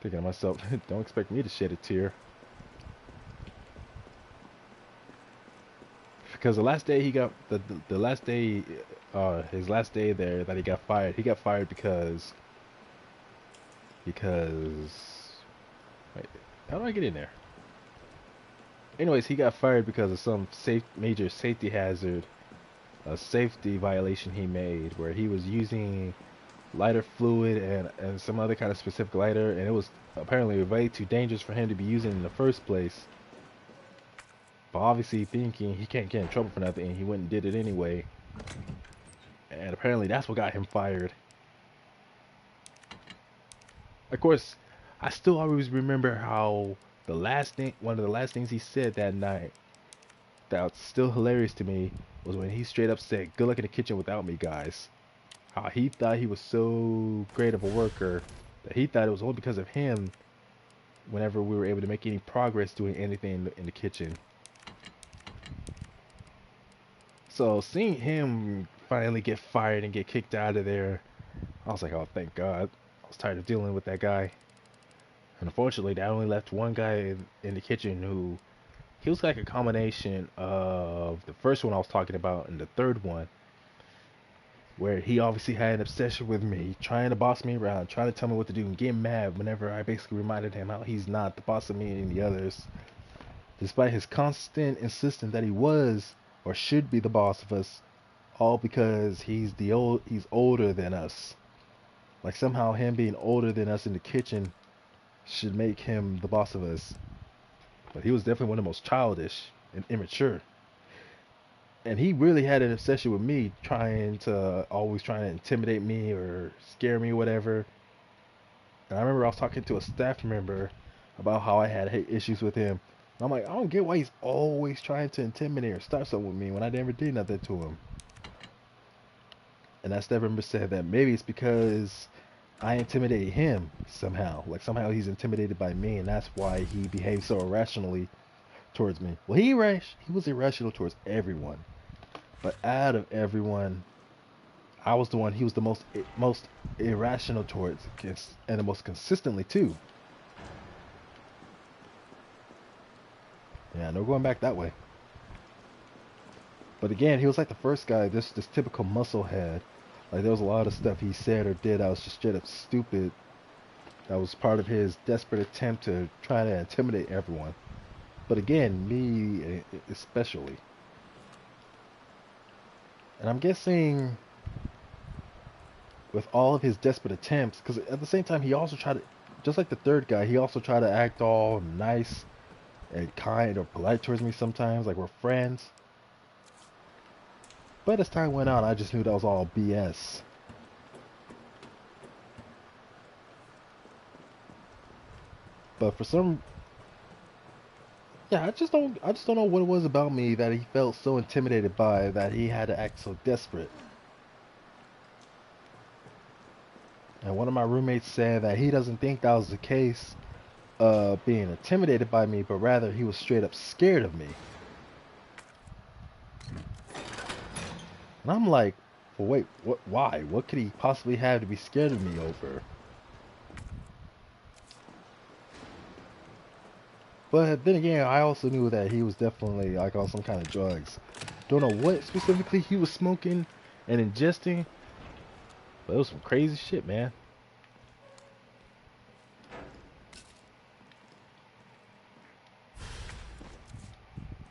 [SPEAKER 1] Thinking to myself, don't expect me to shed a tear. Because the last day he got the last day, his last day there that he got fired. He got fired because wait, how do I get in there? Anyways, he got fired because of some major safety hazard, a safety violation he made where he was using lighter fluid and some other kind of specific lighter, and it was apparently way too dangerous for him to be using in the first place. But obviously thinking he can't get in trouble for nothing, he went and did it anyway. And apparently that's what got him fired. Of course, I still always remember how one of the last things he said that night that's still hilarious to me was when he straight up said, "Good luck in the kitchen without me, guys." How he thought he was so great of a worker that he thought it was only because of him whenever we were able to make any progress doing anything in the kitchen. So seeing him finally get fired and get kicked out of there, I was like, oh, thank God. I was tired of dealing with that guy. And unfortunately, that only left one guy in the kitchen who, he was like a combination of the first one I was talking about and the third one, where he obviously had an obsession with me, trying to boss me around, trying to tell me what to do, and getting mad whenever I basically reminded him how he's not the boss of me and the others, despite his constant insistence that he was or should be the boss of us, all because he's older than us. Like somehow him being older than us in the kitchen should make him the boss of us. But he was definitely one of the most childish and immature. And he really had an obsession with me, always trying to intimidate me or scare me or whatever. And I remember I was talking to a staff member about how I had issues with him. And I'm like, I don't get why he's always trying to intimidate or start something with me when I never did nothing to him. And that staff member said that maybe it's because I intimidate him somehow. Like somehow he's intimidated by me, and that's why he behaves so irrationally towards me. Well, he was irrational towards everyone. But out of everyone, I was the one he was the most irrational towards, and the most consistently too. Yeah, no going back that way. But again, he was like the first guy, this typical muscle head. Like there was a lot of stuff he said or did that was just straight up stupid. That was part of his desperate attempt to try to intimidate everyone. But again, me especially. And I'm guessing with all of his desperate attempts, because at the same time he also tried to, just like the third guy, he also tried to act all nice and kind or polite towards me sometimes, like we're friends. But as time went on, I just knew that was all BS. But for some, yeah, I just don't know what it was about me that he felt so intimidated by that he had to act so desperate. And one of my roommates said that he doesn't think that was the case of being intimidated by me, but rather he was straight up scared of me. And I'm like, well, wait, why? What could he possibly have to be scared of me over? But then again, I also knew that he was definitely like on some kind of drugs. Don't know what specifically he was smoking and ingesting, but it was some crazy shit, man.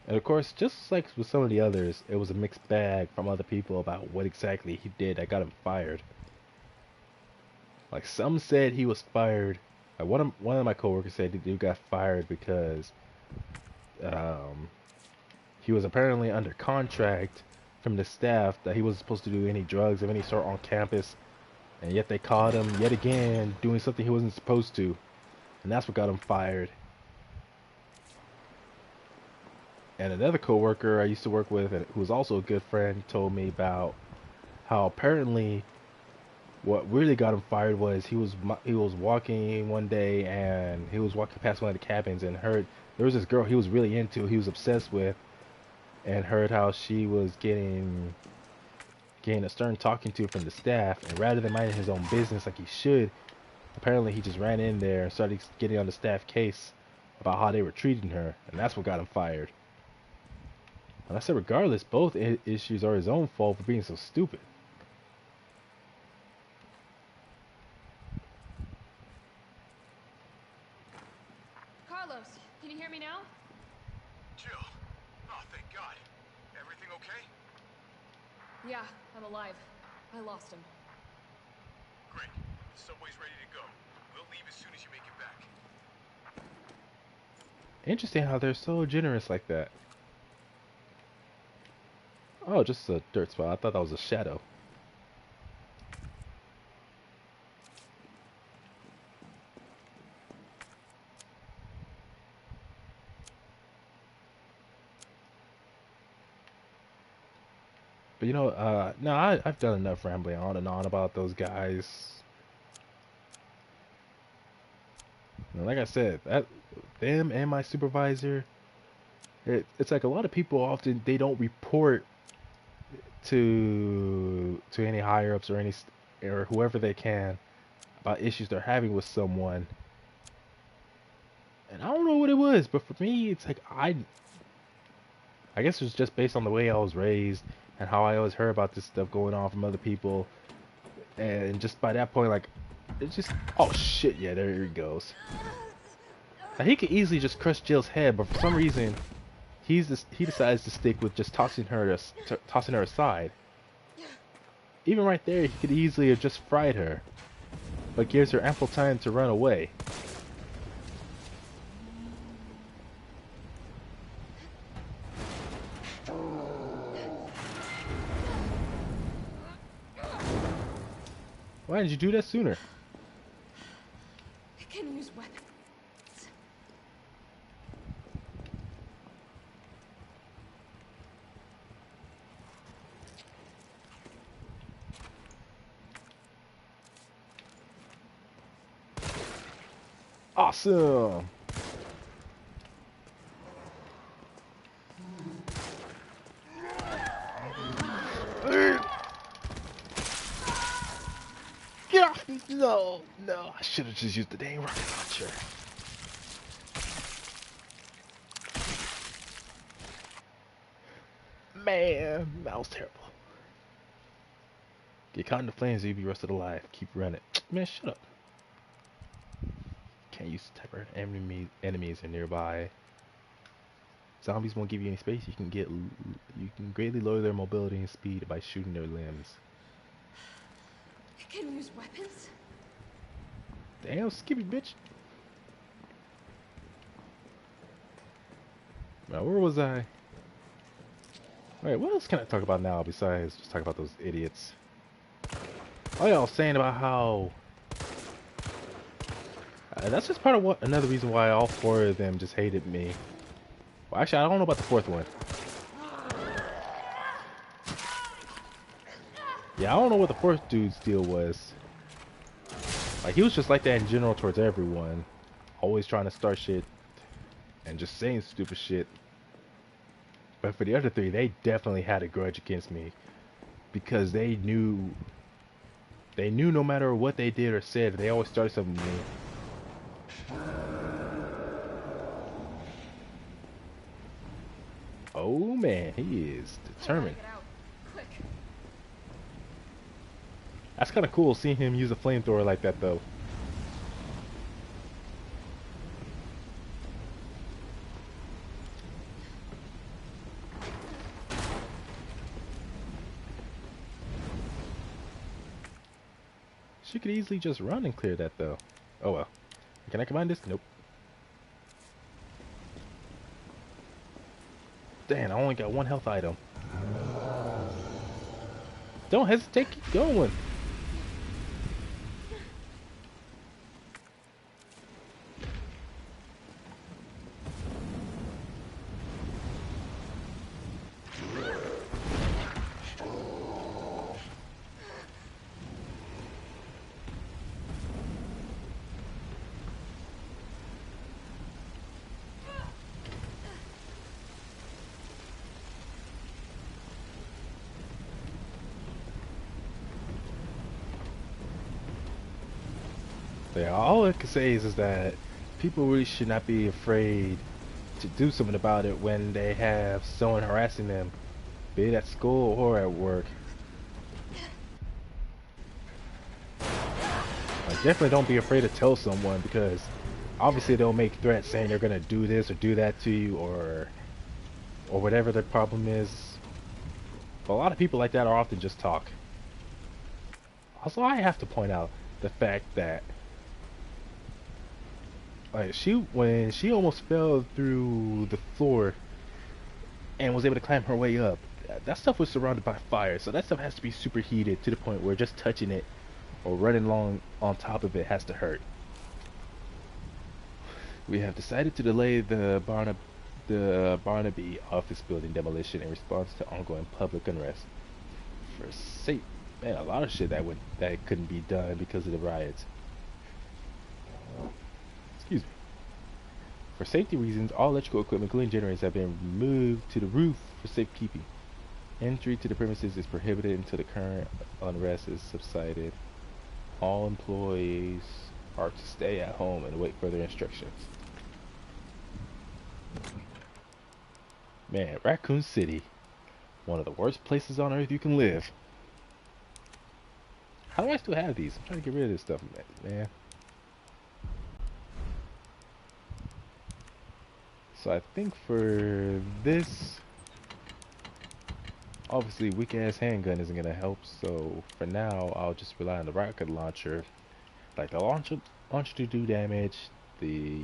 [SPEAKER 1] And of course, just like with some of the others, it was a mixed bag from other people about what exactly he did that got him fired. Like some said he was fired. Like one of my coworkers said the dude got fired because he was apparently under contract from the staff that he wasn't supposed to do any drugs of any sort on campus, and yet they caught him yet again doing something he wasn't supposed to, and that's what got him fired. And another coworker I used to work with, who was also a good friend, told me about how apparently what really got him fired was he was walking one day and he was walking past one of the cabins and heard there was this girl he was really into, he was obsessed with, and heard how she was getting a stern talking to from the staff, and rather than minding his own business like he should, apparently he just ran in there and started getting on the staff case about how they were treating her, and that's what got him fired. And I said, regardless, both issues are his own fault for being so stupid.
[SPEAKER 2] Carlos, can you hear me now?
[SPEAKER 4] Jill. Oh, thank God. Everything okay?
[SPEAKER 2] Yeah, I'm alive. I lost him.
[SPEAKER 4] Great. The subway's ready to go. We'll leave as soon as you make it back.
[SPEAKER 1] Interesting how they're so generous like that. Oh, just a dirt spot. I thought that was a shadow. But you know, no, I've done enough rambling on and on about those guys. And like I said, them and my supervisor, it's like a lot of people often they don't report to any higher ups or or whoever they can about issues they're having with someone. And I don't know what it was, but for me, it's like I guess it was just based on the way I was raised and how I always heard about this stuff going on from other people. And just by that point, like, it's just, oh shit, yeah, there he goes. Now, he could easily just crush Jill's head, but for some reason, he decides to stick with just tossing her aside. Even right there, he could easily have just fried her, but gives her ample time to run away. Why didn't you do that sooner?
[SPEAKER 2] I can use weapons.
[SPEAKER 1] Awesome! Get off me! No, no, I should have just used the dang rocket launcher. Man, that was terrible. Get caught in the flames, you'll be rusted alive. Keep running. Man, shut up. Can't use the type of enemies are nearby. Zombies won't give you any space. You can greatly lower their mobility and speed by shooting their limbs.
[SPEAKER 2] I can use weapons?
[SPEAKER 1] Damn, skippy bitch. Now, where was I? Alright, what else can I talk about now besides just talk about those idiots? Oh yeah, I was saying about how that's just part of another reason why all four of them just hated me. Well, actually, I don't know about the fourth one. Yeah, I don't know what the fourth dude's deal was. Like, he was just like that in general towards everyone. Always trying to start shit and just saying stupid shit. But for the other three, they definitely had a grudge against me. Because they knew no matter what they did or said, they always started something new. Oh man, he is determined. That's kind of cool seeing him use a flamethrower like that though. She could easily just run and clear that though. Oh well. Can I combine this? Nope. Damn, I only got one health item. Don't hesitate, keep going. Yeah, all I can say is that people really should not be afraid to do something about it when they have someone harassing them, be it at school or at work. Like, definitely don't be afraid to tell someone, because obviously they'll make threats saying they're gonna do this or do that to you, or whatever the problem is. But a lot of people like that are often just talk. Also, I have to point out the fact that, like, when she almost fell through the floor and was able to climb her way up, that stuff was surrounded by fire, so that stuff has to be super heated to the point where just touching it or running along on top of it has to hurt. We have decided to delay the Barnaby office building demolition in response to ongoing public unrest. For sake, man, a lot of shit that couldn't be done because of the riots. Excuse me. For safety reasons, all electrical equipment, including generators, have been moved to the roof for safekeeping. Entry to the premises is prohibited until the current unrest is subsided. All employees are to stay at home and await further instructions. Man, Raccoon City, one of the worst places on earth you can live. How do I still have these? I'm trying to get rid of this stuff, man. So I think for this, obviously weak ass handgun isn't gonna help, so for now I'll just rely on the rocket launcher. Like the launcher to do damage, the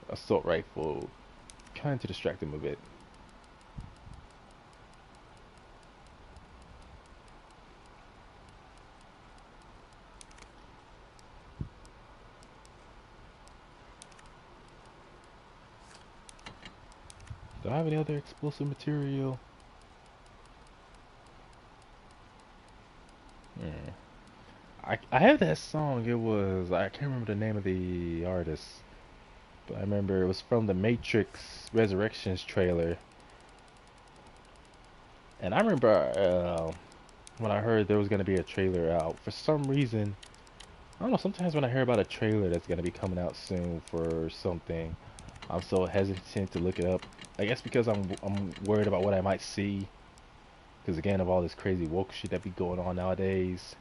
[SPEAKER 1] assault rifle kind of distract them a bit. Do I have any other explosive material? I have that song. It was, I can't remember the name of the artist, but I remember it was from the Matrix Resurrections trailer. And I remember when I heard there was going to be a trailer out, for some reason, I don't know, sometimes when I hear about a trailer that's going to be coming out soon for something, I'm so hesitant to look it up. I guess because I'm worried about what I might see, because again of all this crazy woke shit that be going on nowadays.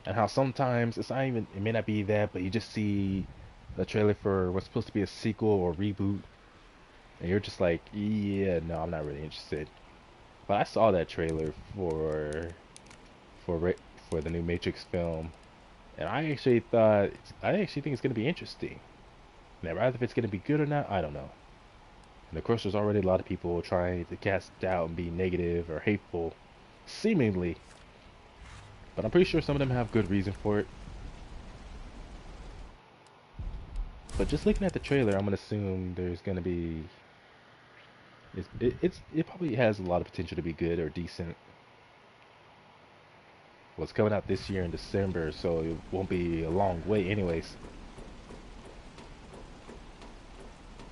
[SPEAKER 1] And how sometimes it's not even, it may not be that, but you just see the trailer for what's supposed to be a sequel or reboot, and you're just like, yeah, no, I'm not really interested. But I saw that trailer for the new Matrix film, and I actually think it's gonna be interesting. Now, rather if it's gonna be good or not, I don't know. And of course, there's already a lot of people trying to cast doubt and be negative or hateful, seemingly. But I'm pretty sure some of them have good reason for it. But just looking at the trailer, I'm gonna assume there's gonna be, it probably has a lot of potential to be good or decent. Well, it's coming out this year in December, so it won't be a long wait anyways.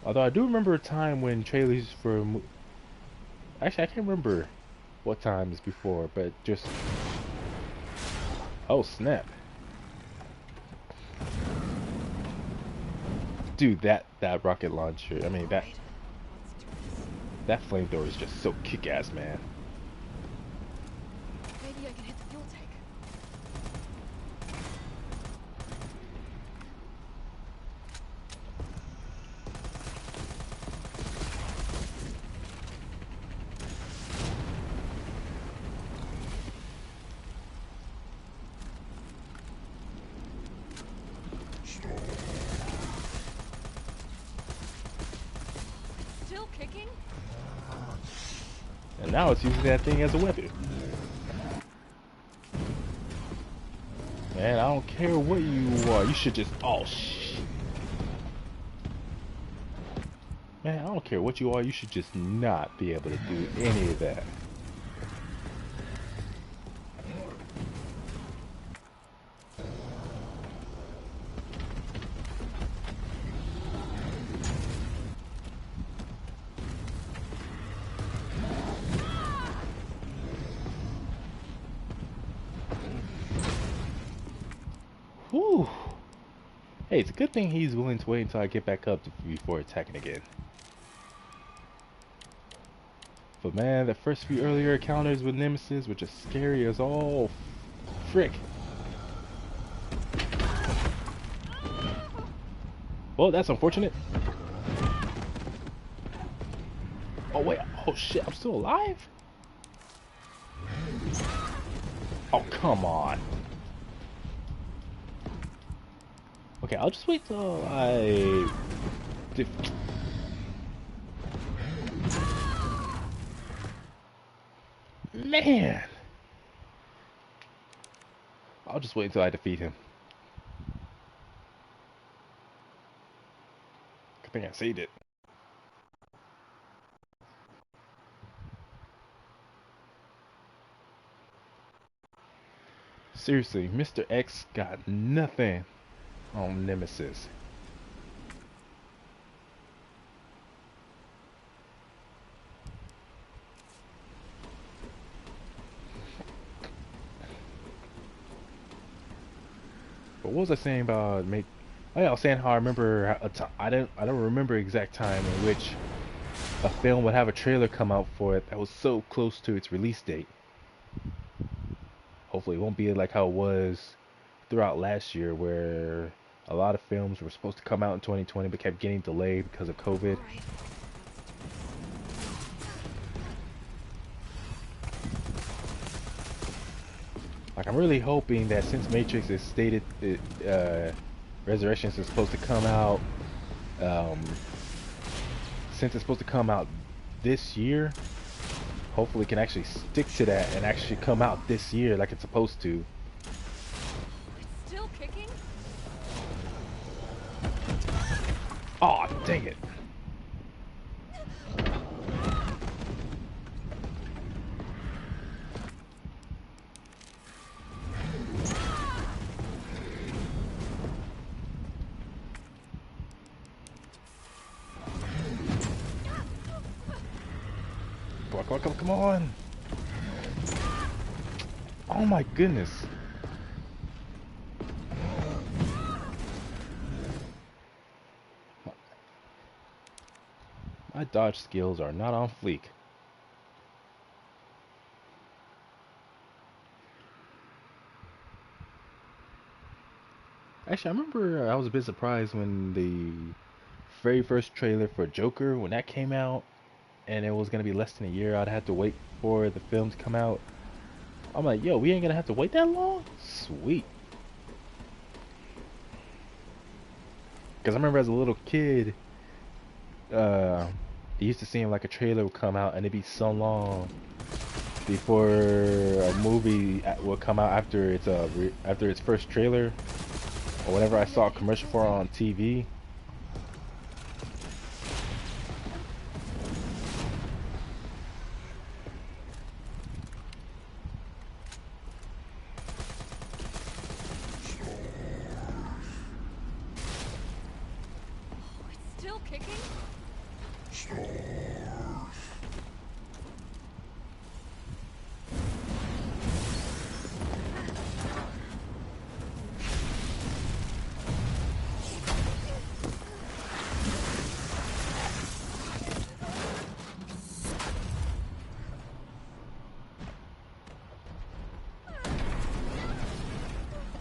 [SPEAKER 1] Although I do remember a time when trailers for, actually I can't remember what times before, but just, oh snap. Dude, that rocket launcher, I mean that flamethrower is just so kick-ass, man.
[SPEAKER 2] Maybe I can hit the fuel tank. Still kicking?
[SPEAKER 1] And now it's using that thing as a weapon. Man, I don't care what you are. You should just, oh shit. Man, I don't care what you are. You should just not be able to do any of that. Whew. Hey, it's a good thing he's willing to wait until I get back up before attacking again. But man, the first few earlier encounters with Nemesis were just scary as all frick. Well, that's unfortunate. Oh wait, oh shit, I'm still alive? Oh, come on. Okay, I'll just wait till I... Man! I'll just wait until I defeat him. Good thing I saved it. Seriously, Mr. X got nothing on Nemesis. But what was I saying about make? Oh yeah, I was saying how I remember I don't remember exact time in which a film would have a trailer come out for it that was so close to its release date. Hopefully, it won't be like how it was throughout last year, where a lot of films were supposed to come out in 2020 but kept getting delayed because of COVID. Like, I'm really hoping that since Matrix is stated Resurrections is supposed to come out, since it's supposed to come out this year, hopefully it can actually stick to that and actually come out this year like it's supposed to.
[SPEAKER 2] It's still kicking?
[SPEAKER 1] Aw, dang it. Come on. Oh my goodness. My dodge skills are not on fleek. Actually, I remember I was a bit surprised when the very first trailer for Joker, when that came out, and it was going to be less than a year I'd have to wait for the film to come out. I'm like, yo, we ain't going to have to wait that long? Sweet. Because I remember as a little kid, it used to seem like a trailer would come out and it'd be so long before a movie would come out after its first trailer, or whenever I saw a commercial for it on TV.
[SPEAKER 2] It's still kicking?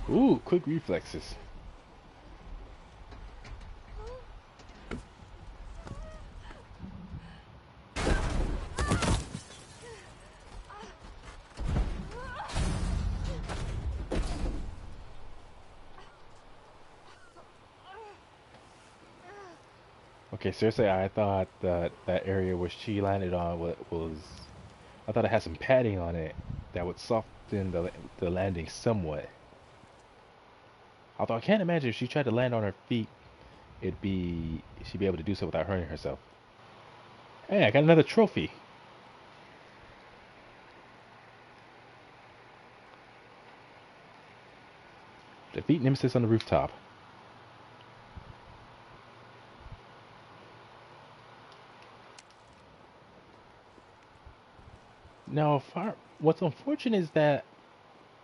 [SPEAKER 1] Ooh, quick reflexes. Okay, seriously, I thought that area where she landed on was I thought it had some padding on it that would soften the landing somewhat. Although I can't imagine if she tried to land on her feet, she'd be able to do so without hurting herself. Hey, I got another trophy. Defeat Nemesis on the rooftop. Now, what's unfortunate is that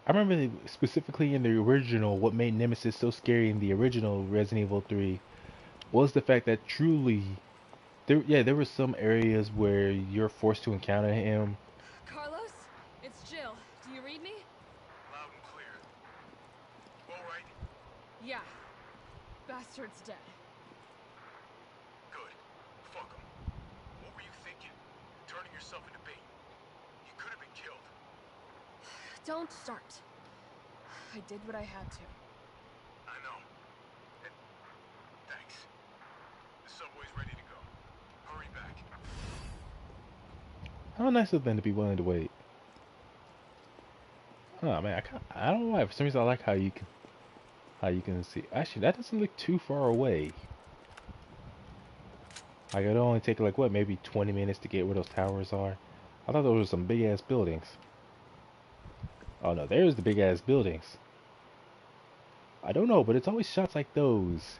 [SPEAKER 1] I remember specifically in the original, what made Nemesis so scary in the original Resident Evil 3 was the fact that truly, there were some areas where you're forced to encounter him.
[SPEAKER 2] Carlos? It's Jill. Do you read me?
[SPEAKER 4] Loud and clear. All right?
[SPEAKER 2] Yeah. Bastard's dead.
[SPEAKER 4] Good. Fuck him. What were you thinking? Turning yourself into bait. He could have been killed.
[SPEAKER 2] Don't start. I did what I had to.
[SPEAKER 4] I know. And thanks. The subway's ready to go. Hurry back.
[SPEAKER 1] How nice of them to be willing to wait. Oh man, I don't know why. For some reason, I like how you can see. Actually, that doesn't look too far away. Like it'll only take like what, maybe 20 minutes to get where those towers are. I thought those were some big ass buildings. Oh no, there's the big ass buildings. I don't know, but it's always shots like those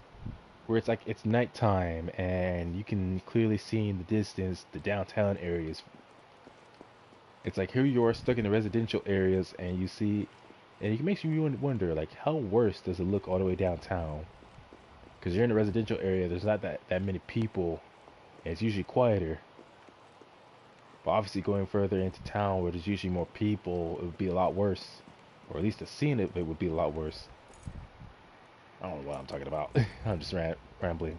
[SPEAKER 1] where it's like it's nighttime and you can clearly see in the distance the downtown areas. It's like here you are stuck in the residential areas and you see, and it makes you wonder like how worse does it look all the way downtown? Because you're in a residential area, there's not that many people, and it's usually quieter. But obviously going further into town where there's usually more people, it would be a lot worse. Or at least the scene of it would be a lot worse. I don't know what I'm talking about. I'm just rambling.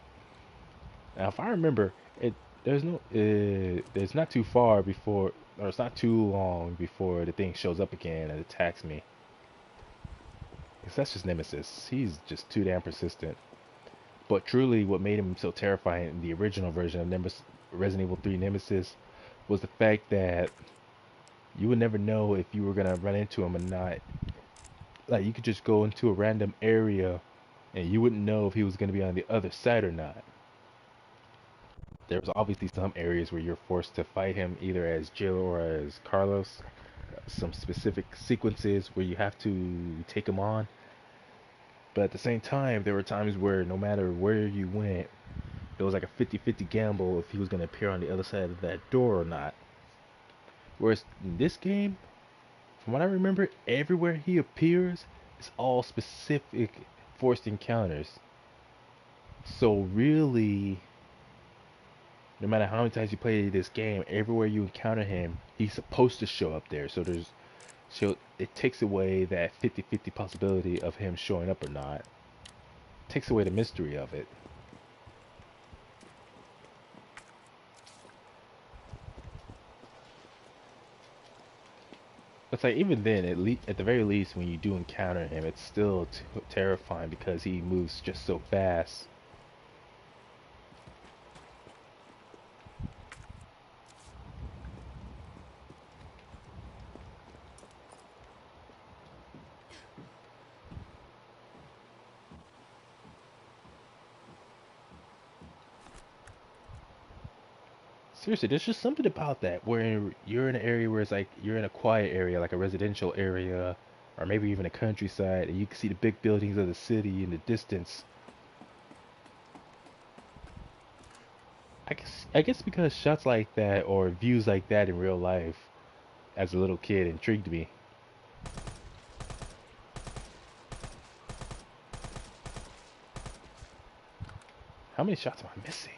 [SPEAKER 1] Now, if I remember, it's not too far before, or it's not too long before the thing shows up again and attacks me. Because that's just Nemesis. He's just too damn persistent. But truly, what made him so terrifying in the original version of Resident Evil 3 Nemesis was the fact that you would never know if you were gonna run into him or not. Like you could just go into a random area and you wouldn't know if he was gonna be on the other side or not. There's obviously some areas where you're forced to fight him either as Jill or as Carlos. Some specific sequences where you have to take him on. But at the same time, there were times where no matter where you went, it was like a 50-50 gamble if he was going to appear on the other side of that door or not. Whereas in this game, from what I remember, everywhere he appears, it's all specific forced encounters. So really, no matter how many times you play this game, everywhere you encounter him, he's supposed to show up there. So it takes away that 50-50 possibility of him showing up or not. It takes away the mystery of it. It's like even then, at the very least, when you do encounter him, it's still terrifying because he moves just so fast. Seriously, there's just something about that where you're in an area where it's like you're in a quiet area, like a residential area, or maybe even a countryside, and you can see the big buildings of the city in the distance. I guess because shots like that or views like that in real life, as a little kid, intrigued me. How many shots am I missing?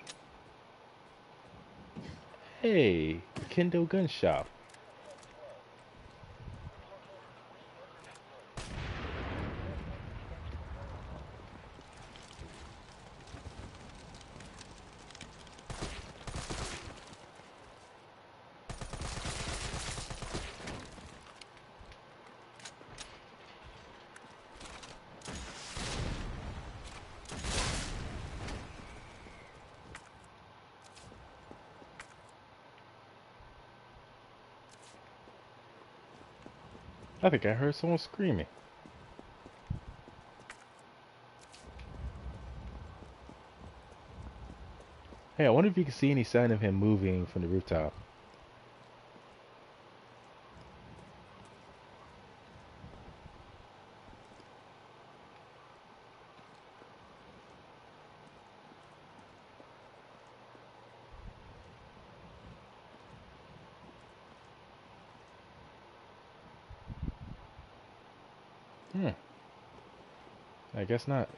[SPEAKER 1] Hey, Kendo Gun Shop. I think I heard someone screaming. Hey, I wonder if you can see any sign of him moving from the rooftop. Hmm. I guess not.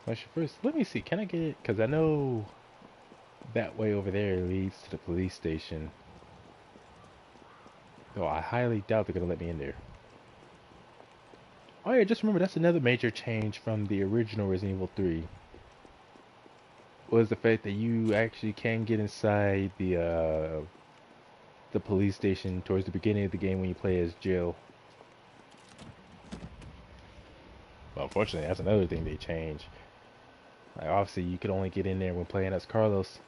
[SPEAKER 1] I should first, let me see, can I get it? Because I know that way over there leads to the police station. Though I highly doubt they're going to let me in there. Oh yeah, just remember that's another major change from the original Resident Evil 3. Was the fact that you actually can get inside the police station towards the beginning of the game when you play as Jill. Well, unfortunately, that's another thing they changed. Like, obviously, you could only get in there when playing as Carlos.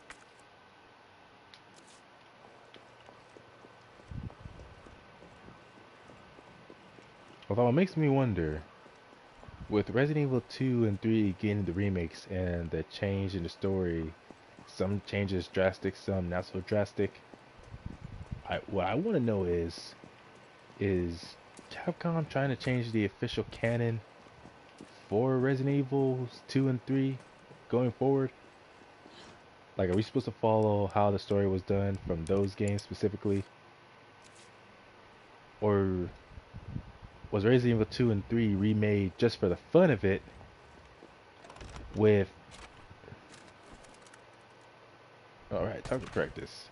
[SPEAKER 1] Although it makes me wonder, with Resident Evil 2 and 3 getting the remakes and the change in the story, some changes drastic, some not so drastic. What I want to know is Capcom trying to change the official canon for Resident Evil 2 and 3 going forward? Like, are we supposed to follow how the story was done from those games specifically? Or was Resident Evil 2 and 3 remade just for the fun of it with... Alright, time to correct this.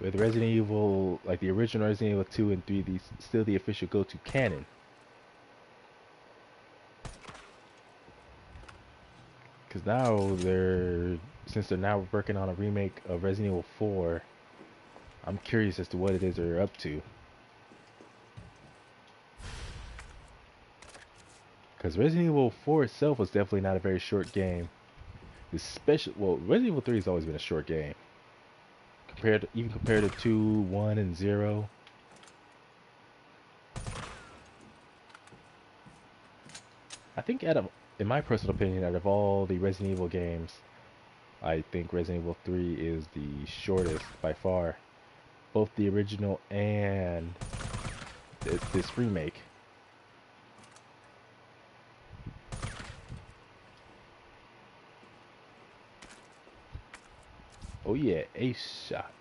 [SPEAKER 1] With Resident Evil, like the original Resident Evil 2 and 3, these still the official go-to canon. Because now since they're now working on a remake of Resident Evil 4, I'm curious as to what it is they're up to. Because Resident Evil 4 itself was definitely not a very short game. Well, Resident Evil 3 has always been a short game. Even compared to 2, 1, and 0. I think in my personal opinion, out of all the Resident Evil games, I think Resident Evil 3 is the shortest by far. Both the original and this remake. Oh yeah, ace shot.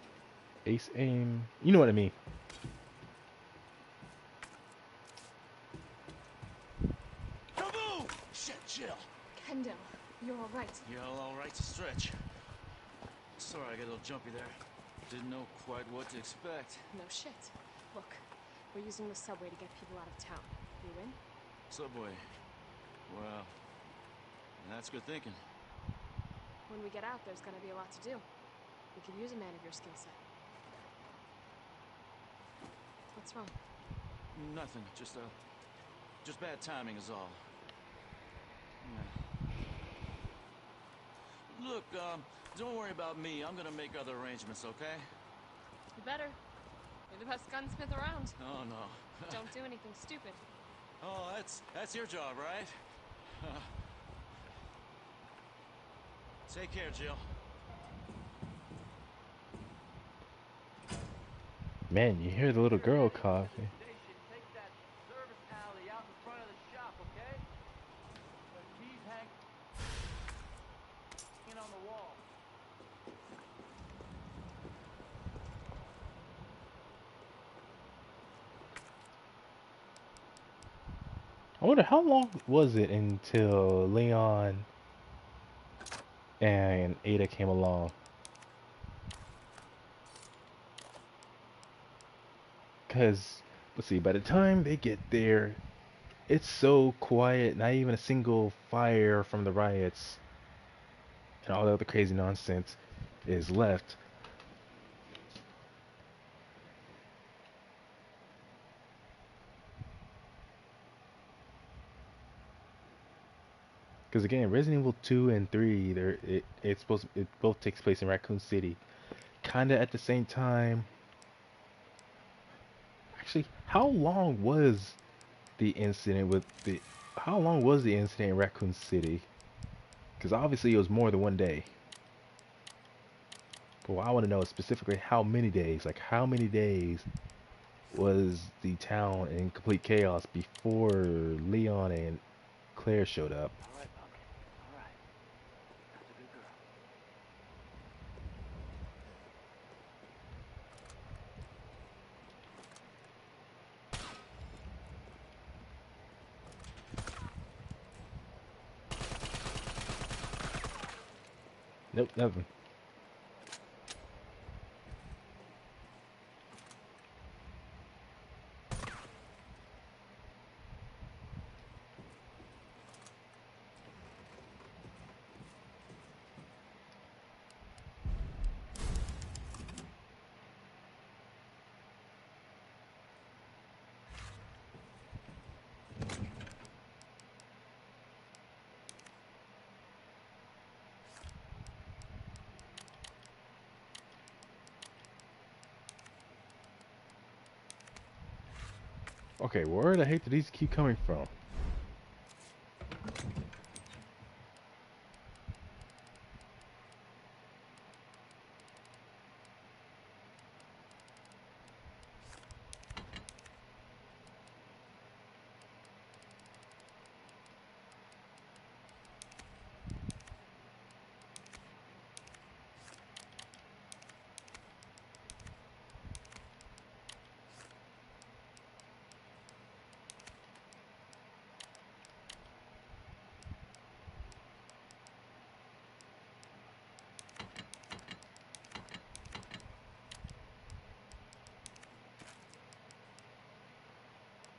[SPEAKER 1] Ace aim. You know what I mean.
[SPEAKER 3] Kaboom! Shit, Jill.
[SPEAKER 2] Kendall, you're all right.
[SPEAKER 3] You're all right to stretch. Sorry, I got a little jumpy there. Didn't know quite what to expect.
[SPEAKER 2] No shit. Look, we're using the subway to get people out of town. You in?
[SPEAKER 3] Subway. Well, that's good thinking.
[SPEAKER 2] When we get out, there's gonna be a lot to do. We could use a man of your skill set. What's wrong?
[SPEAKER 3] Nothing. Just bad timing is all. Yeah. Look, don't worry about me. I'm gonna make other arrangements, okay?
[SPEAKER 2] You better. You're the best gunsmith around.
[SPEAKER 3] Oh, no.
[SPEAKER 2] Don't do anything stupid.
[SPEAKER 3] Oh, that's your job, right? Take care, Jill.
[SPEAKER 1] Man, you hear the little girl coughing.
[SPEAKER 7] Take that service alley out in front of the shop, okay? The keys hanging on the wall.
[SPEAKER 1] I wonder how long was it until Leon and Ada came along? Because, let's see, by the time they get there, it's so quiet, not even a single fire from the riots and all the other crazy nonsense is left. Because again, Resident Evil 2 and 3, it both takes place in Raccoon City, kind of at the same time. Actually, how long was the incident in Raccoon City? Because obviously it was more than one day. But what I want to know is specifically how many days. Like, how many days was the town in complete chaos before Leon and Claire showed up?
[SPEAKER 7] All right, Pumpkin. All right. That's a good girl.
[SPEAKER 1] Nope, nothing. Okay, where the heck do these keep coming from?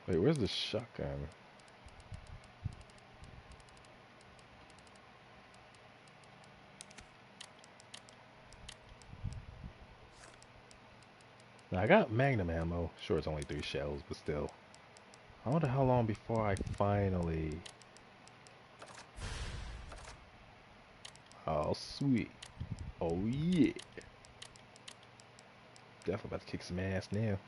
[SPEAKER 1] Wait, where's the shotgun? Now, I got Magnum ammo. Sure, it's only 3 shells, but still. I wonder how long before I finally... Oh, sweet. Oh, yeah. Definitely about to kick some ass now.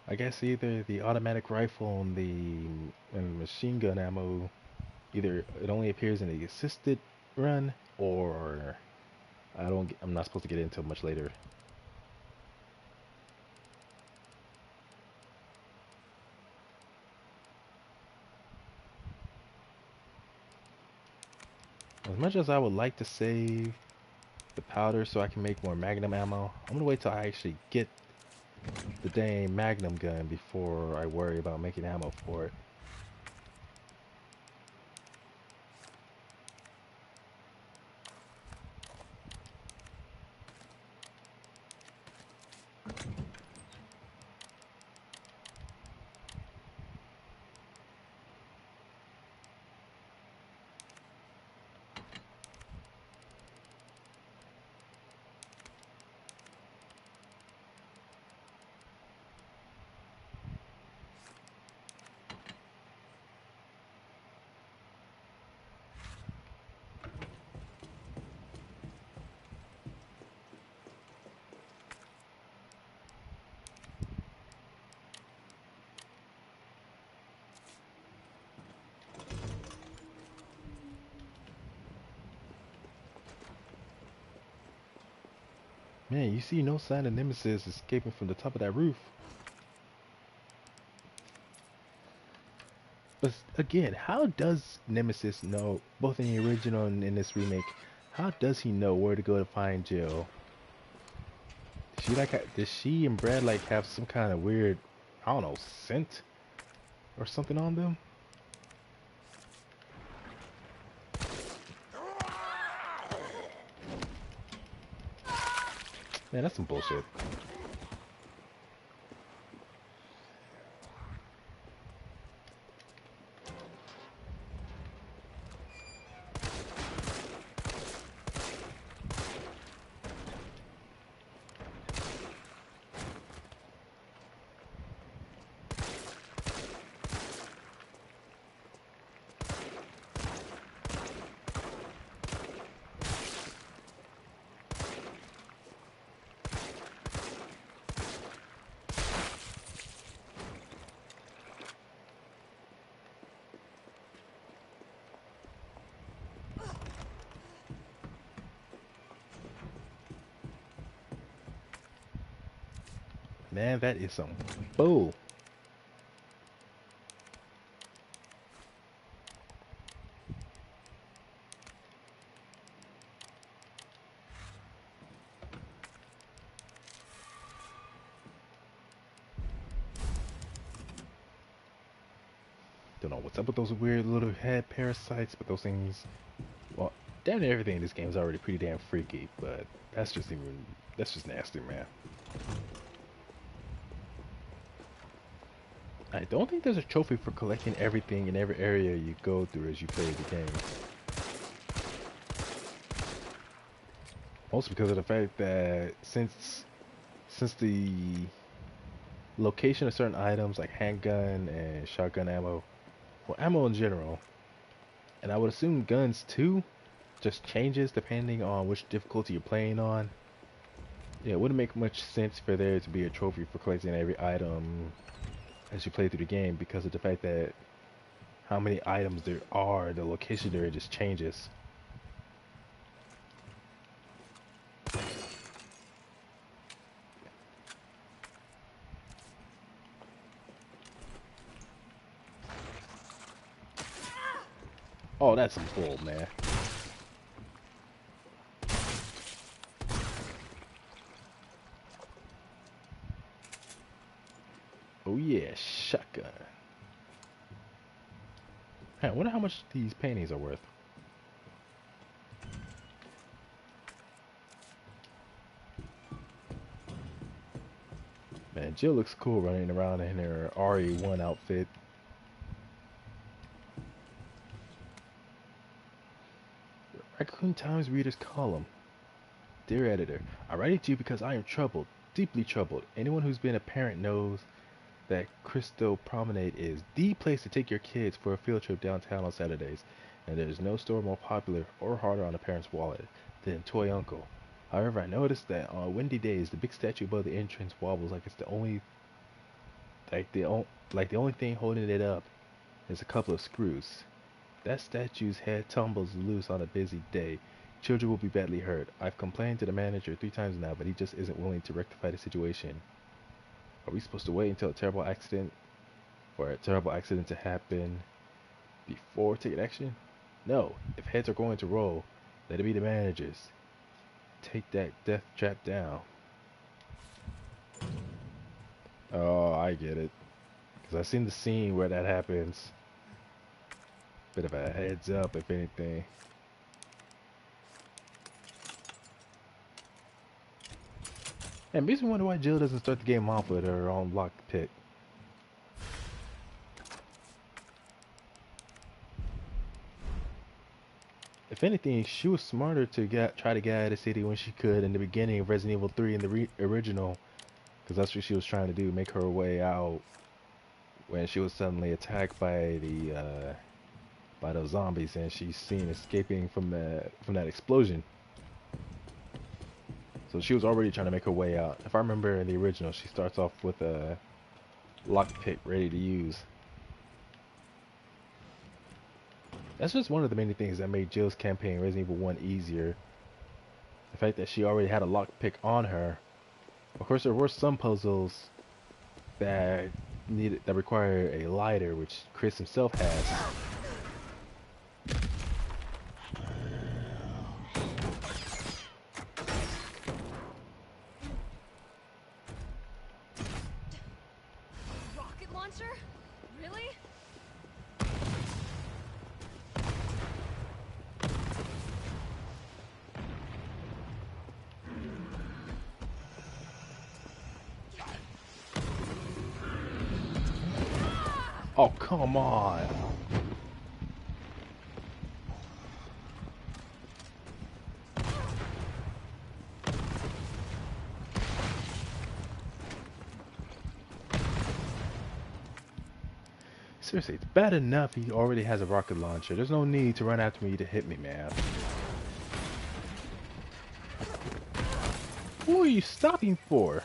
[SPEAKER 1] I guess either the automatic rifle and machine gun ammo, either it only appears in the assisted run, or I'm not supposed to get into it much later. As much as I would like to save the powder so I can make more Magnum ammo, I'm gonna wait till I actually get the dang Magnum gun before I worry about making ammo for it. Man, you see no sign of Nemesis escaping from the top of that roof. But again, how does Nemesis know, both in the original and in this remake, how does he know where to go to find Jill? Does she and Brad like have some kind of weird, I don't know, scent or something on them? Man, that's some bullshit. Man, that is some bull. Don't know what's up with those weird little head parasites, but those things, well, damn near everything in this game is already pretty damn freaky, but that's just nasty, man. I don't think there's a trophy for collecting everything in every area you go through as you play the game. Mostly because of the fact that since the location of certain items like handgun and shotgun ammo, well, ammo in general, and I would assume guns too, just changes depending on which difficulty you're playing on. Yeah, it wouldn't make much sense for there to be a trophy for collecting every item as you play through the game because of the fact that how many items there are, the location there just changes. Oh, that's some bull, man. Oh yeah, shotgun. Hey, I wonder how much these paintings are worth. Man, Jill looks cool running around in her RE1 outfit. Raccoon Times Readers Column. Dear Editor, I write to you because I am troubled, deeply troubled. Anyone who's been a parent knows that Crystal Promenade is the place to take your kids for a field trip downtown on Saturdays, and there is no store more popular or harder on a parent's wallet than Toy Uncle. However, I noticed that on windy days, the big statue above the entrance wobbles like it's the only thing holding it up is a couple of screws. That statue's head tumbles loose on a busy day. Children will be badly hurt. I've complained to the manager 3 times now, but he just isn't willing to rectify the situation. Are we supposed to wait until a terrible accident to happen before taking action? No. If heads are going to roll, let it be the managers. Take that death trap down. Oh, I get it. Because I've seen the scene where that happens. Bit of a heads up, if anything. And makes me wonder why Jill doesn't start the game off with her own lockpick. If anything, she was smarter to try to get out of the city when she could in the beginning of Resident Evil 3 in the original, because that's what she was trying to do, make her way out when she was suddenly attacked by those zombies, and she's seen escaping from that explosion. So she was already trying to make her way out. If I remember in the original, she starts off with a lockpick ready to use. That's just one of the many things that made Jill's campaign Resident Evil 1 easier. The fact that she already had a lockpick on her. Of course, there were some puzzles that require a lighter, which Chris himself has.
[SPEAKER 2] Rocket launcher? Really?
[SPEAKER 1] Oh, come on. Seriously, it's bad enough he already has a rocket launcher. There's no need to run after me to hit me, man. Who are you stopping for?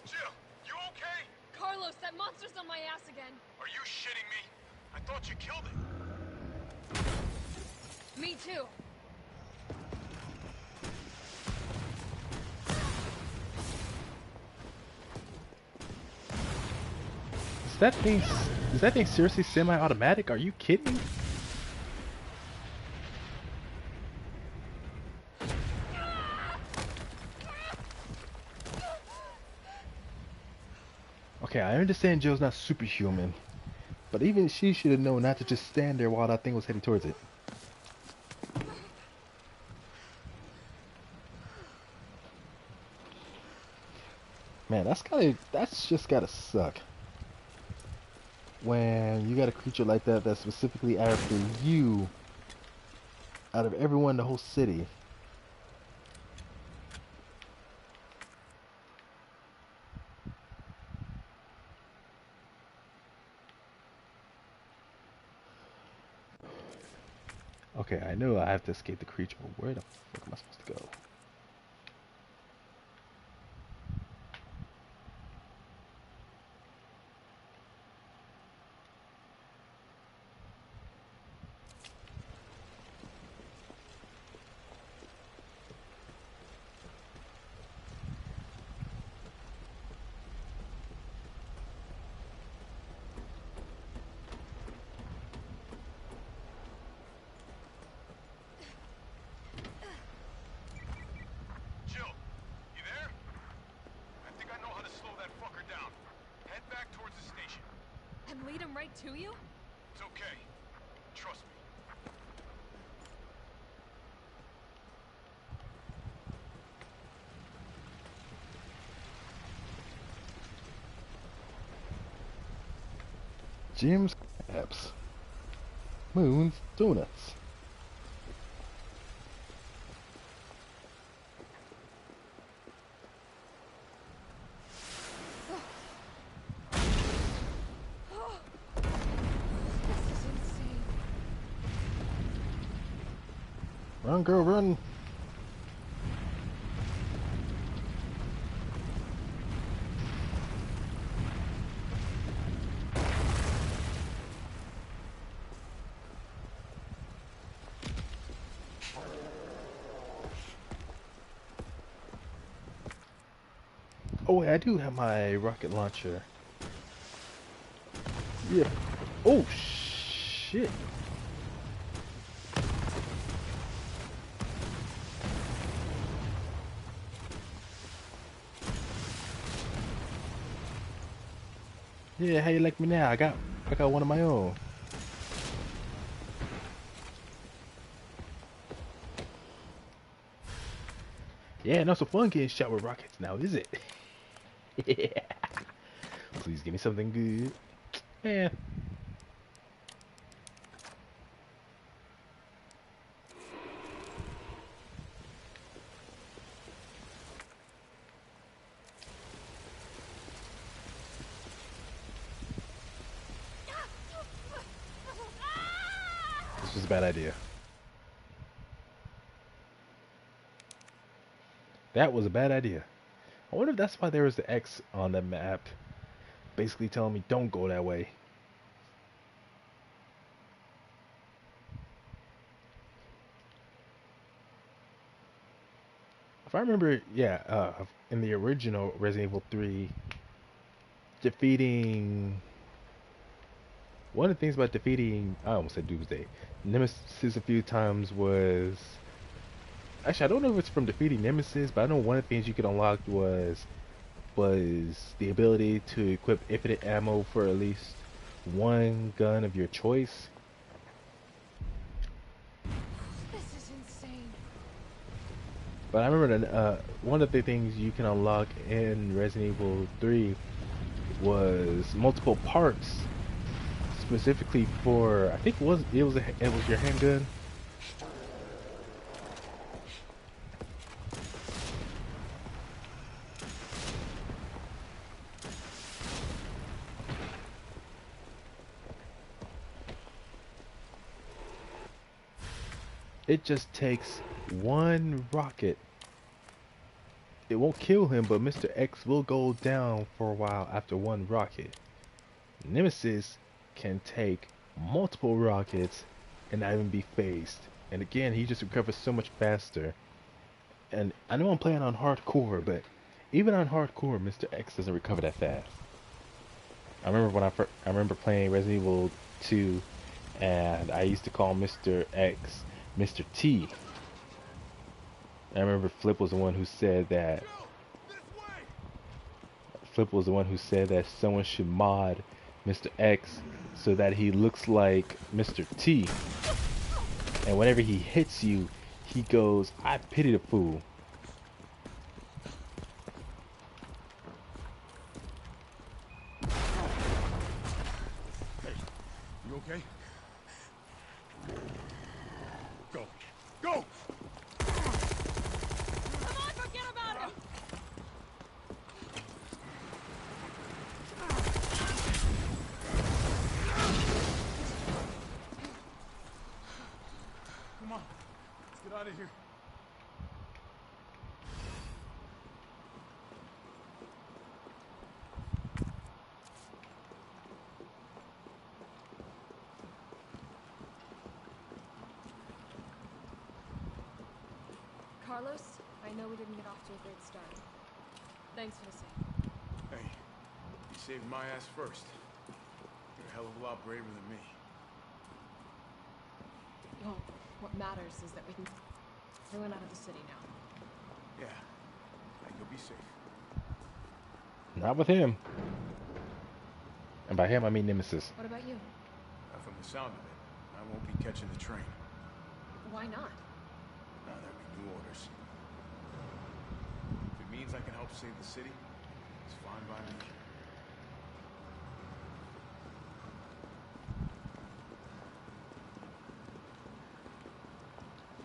[SPEAKER 4] Jill, you okay?
[SPEAKER 2] Carlos, that monster's on my ass again.
[SPEAKER 4] Are you shitting me? I thought you killed it.
[SPEAKER 2] Me too.
[SPEAKER 1] that thing is that thing seriously semi-automatic? Are you kidding? Okay, I understand Joe's not superhuman, but even she should have known not to just stand there while that thing was heading towards it. Man, that's just gotta suck. When you got a creature like that that's specifically after you out of everyone in the whole city. Okay, I know I have to escape the creature, but where the fuck am I supposed to go?
[SPEAKER 4] Jill, you there? I think I know how to slow that fucker down. Head back towards the station.
[SPEAKER 2] And lead him right to you?
[SPEAKER 4] It's okay. Trust me.
[SPEAKER 1] Jim's Crabs. Moon's Donuts.
[SPEAKER 2] This is insane.
[SPEAKER 1] Run, girl, run! Oh, wait, I do have my rocket launcher. Yeah. Oh, shit. Yeah, how you like me now? I got one of my own. Yeah, not so fun getting shot with rockets now, is it? Yeah. Please give me something good. Yeah. This was a bad idea. That was a bad idea. I wonder if that's why there was the X on the map, basically telling me don't go that way. If I remember, yeah, in the original Resident Evil 3, defeating... One of the things about defeating, I almost said Doomsday, Nemesis a few times was... Actually, I don't know if it's from defeating Nemesis, but I know one of the things you could unlock was the ability to equip infinite ammo for at least one gun of your choice.
[SPEAKER 2] This is insane.
[SPEAKER 1] But I remember that one of the things you can unlock in Resident Evil 3 was multiple parts, specifically for, I think it was your handgun. It just takes one rocket. It won't kill him, but Mr. X will go down for a while after one rocket. Nemesis can take multiple rockets and not even be phased. And again, he just recovers so much faster. And I know I'm playing on hardcore, but even on hardcore, Mr. X doesn't recover that fast. I remember playing Resident Evil 2, and I used to call Mr. X Mr. T. I remember Flip was the one who said that someone should mod Mr. X so that he looks like Mr. T. And whenever he hits you, he goes, "I pity the fool."
[SPEAKER 6] You okay? Go. Go!
[SPEAKER 2] Come on, forget about him!
[SPEAKER 6] Come on. Let's get out of here.
[SPEAKER 2] Carlos, I know we didn't get off to a great start. Thanks for the save.
[SPEAKER 6] Hey, you saved my ass first. You're a hell of a lot braver than me.
[SPEAKER 2] Well, what matters is that we can ruin out of the city now.
[SPEAKER 6] Yeah. And you'll be safe.
[SPEAKER 1] Not with him. And by him, I mean Nemesis.
[SPEAKER 2] What about you?
[SPEAKER 6] From the sound of it, I won't be catching the train.
[SPEAKER 2] Why not?
[SPEAKER 6] There'll be new orders. If it means I can help save the city, it's fine by me.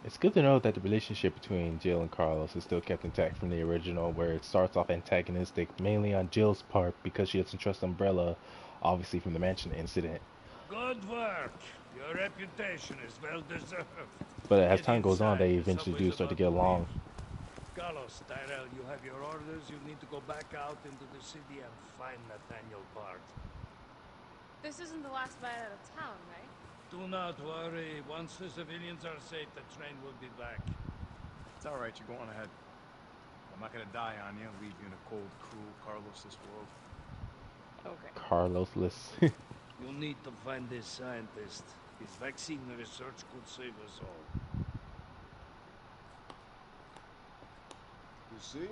[SPEAKER 1] It's good to know that the relationship between Jill and Carlos is still kept intact from the original, where it starts off antagonistic mainly on Jill's part because she doesn't trust Umbrella, obviously from the mansion incident.
[SPEAKER 8] Good work. Your reputation is well deserved.
[SPEAKER 1] But as
[SPEAKER 8] Get
[SPEAKER 1] time goes on,
[SPEAKER 8] inside.
[SPEAKER 1] they
[SPEAKER 8] The
[SPEAKER 1] eventually
[SPEAKER 8] subway's
[SPEAKER 1] do start to
[SPEAKER 8] about
[SPEAKER 1] get along.
[SPEAKER 8] leave. Carlos, Tyrell, you have your orders. You need to go back out into the city and find Nathaniel Bart.
[SPEAKER 2] This isn't the last bite out of town, right?
[SPEAKER 8] Do not worry. Once the civilians are safe, the train will be back.
[SPEAKER 6] It's all right, you go on ahead. I'm not gonna die on you, leave you in a cold, cruel, Carlos-less world.
[SPEAKER 2] Okay.
[SPEAKER 1] Carlos-less.
[SPEAKER 8] You'll need to find this scientist. His vaccine research could save us all.
[SPEAKER 9] You see?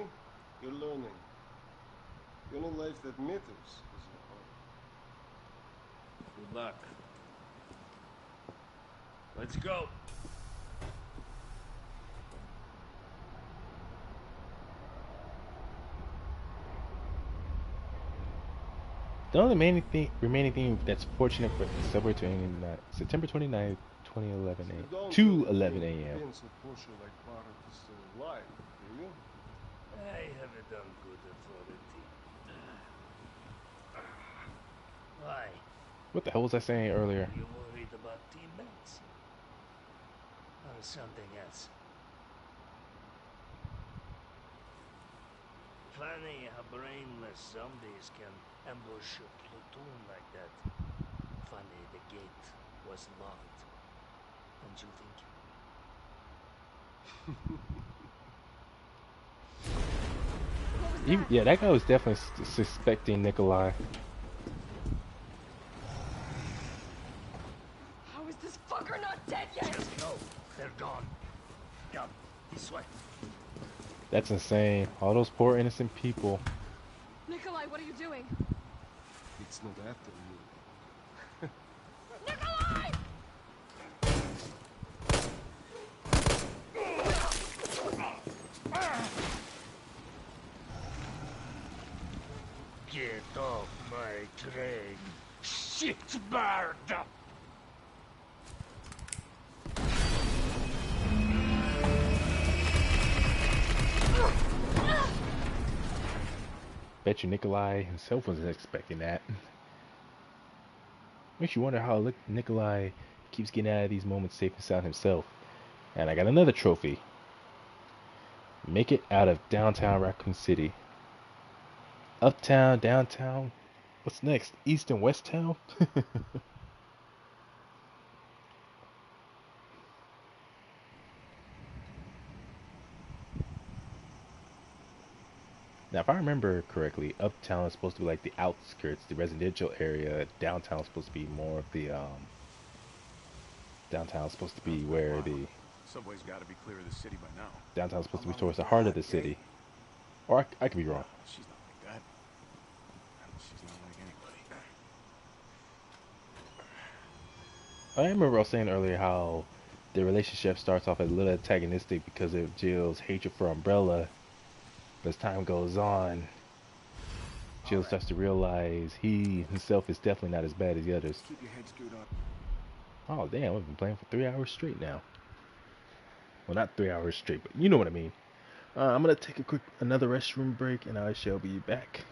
[SPEAKER 9] You're learning. The only life that matters is your own.
[SPEAKER 8] Good luck. Let's go.
[SPEAKER 1] The only remaining thing that's fortunate for September 29th, 2011
[SPEAKER 9] You
[SPEAKER 1] a.m.
[SPEAKER 9] don't
[SPEAKER 1] to
[SPEAKER 9] really
[SPEAKER 1] 11
[SPEAKER 9] think
[SPEAKER 1] a.m.
[SPEAKER 9] being so kosher like Bart is still alive, do you?
[SPEAKER 8] I haven't done good authority. Why?
[SPEAKER 1] What the hell was I saying earlier?
[SPEAKER 8] Are you worried about teammates? Or something else? Funny how brainless zombies can ambush a platoon like that. Funny the gate was locked. Don't you think?
[SPEAKER 1] Yeah, that guy was definitely suspecting Nikolai.
[SPEAKER 2] How is this fucker not dead yet?
[SPEAKER 8] Just know they're gone. Come, this way.
[SPEAKER 1] That's insane. All those poor innocent people.
[SPEAKER 2] Nikolai, what are you doing?
[SPEAKER 9] It's not after you.
[SPEAKER 2] Nikolai!
[SPEAKER 8] Get off my train, shitbird!
[SPEAKER 1] Bet you Nikolai himself wasn't expecting that. Makes you wonder how Nikolai keeps getting out of these moments safe and sound himself. And I got another trophy. Make it out of downtown Raccoon City. Uptown, downtown. What's next? East and West Town? Now, if I remember correctly, Uptown is supposed to be like the outskirts, the residential area. Downtown is supposed to be more of the downtown is supposed to be where the
[SPEAKER 4] Subway's got to be clear of the city by now.
[SPEAKER 1] downtown is supposed
[SPEAKER 4] How
[SPEAKER 1] to be
[SPEAKER 4] long
[SPEAKER 1] towards the
[SPEAKER 4] before
[SPEAKER 1] heart of
[SPEAKER 4] that,
[SPEAKER 1] the city.
[SPEAKER 4] Gay?
[SPEAKER 1] Or I could be wrong.
[SPEAKER 4] She's not like that. She's not like anybody.
[SPEAKER 1] I remember I was saying earlier how the relationship starts off as a little antagonistic because of Jill's hatred for Umbrella. But as time goes on, Jill starts to realize he himself is definitely not as bad as the others.
[SPEAKER 4] Keep your head screwed on.
[SPEAKER 1] Oh damn, we've been playing for 3 hours straight now. Well, not 3 hours straight, but you know what I mean. I'm gonna take another restroom break, and I shall be back.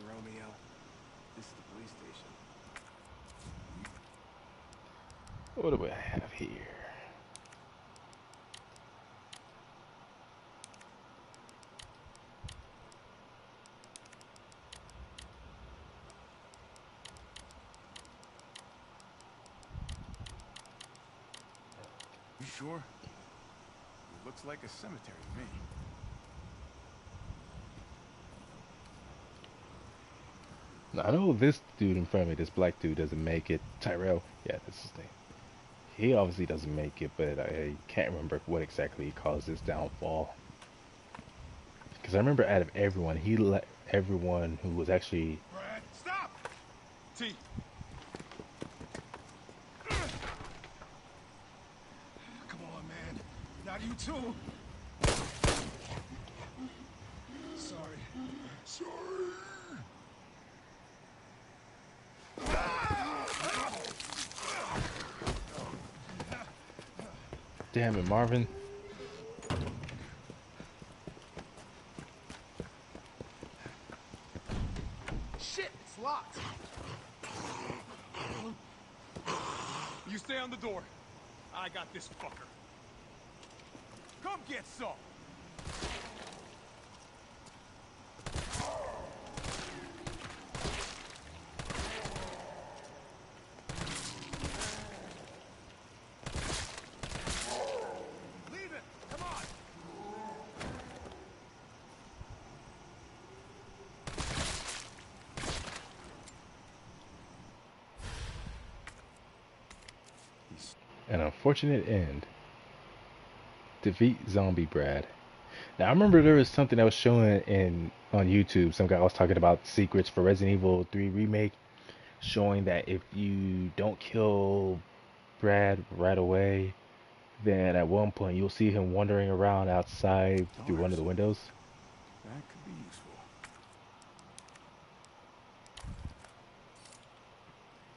[SPEAKER 4] Romeo, this is the police station.
[SPEAKER 1] What do I have here?
[SPEAKER 4] You sure? It looks like a cemetery to me.
[SPEAKER 1] Now, I know this dude in front of me, this black dude, doesn't make it. Tyrell, yeah, that's his name. He obviously doesn't make it, but I can't remember what exactly caused his downfall. Because I remember out of everyone, he let everyone who was actually
[SPEAKER 4] Brad, stop! T. Come on, man. Not you too. Sorry.
[SPEAKER 1] Damn it, Marvin.
[SPEAKER 4] Shit, it's locked. You stay on the door. I got this fucker. Come get some. Leave it. Come on.
[SPEAKER 1] An unfortunate end. Defeat Zombie Brad. Now I remember there was something that was showing on YouTube. Some guy was talking about secrets for Resident Evil 3 Remake, showing that if you don't kill Brad right away, then at one point you'll see him wandering around outside through one of the windows.
[SPEAKER 4] That could be useful.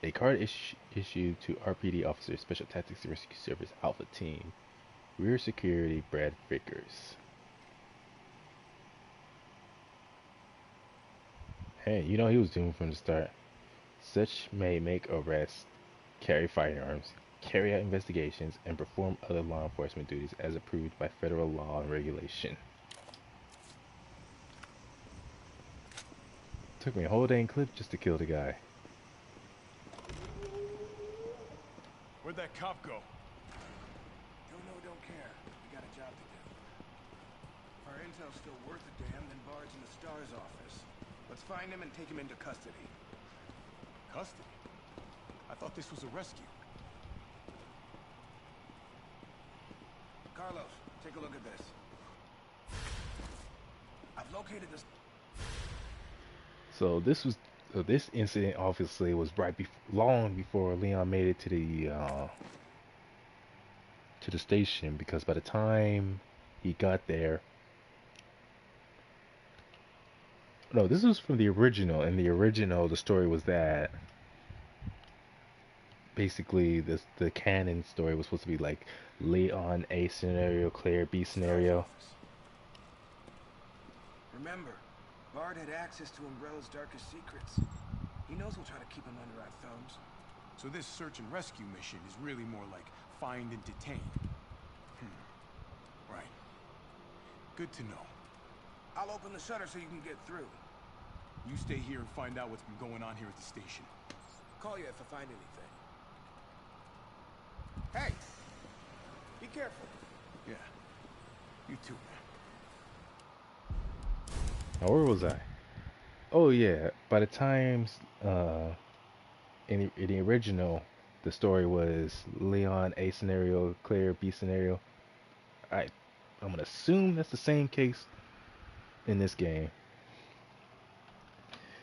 [SPEAKER 1] A card issued to RPD officers, Special Tactics Rescue Service Alpha Team, Rear Security, Brad Vickers. Hey, you know he was doomed from the start. Such may make arrests, carry firearms, carry out investigations, and perform other law enforcement duties as approved by federal law and regulation. Took me a whole dang clip just to kill the guy.
[SPEAKER 4] Where'd that cop go?
[SPEAKER 10] Don't know, don't care. We got a job to do. If our intel's still worth a damn, then Bard's in the STARS office. Let's find him and take him into custody.
[SPEAKER 4] Custody? I thought this was a rescue.
[SPEAKER 10] Carlos, take a look at this. I've located this.
[SPEAKER 1] So this incident obviously was long before Leon made it to the station, because by the time he got there, no, this was from the original. In the original, the story was that basically the canon story was supposed to be like Leon A scenario, Claire B scenario.
[SPEAKER 10] Remember, Bard had access to Umbrella's darkest secrets. He knows we'll try to keep him under our thumbs.
[SPEAKER 4] So this search and rescue mission is really more like find and detain. Right. Good to know.
[SPEAKER 10] I'll open the shutter so you can get through.
[SPEAKER 4] You stay here and find out what's been going on here at the station.
[SPEAKER 10] Call you if I find anything. Hey! Be careful.
[SPEAKER 4] Yeah. You too, man.
[SPEAKER 1] Now, where was I? Oh yeah, by the times in the original, the story was Leon A scenario, Claire B scenario. I'm gonna assume that's the same case in this game.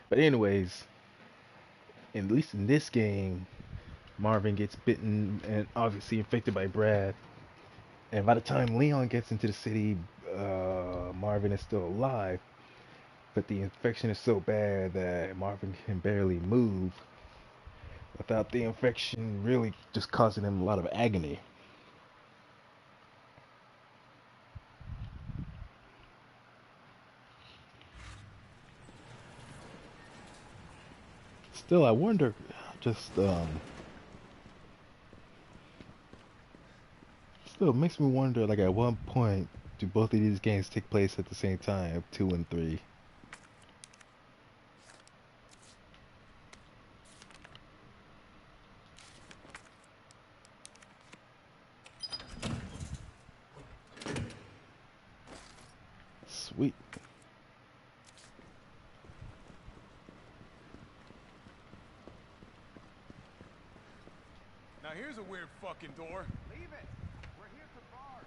[SPEAKER 1] But anyways, at least in this game, Marvin gets bitten and obviously infected by Brad. And by the time Leon gets into the city, Marvin is still alive. But the infection is so bad that Marvin can barely move without the infection really just causing him a lot of agony. Still, I wonder, still makes me wonder, like, at what point do both of these games take place at the same time, 2 and 3? Sweet.
[SPEAKER 4] Now here's a weird fucking door.
[SPEAKER 10] Leave it! We're here for Bard.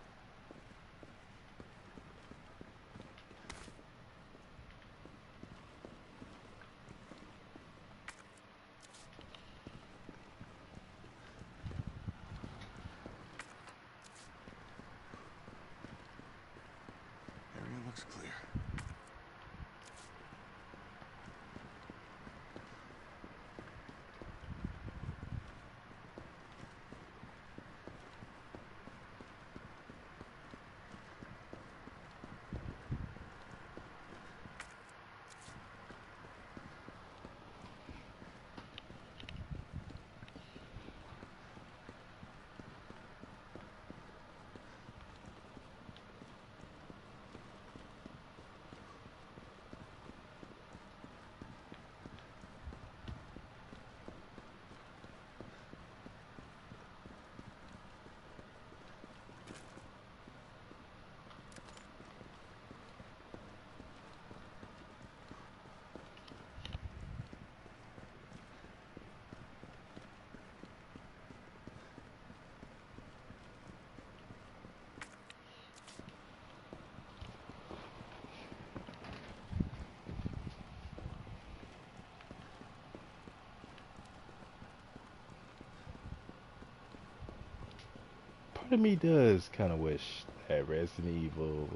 [SPEAKER 1] of me does kind of wish that Resident Evil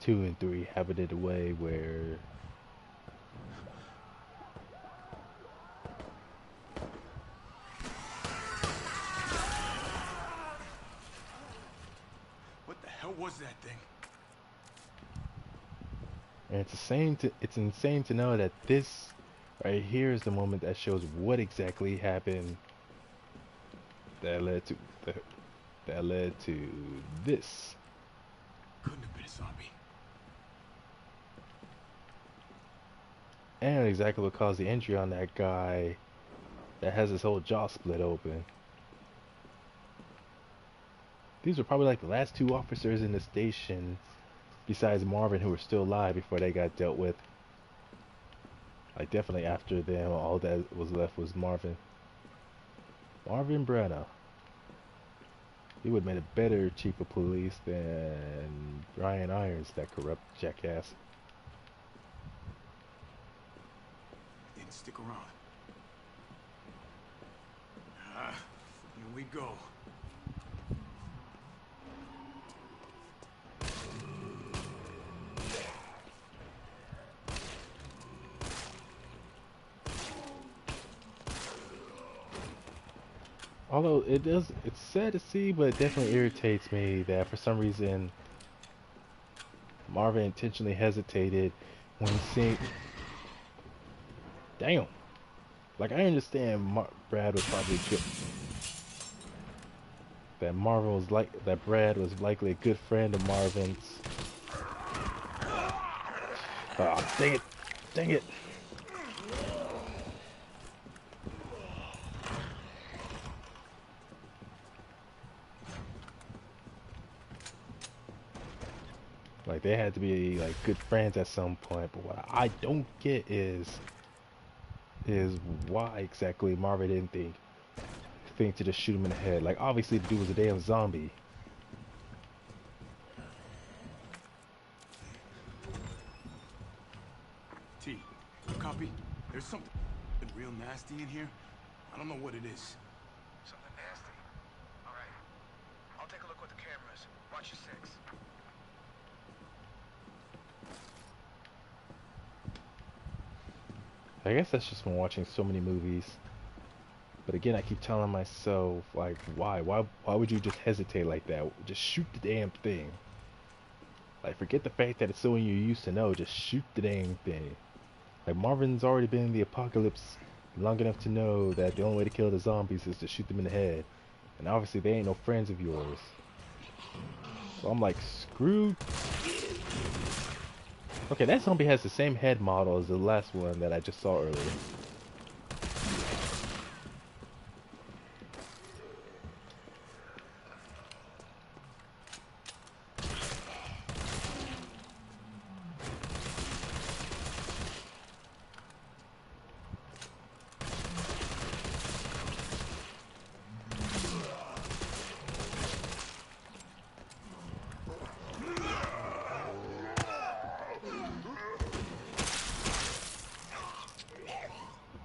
[SPEAKER 1] 2 and 3 have it in a way where
[SPEAKER 10] What the hell was that thing?
[SPEAKER 1] and it's insane to know that this right here is the moment that shows what exactly happened that led to this.
[SPEAKER 10] Couldn't have been a zombie.
[SPEAKER 1] And exactly what caused the injury on that guy that has his whole jaw split open. These were probably like the last two officers in the station besides Marvin who were still alive before they got dealt with. Like definitely after them, all that was left was Marvin. Marvin Brenner. He would have made a better chief of police than Brian Irons, that corrupt jackass.
[SPEAKER 10] Didn't stick around. Ah, here we go.
[SPEAKER 1] Although it's sad to see, but it definitely irritates me that for some reason Marvin intentionally hesitated when seeing. Damn. Like I understand Brad was probably good. That Marvin was that Brad was likely a good friend of Marvin's. Oh, dang it! Dang it! Like they had to be like good friends at some point, but what I don't get is why exactly Marvin didn't think to just shoot him in the head. Like obviously the dude was a damn zombie.
[SPEAKER 10] T, you copy? There's something real nasty in here. I don't know what it is.
[SPEAKER 4] Something nasty. All right. I'll take a look with the cameras. Watch your six.
[SPEAKER 1] I guess that's just from watching so many movies. But again, I keep telling myself, like, why? Why would you just hesitate like that? Just shoot the damn thing. Like, forget the fact that it's someone you used to know. Just shoot the damn thing. Like, Marvin's already been in the apocalypse long enough to know that the only way to kill the zombies is to shoot them in the head. And obviously, they ain't no friends of yours. So I'm like, screw. Okay, that zombie has the same head model as the last one that I just saw earlier.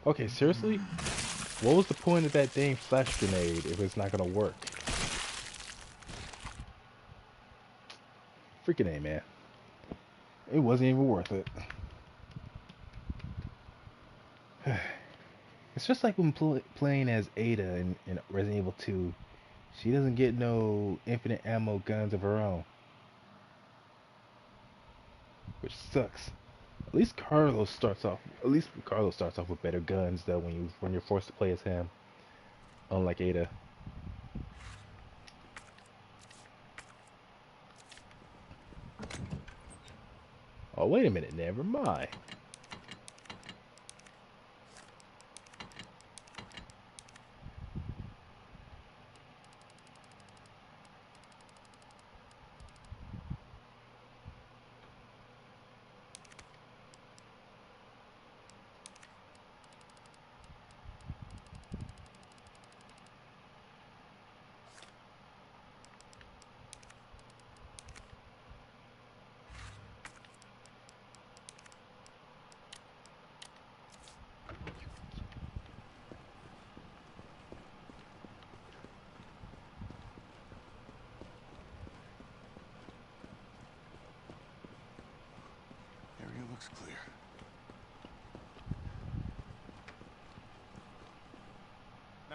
[SPEAKER 1] Okay, seriously? What was the point of that dang flash grenade if it's not gonna work? Freaking A, man. It wasn't even worth it. It's just like when playing as Ada in Resident Evil 2. She doesn't get no infinite ammo guns of her own. Which sucks. At least Carlos starts off with better guns though when you're forced to play as him. Unlike Ada. Oh wait a minute, never mind.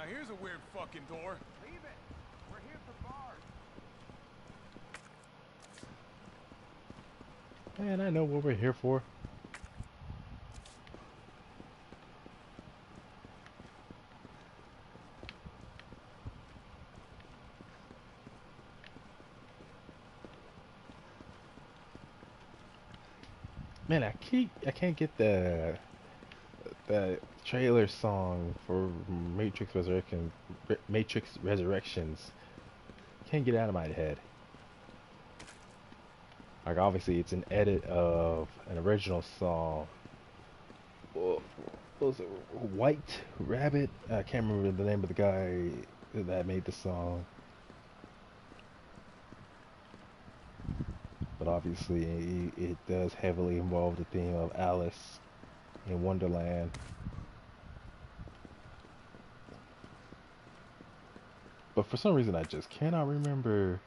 [SPEAKER 4] Now here's a weird fucking door.
[SPEAKER 10] Leave it. We're here for bars.
[SPEAKER 1] Man, I know what we're here for. Man, I can't get the trailer song for Matrix Resurrections. Can't get it out of my head. Like, obviously it's an edit of an original song. What was it? White Rabbit? I can't remember the name of the guy that made the song. But obviously it does heavily involve the theme of Alice in Wonderland. But for some reason I just cannot remember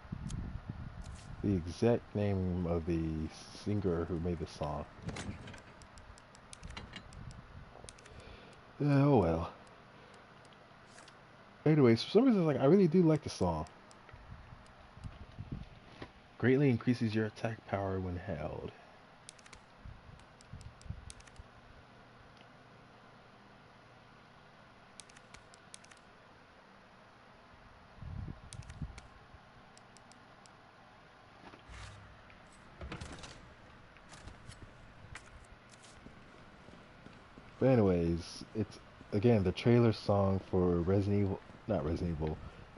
[SPEAKER 1] the exact name of the singer who made the song. Oh well. Anyways, for some reason, like, I really do like the song. Greatly increases your attack power when held. But anyways, it's again the trailer song for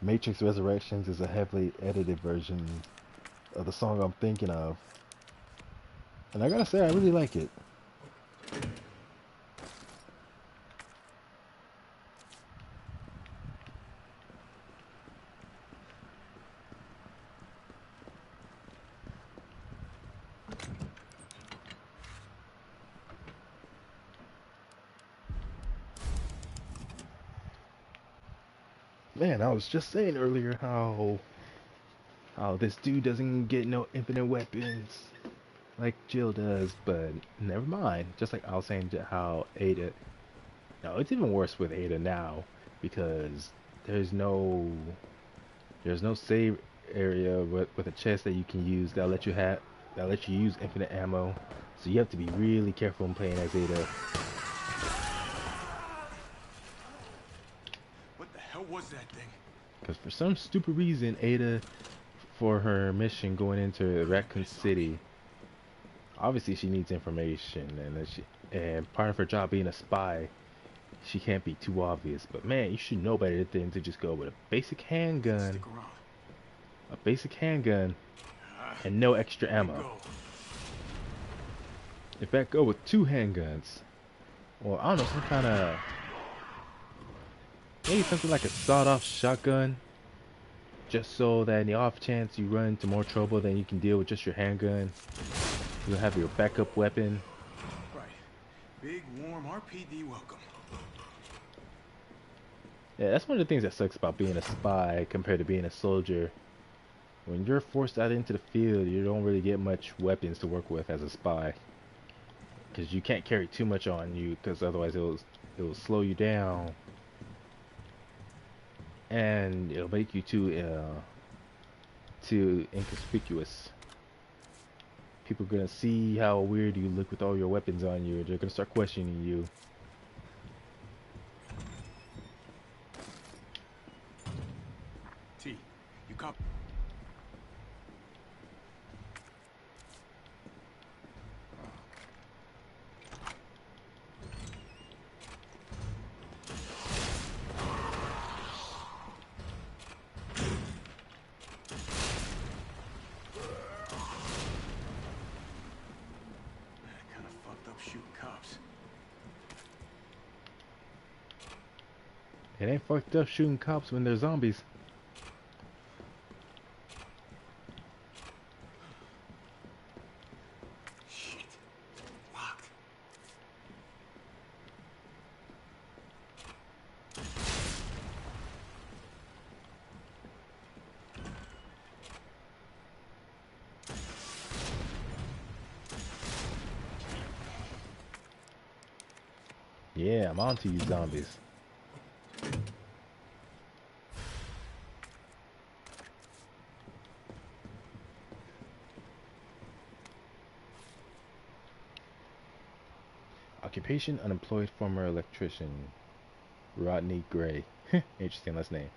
[SPEAKER 1] Matrix Resurrections is a heavily edited version of the song I'm thinking of. And I gotta say, I really like it. Man, I was just saying earlier how this dude doesn't get no infinite weapons like Jill does, but never mind. Just like I was saying how Ada, no, it's even worse with Ada now because there's no save area with a chest that you can use that let you use infinite ammo. So you have to be really careful when playing as Ada.
[SPEAKER 4] What was that thing?
[SPEAKER 1] Because for some stupid reason, Ada, for her mission going into Raccoon City, obviously she needs information, and part of her job being a spy, she can't be too obvious. But man, you should know better than to just go with a basic handgun, and no extra ammo. In fact, go with 2 handguns, or I don't know, some kind of. Maybe something like a sawed-off shotgun, just so that in the off chance you run into more trouble than you can deal with just your handgun, you'll have your backup weapon.
[SPEAKER 10] Right. Big, warm RPD welcome.
[SPEAKER 1] Yeah, that's one of the things that sucks about being a spy compared to being a soldier. When you're forced out into the field, you don't really get much weapons to work with as a spy, because you can't carry too much on you, because otherwise it will slow you down. And it'll make you too inconspicuous. People are gonna see how weird you look with all your weapons on you. They're gonna start questioning you.
[SPEAKER 10] T, you copy?
[SPEAKER 1] It ain't fucked up shooting cops when they're zombies.
[SPEAKER 10] Shit. Locked.
[SPEAKER 1] Yeah, I'm on to you zombies. Occupation: unemployed former electrician. Rodney Gray. Interesting last name.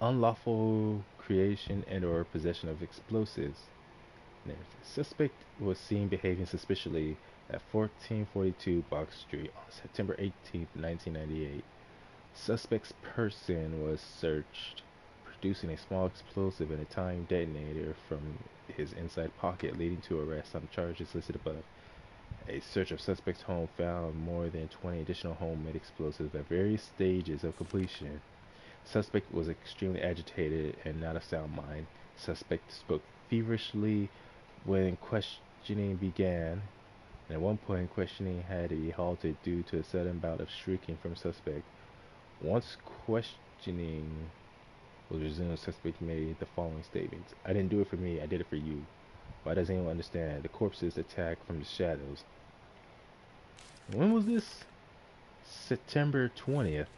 [SPEAKER 1] Unlawful creation and/or possession of explosives. Suspect was seen behaving suspiciously at 1442 Box Street on September 18, 1998. Suspect's person was searched, producing a small explosive and a time detonator from his inside pocket, leading to arrest on charges listed above. A search of suspect's home found more than 20 additional homemade explosives at various stages of completion. Suspect was extremely agitated and not of sound mind. Suspect spoke feverishly when questioning began. At one point, questioning had to be halted due to a sudden bout of shrieking from suspect. Once questioning was resumed, suspect made the following statements. I didn't do it for me, I did it for you. Why doesn't anyone understand? The corpses attack from the shadows. When was this? September 20th.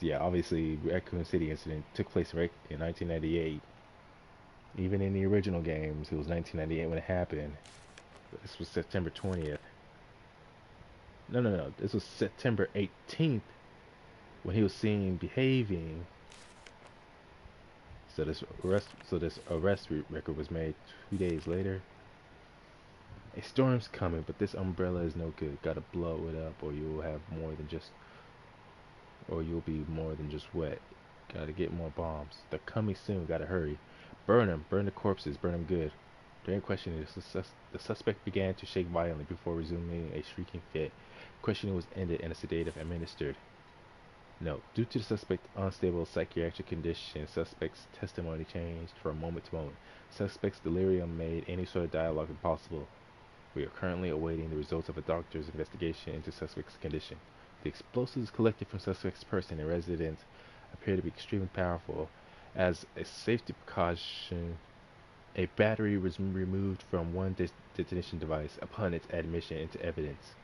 [SPEAKER 1] Yeah, obviously, Raccoon City incident took place in 1998. Even in the original games, it was 1998 when it happened. This was September 20th. No. This was September 18th when he was seen behaving. So this arrest record was made 2 days later. A storm's coming, but this umbrella is no good. Gotta blow it up, or you'll be more than just wet. Gotta get more bombs. They're coming soon. Gotta hurry. Burn them. Burn the corpses. Burn them good. During questioning, the suspect began to shake violently before resuming a shrieking fit. Questioning was ended and a sedative administered. Note: due to the suspect's unstable psychiatric condition, suspect's testimony changed from moment to moment. Suspect's delirium made any sort of dialogue impossible. We are currently awaiting the results of a doctor's investigation into suspect's condition. The explosives collected from suspect's person and residence appear to be extremely powerful. As a safety precaution, a battery was removed from one detonation device upon its admission into evidence.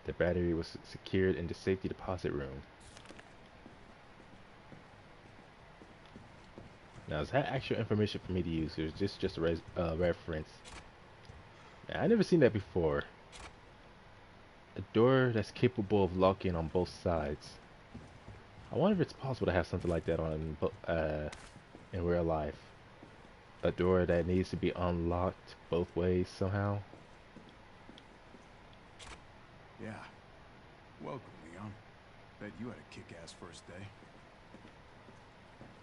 [SPEAKER 1] The battery was secured in the safety deposit room. Now, is that actual information for me to use, or is this just a reference? Now, I never seen that before. A door that's capable of locking on both sides. I wonder if it's possible to have something like that in real life. A door that needs to be unlocked both ways somehow.
[SPEAKER 10] Yeah. Welcome, Leon. Bet you had a kick-ass first day.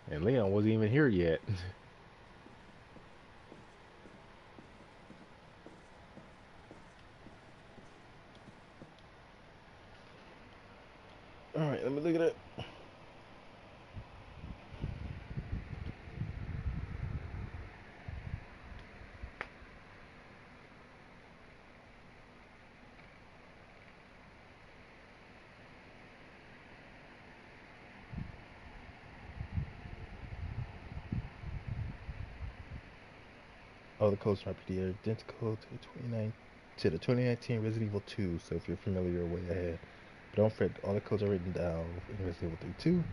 [SPEAKER 1] And Leon wasn't even here yet. Alright, let me look at it. All the codes from RPD are identical to the 2019 Resident Evil 2, so if you're familiar, you're way ahead. But don't fret, all the codes are written down in Resident Evil 3 2.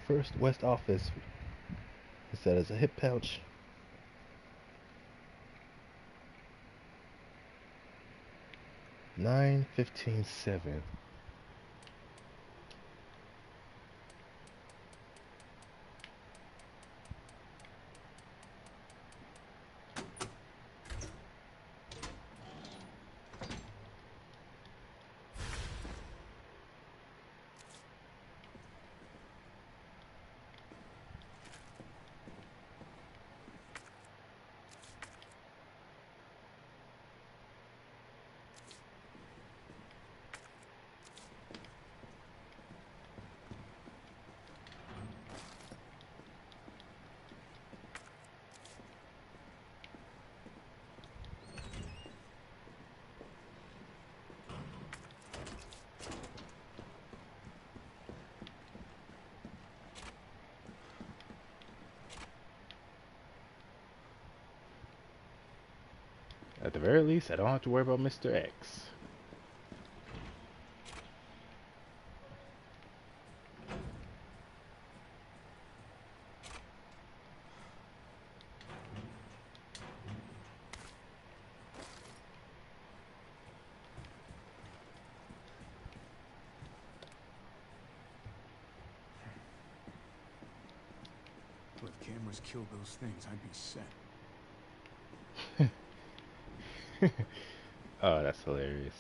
[SPEAKER 1] First West Office is set as a hip pouch. $9.15.7. At the very least, I don't have to worry about Mr. X.
[SPEAKER 10] cameras killed those things, I'd be set.
[SPEAKER 1] Oh, that's hilarious.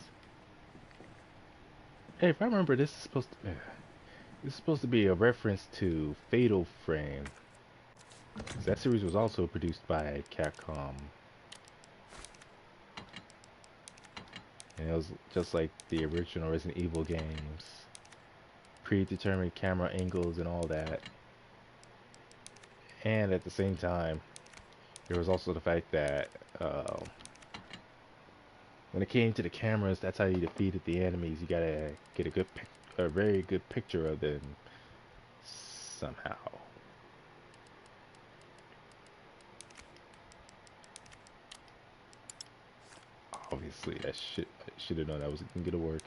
[SPEAKER 1] Hey, if I remember, this is supposed to be a reference to Fatal Frame. 'Cause that series was also produced by Capcom. And it was just like the original Resident Evil games. Predetermined camera angles and all that. And at the same time, there was also the fact that when it came to the cameras, that's how you defeated the enemies. You gotta get a very good picture of them somehow. Obviously, I should have known that was gonna work.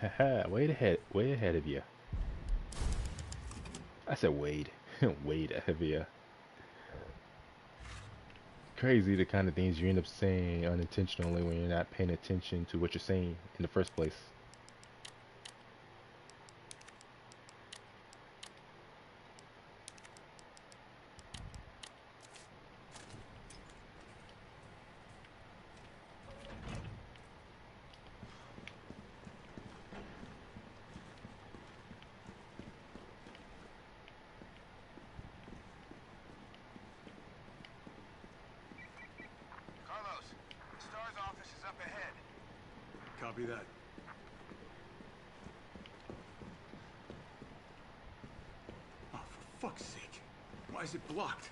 [SPEAKER 1] Haha, way ahead of you. I said Wade. Wade ahead of you. Crazy the kind of things you end up saying unintentionally when you're not paying attention to what you're saying in the first place.
[SPEAKER 10] Carlos, the STAR's office is up ahead. Copy that. Oh, for fuck's sake. Why is it blocked?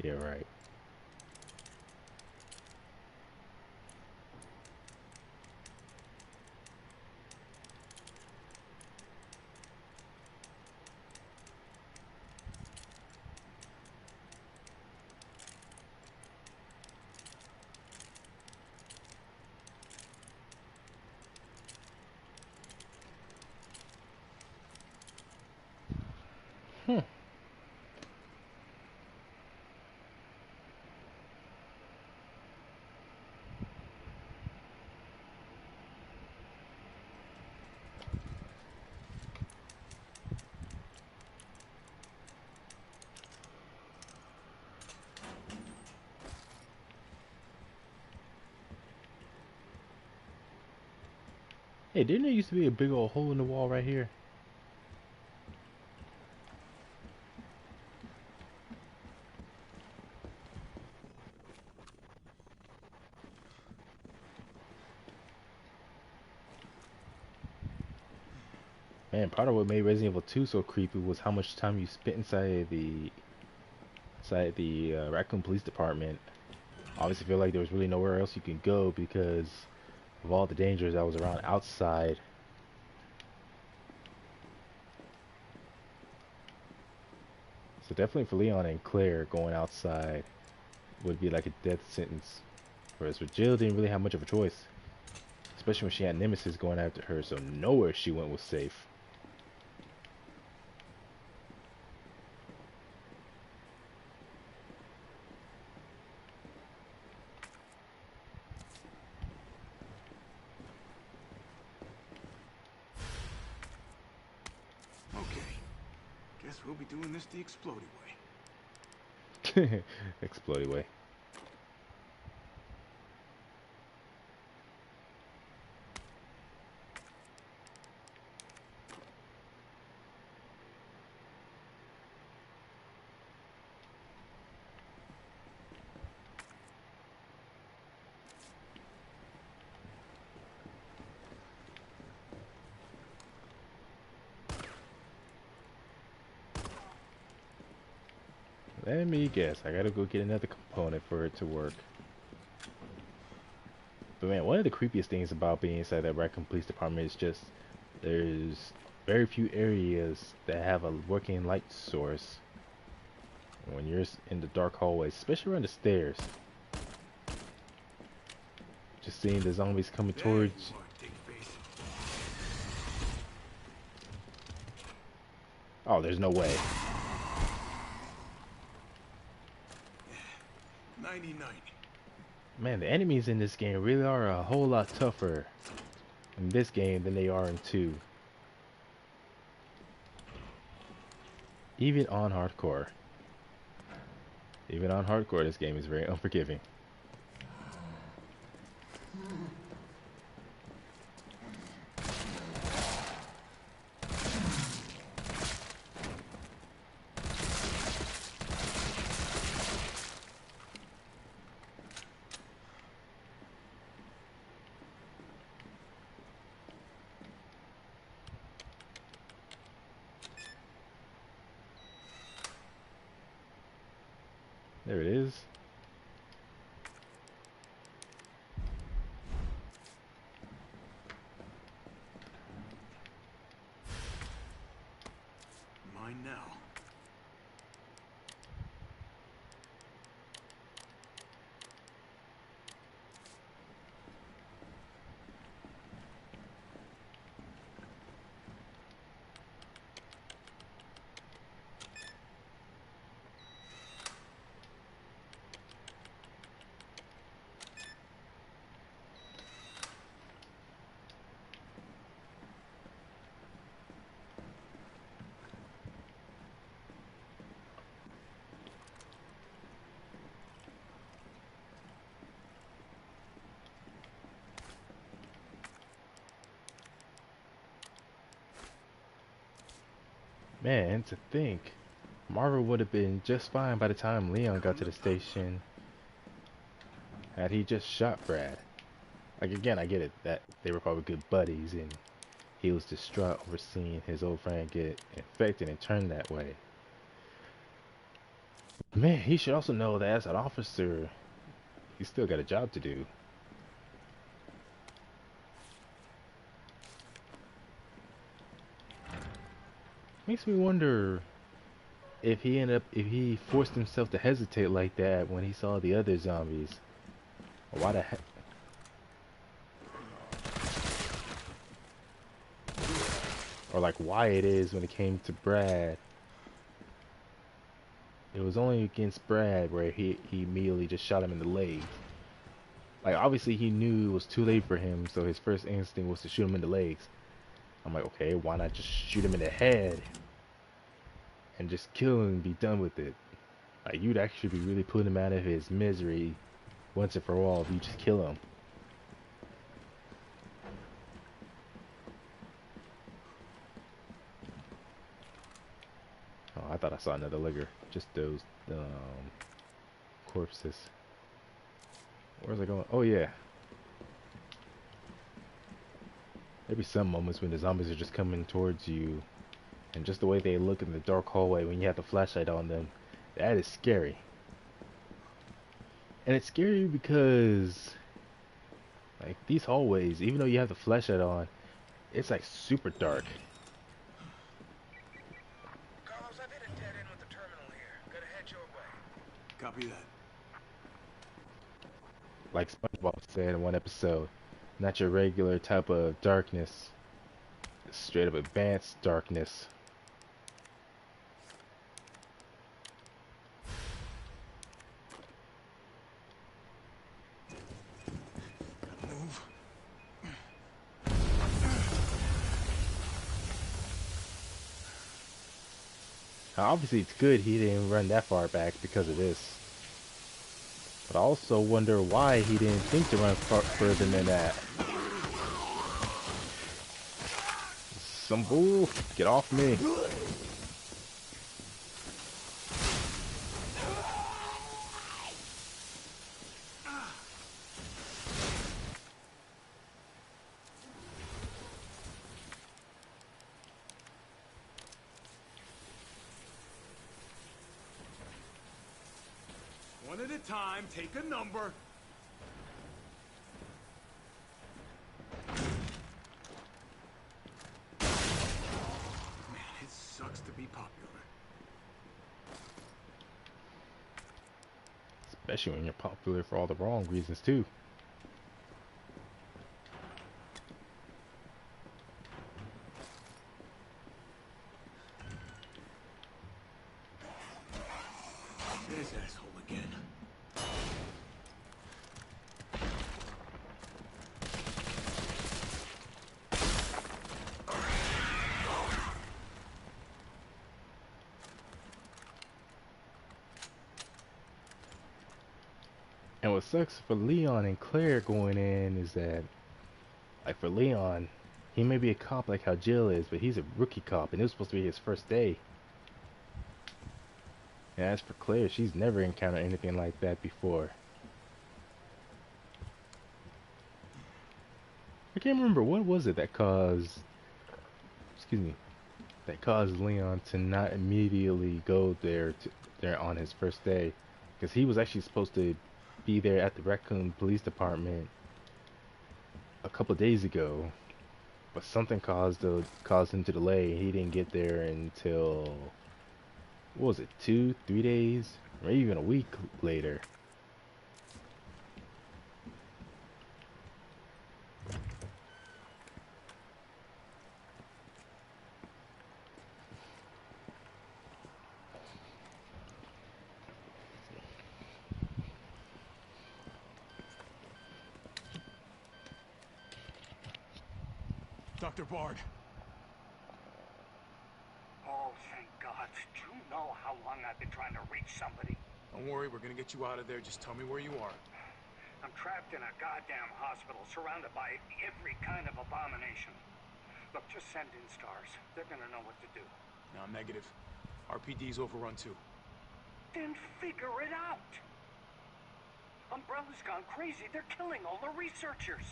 [SPEAKER 1] Yeah, right. Hmm. Hey, didn't there used to be a big old hole in the wall right here? Man, part of what made Resident Evil 2 so creepy was how much time you spent inside the Raccoon Police Department. Obviously, feel like there was really nowhere else you can go because of all the dangers that was around outside. So definitely for Leon and Claire, going outside would be like a death sentence. Whereas for Jill, didn't really have much of a choice, especially when she had Nemesis going after her. So nowhere she went was safe.
[SPEAKER 10] Okay. Guess we'll be doing this the explodey way.
[SPEAKER 1] Exploded way. Let me guess, I gotta go get another component for it to work. But man, one of the creepiest things about being inside that Raccoon Police Department is just there's very few areas that have a working light source. When you're in the dark hallways, especially around the stairs. Just seeing the zombies coming towards you. Oh, there's no way.
[SPEAKER 10] 99.
[SPEAKER 1] Man, the enemies in this game really are a whole lot tougher in this game than they are in 2. Even on hardcore. Even on hardcore, this game is very unforgiving. There it is.
[SPEAKER 10] Mine now.
[SPEAKER 1] Man, to think, Marvel would have been just fine by the time Leon got to the station had he just shot Brad. Like, again, I get it that they were probably good buddies and he was distraught over seeing his old friend get infected and turn that way. Man, he should also know that as an officer, he's still got a job to do. Makes me wonder if he forced himself to hesitate like that when he saw the other zombies. Why the heck? Or like why it is when it came to Brad. It was only against Brad where he immediately just shot him in the leg. Like obviously he knew it was too late for him, so his first instinct was to shoot him in the legs. I'm like, okay, why not just shoot him in the head and just kill him and be done with it? Like you'd actually be really putting him out of his misery once and for all if you just kill him. Oh, I thought I saw another ligger. Just those corpses. Where's it going? Oh yeah. There'd be some moments when the zombies are just coming towards you, and just the way they look in the dark hallway when you have the flashlight on them, that is scary. And it's scary because, like, these hallways, even though you have the flashlight on, it's like super dark.
[SPEAKER 10] Carlos, I've hit a dead end with the terminal here. Gotta head your way.
[SPEAKER 6] Copy that.
[SPEAKER 1] Like SpongeBob said in one episode, not your regular type of darkness, it's straight up advanced darkness.
[SPEAKER 6] Move.
[SPEAKER 1] Now, obviously it's good he didn't run that far back because of this. But I also wonder why he didn't think to run further than that. Some bull, get off me.
[SPEAKER 6] One at a time, take a number. Man, it sucks to be popular.
[SPEAKER 1] Especially when you're popular for all the wrong reasons too.
[SPEAKER 6] This asshole again.
[SPEAKER 1] And what sucks for Leon and Claire going in is that, like, for Leon, he may be a cop like how Jill is, but he's a rookie cop and it was supposed to be his first day. And as for Claire, she's never encountered anything like that before. I can't remember, what was it that caused, that caused Leon to not immediately go there on his first day, because he was actually supposed to be there at the Raccoon Police Department a couple of days ago, but something caused him to delay. He didn't get there until, what was it, 2-3 days, or even a week later.
[SPEAKER 6] Dr. Bard.
[SPEAKER 8] Oh, thank God. Do you know how long I've been trying to reach somebody?
[SPEAKER 6] Don't worry, we're gonna get you out of there. Just tell me where you are.
[SPEAKER 8] I'm trapped in a goddamn hospital, surrounded by every kind of abomination. Look, just send in stars. They're gonna know what to do.
[SPEAKER 6] No, negative. RPD's overrun too.
[SPEAKER 8] Then figure it out! Umbrella's gone crazy. They're killing all the researchers.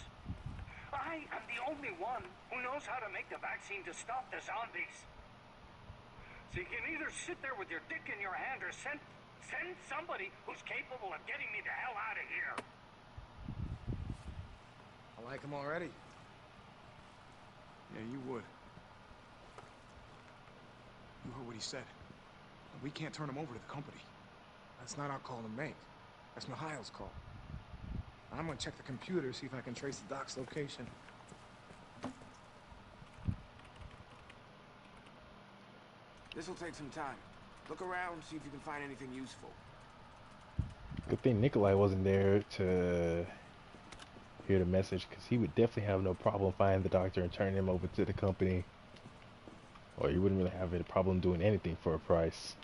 [SPEAKER 8] I am the only one who knows how to make the vaccine to stop the zombies. So you can either sit there with your dick in your hand or send somebody who's capable of getting me the hell out of here.
[SPEAKER 10] I like him already.
[SPEAKER 6] Yeah, you would. You heard what he said. We can't turn him over to the company.
[SPEAKER 10] That's not our call to make. That's Mikhail's call. I'm gonna check the computer, see if I can trace the doc's location. This'll take some time. Look around, see if you can find anything useful.
[SPEAKER 1] Good thing Nikolai wasn't there to hear the message, because he would definitely have no problem finding the doctor and turning him over to the company. Or you wouldn't really have a problem doing anything for a price.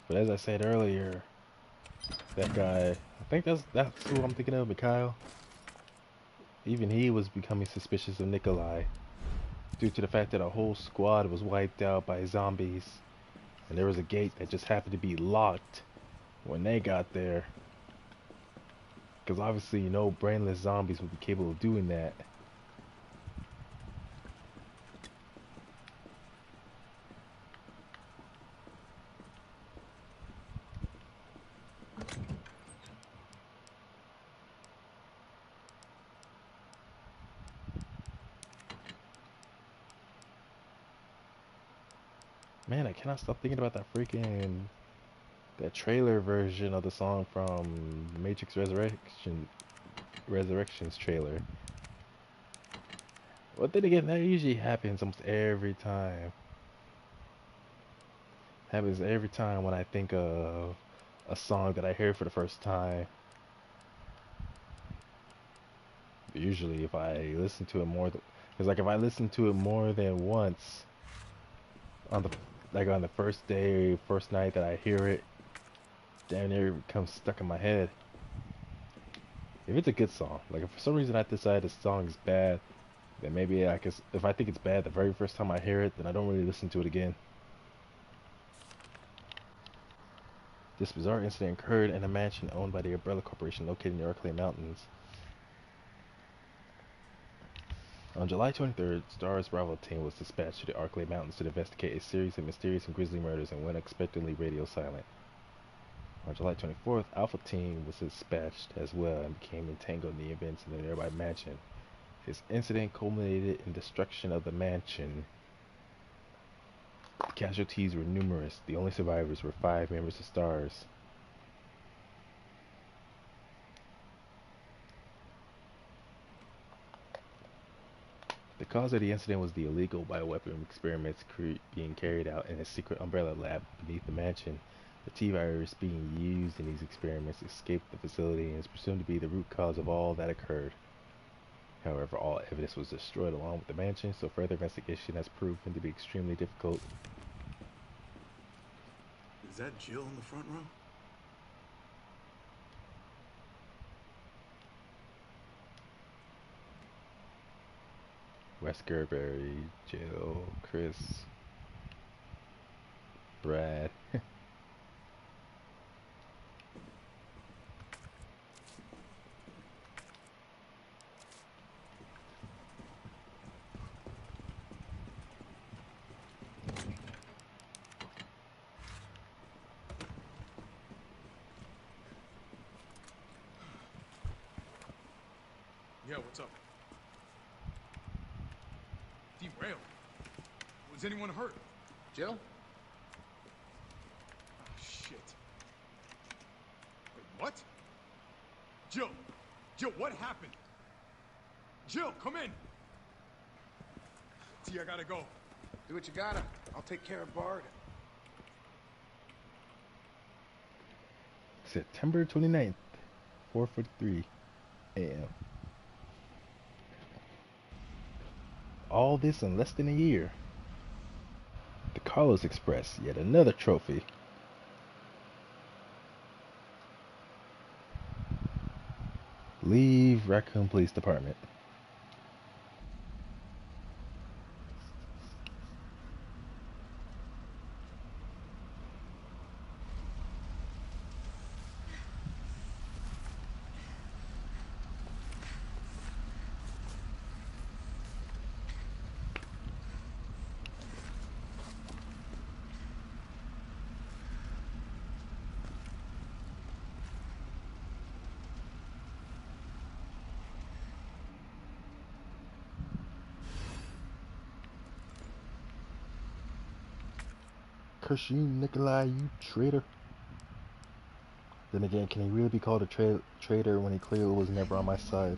[SPEAKER 1] But as I said earlier, that guy, I think that's who I'm thinking of, Mikhail. Even he was becoming suspicious of Nikolai, due to the fact that a whole squad was wiped out by zombies, and there was a gate that just happened to be locked when they got there. Because obviously, no brainless zombies would be capable of doing that. Man, I cannot stop thinking about that trailer version of the song from Matrix Resurrections trailer. But then again, that usually happens almost every time. Happens every time when I think of a song that I hear for the first time. Usually, if I listen to it because like if I listen to it more than once on the first day, first night that I hear it, damn near it becomes stuck in my head. If it's a good song, like if for some reason I decide the song is bad, then maybe if I think it's bad the very first time I hear it, then I don't really listen to it again. This bizarre incident occurred in a mansion owned by the Umbrella Corporation located in the Arklay Mountains. On July 23rd, STAR's Bravo team was dispatched to the Arklay Mountains to investigate a series of mysterious and grisly murders and went unexpectedly radio silent. On July 24th, Alpha Team was dispatched as well and became entangled in the events in the nearby mansion. This incident culminated in destruction of the mansion. The casualties were numerous. The only survivors were 5 members of STARS. The cause of the incident was the illegal bioweapon experiments being carried out in a secret Umbrella lab beneath the mansion. The T-virus being used in these experiments escaped the facility and is presumed to be the root cause of all that occurred. However, all evidence was destroyed along with the mansion, so further investigation has proven to be extremely difficult.
[SPEAKER 10] Is that Jill in the front row?
[SPEAKER 1] Wesker, Barry, Jill, Chris, Brad.
[SPEAKER 4] Yeah, what's up? Derailed. Was anyone hurt?
[SPEAKER 10] Jill?
[SPEAKER 4] Oh, shit. Wait, what? Jill! Jill, what happened? Jill, come in! T, I gotta go.
[SPEAKER 10] Do what you gotta. I'll take care of Bard.
[SPEAKER 1] September 29th, 4:43 a.m. All this in less than a year. The Carlos Express, yet another trophy. Leave Raccoon Police Department. Kershin Nikolai, you traitor. Then again, can he really be called a traitor when he clearly was never on my side?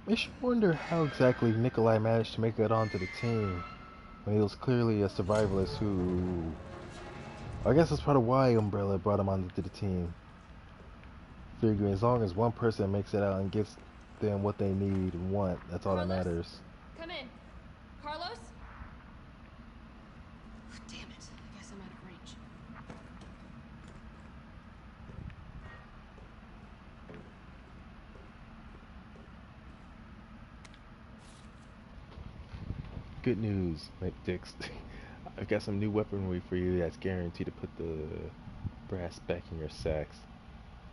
[SPEAKER 1] Makes you wonder how exactly Nikolai managed to make it onto the team when he was clearly a survivalist who... I guess that's part of why Umbrella brought him onto the team. Figuring as long as one person makes it out and gets them what they need and want, that's all that matters.
[SPEAKER 2] Come in. Carlos? Damn it. I guess I'm out of range.
[SPEAKER 1] Good news, Dix. I've got some new weaponry for you that's guaranteed to put the brass back in your sacks.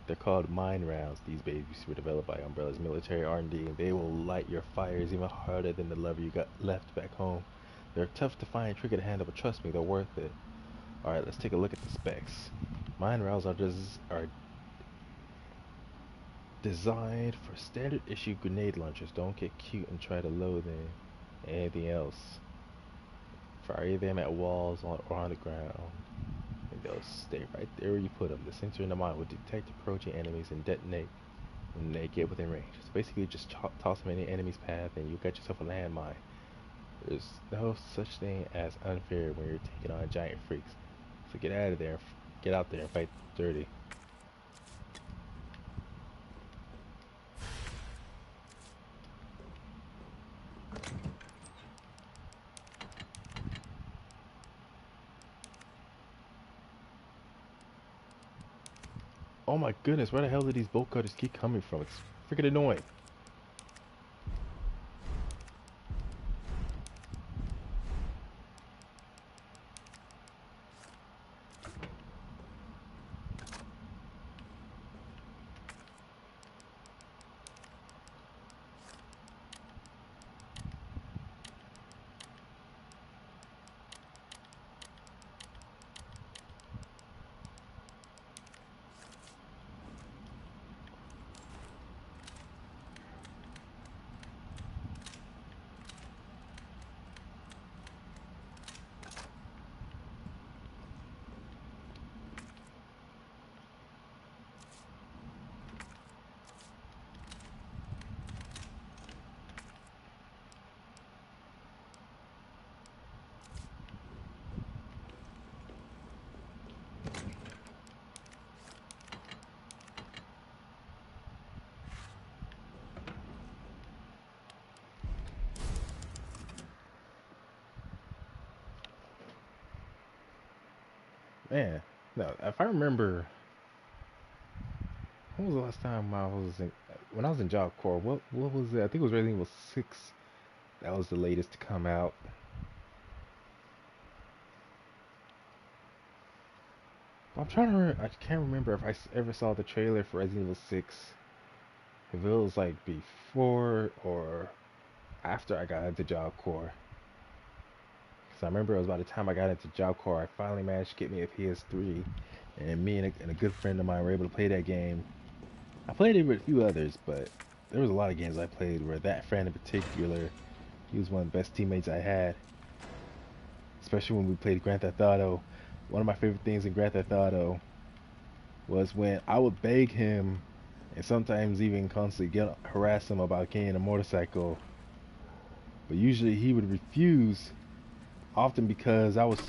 [SPEAKER 1] They're called mine rounds. These babies were developed by Umbrella's military R&D, and they will light your fires even harder than the lever you got left back home. They're tough to find, tricky to handle, but trust me, they're worth it. Alright, let's take a look at the specs. Mine rounds are designed for standard issue grenade launchers. Don't get cute and try to load anything else. Fire them at walls or on the ground, and they'll stay right there where you put them. The sensor in the mine will detect approaching enemies and detonate when they get within range. So basically, just toss them in the enemy's path, and you got yourself a landmine. There's no such thing as unfair when you're taking on giant freaks. So get out of there, get out there and fight dirty. Oh my goodness, where the hell did these bolt cutters keep coming from? It's freaking annoying. Man, no, if I remember, when was the last time when I was in Job Corps, what was it? I think it was Resident Evil 6. That was the latest to come out. I'm trying to I can't remember if I ever saw the trailer for Resident Evil 6. If it was like before or after I got into Job Corps. Because I remember it was by the time I got into Job Corps, I finally managed to get me a PS3. And me and a good friend of mine were able to play that game. I played it with a few others, but there was a lot of games I played where that friend in particular, he was one of the best teammates I had. Especially when we played Grand Theft Auto. One of my favorite things in Grand Theft Auto was when I would beg him and sometimes even constantly harass him about getting a motorcycle. But usually he would refuse, often because I would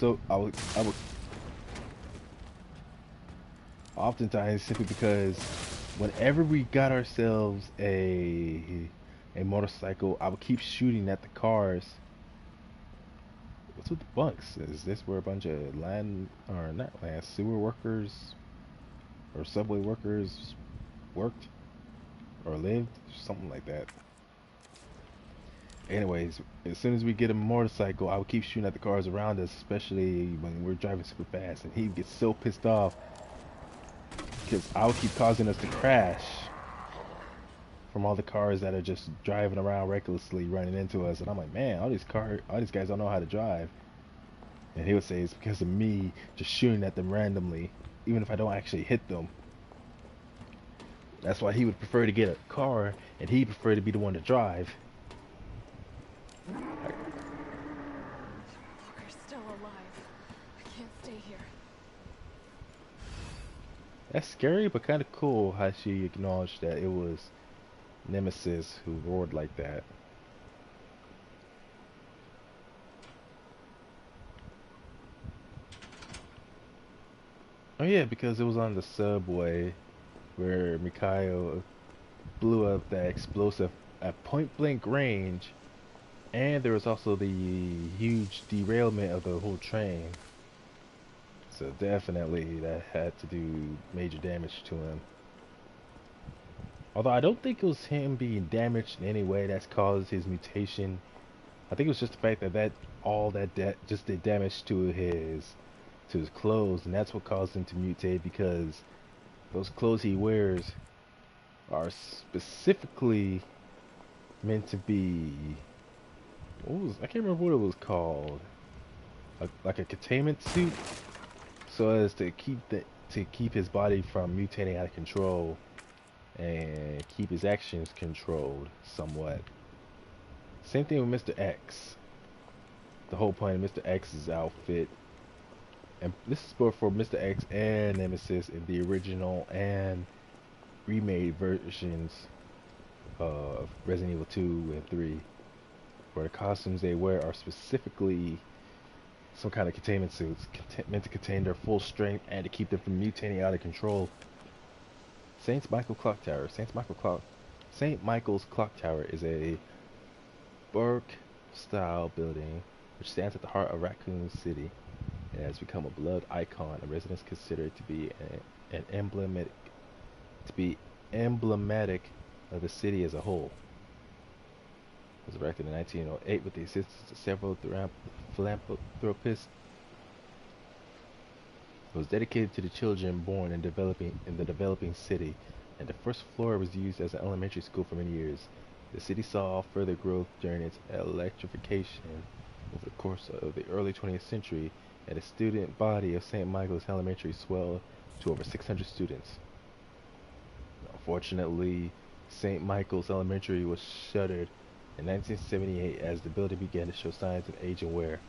[SPEAKER 1] oftentimes simply because whenever we got ourselves a motorcycle, I would keep shooting at the cars. What's with the bunks? Is this where a bunch of sewer workers or subway workers worked or lived? Something like that. Anyways, as soon as we get a motorcycle, I would keep shooting at the cars around us, especially when we're driving super fast, and he'd get so pissed off because I would keep causing us to crash from all the cars that are just driving around recklessly running into us. And I'm like, man, all these guys don't know how to drive. And he would say it's because of me just shooting at them randomly, even if I don't actually hit them. That's why he would prefer to get a car, and he'd prefer to be the one to drive.
[SPEAKER 2] Walker's still alive. I can't stay here.
[SPEAKER 1] That's scary, but kind of cool how she acknowledged that it was Nemesis who roared like that. Oh yeah, because it was on the subway where Mikhail blew up that explosive at point blank range, and there was also the huge derailment of the whole train. So definitely that had to do major damage to him. Although I don't think it was him being damaged in any way that's caused his mutation I think it was just the fact that all that just did damage to his clothes, and that's what caused him to mutate, because those clothes he wears are specifically meant to be, I can't remember what it was called, like a containment suit, so as to keep his body from mutating out of control and keep his actions controlled somewhat. Same thing with Mr. X. The whole point of Mr. X's outfit, and this is both for Mr. X and Nemesis in the original and remade versions of Resident Evil 2 and 3, where the costumes they wear are specifically some kind of containment suits meant to contain their full strength and to keep them from mutating out of control. St. Michael's Clock Tower is a Baroque-style building which stands at the heart of Raccoon City and has become a beloved icon, and residents consider it to be emblematic of the city as a whole. It was erected in 1908 with the assistance of several philanthropists. It was dedicated to the children born in the developing city, and the first floor was used as an elementary school for many years. The city saw further growth during its electrification over the course of the early 20th century, and the student body of St. Michael's Elementary swelled to over 600 students. Unfortunately, St. Michael's Elementary was shuttered in 1978 as the building began to show signs of age and wear.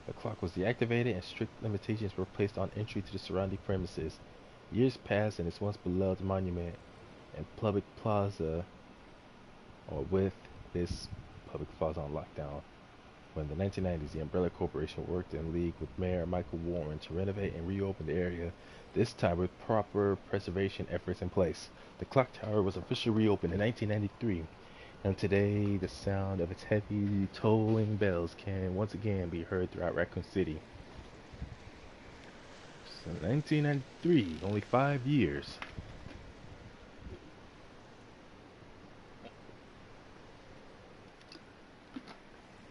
[SPEAKER 1] The clock was deactivated and strict limitations were placed on entry to the surrounding premises. Years passed and its once beloved monument and public plaza, or with this public plaza on lockdown. When in the 1990s, the Umbrella Corporation worked in league with Mayor Michael Warren to renovate and reopen the area, this time with proper preservation efforts in place. The clock tower was officially reopened in 1993, and today the sound of its heavy tolling bells can once again be heard throughout Raccoon City. So 1993, only 5 years.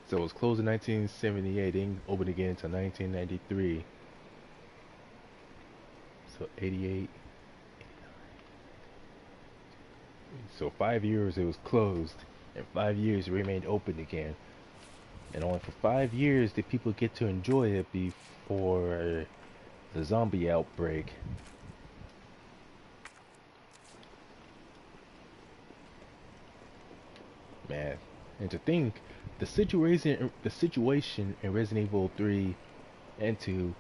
[SPEAKER 1] So it was closed in 1978, didn't open again until 1993. So 88, 89. So 5 years it was closed, and 5 years it remained open again. And only for 5 years did people get to enjoy it before the zombie outbreak. Man, and to think, the situation in Resident Evil 3 and 2,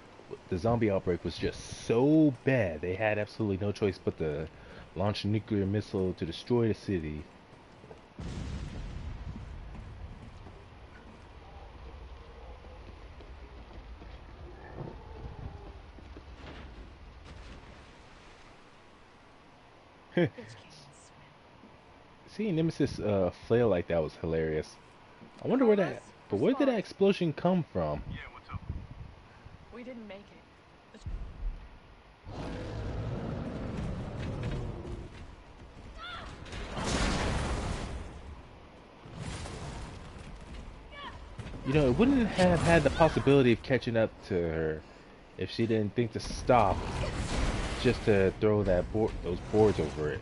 [SPEAKER 1] the zombie outbreak was just so bad, they had absolutely no choice but to launch a nuclear missile to destroy the city. Seeing Nemesis flail like that was hilarious. I wonder where did that explosion come from?
[SPEAKER 4] Yeah, what's up?
[SPEAKER 2] We didn't make it.
[SPEAKER 1] You know, it wouldn't have had the possibility of catching up to her if she didn't think to stop just to throw those boards over it.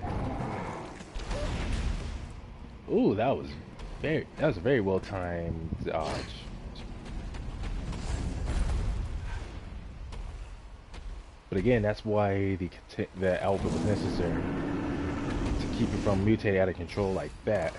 [SPEAKER 1] Ooh, that was a very well timed dodge. But again, that's why the outfit was necessary to keep it from mutating out of control like that.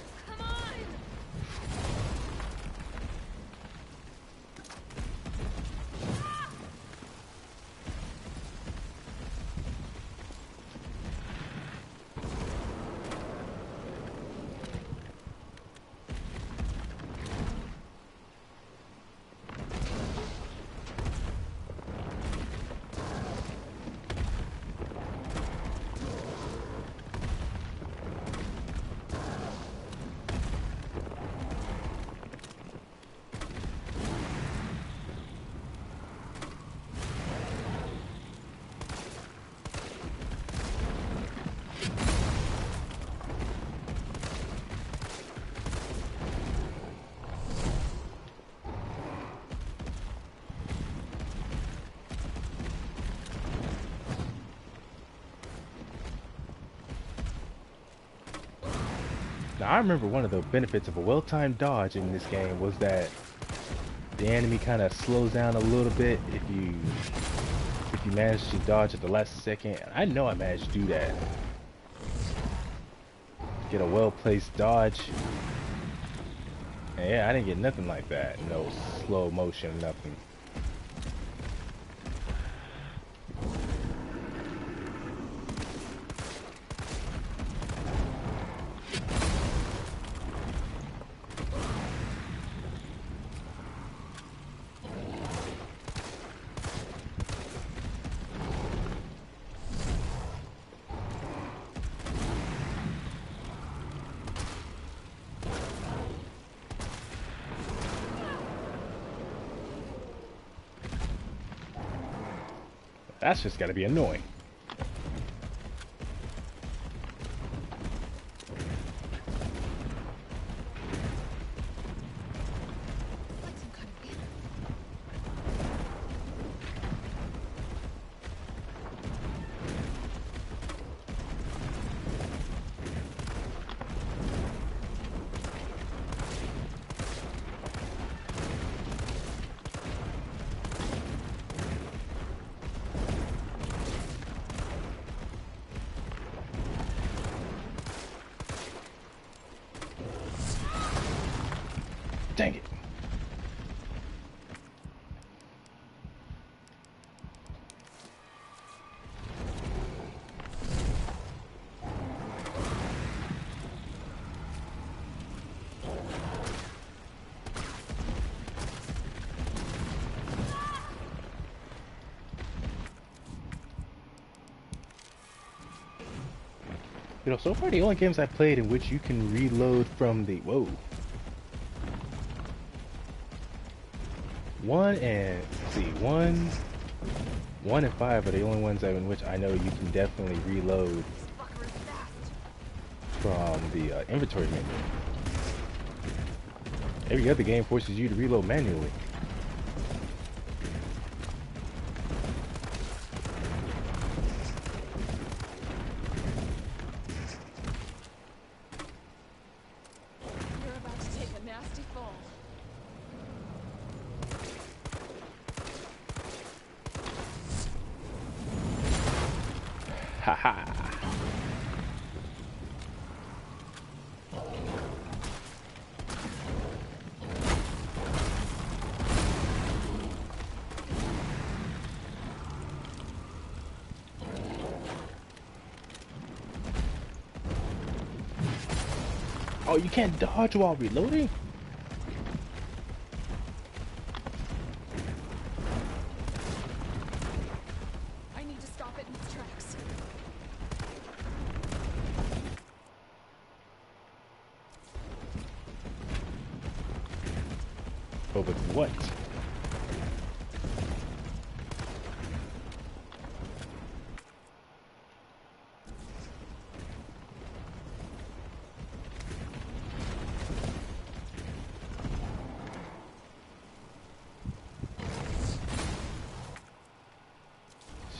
[SPEAKER 1] Now I remember one of the benefits of a well-timed dodge in this game was that the enemy kind of slows down a little bit if you manage to dodge at the last second. I know I managed to do that. Get a well-placed dodge. And yeah, I didn't get nothing like that. No slow motion, nothing. That's just gotta be annoying. Dang it. You know, so far the only games I played in which you can reload from the... Whoa. 1 and... Let's see, 1 and 5 are the only ones in which I know you can definitely reload from the inventory menu. Every other game forces you to reload manually.
[SPEAKER 2] You're about to take a nasty fall.
[SPEAKER 1] Haha. Oh, you can't dodge while reloading?
[SPEAKER 2] I need to stop it in its tracks.
[SPEAKER 1] Oh, but what?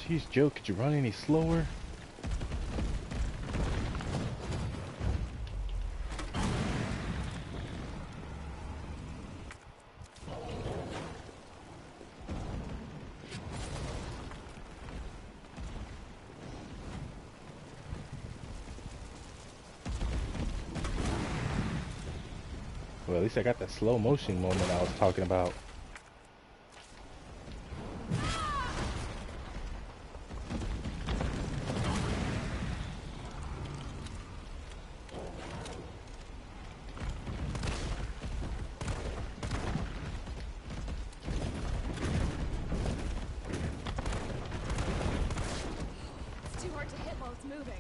[SPEAKER 1] Jeez, Joe, could you run any slower? Well, at least I got that slow motion moment I was talking about.
[SPEAKER 2] It's too hard to hit while it's moving.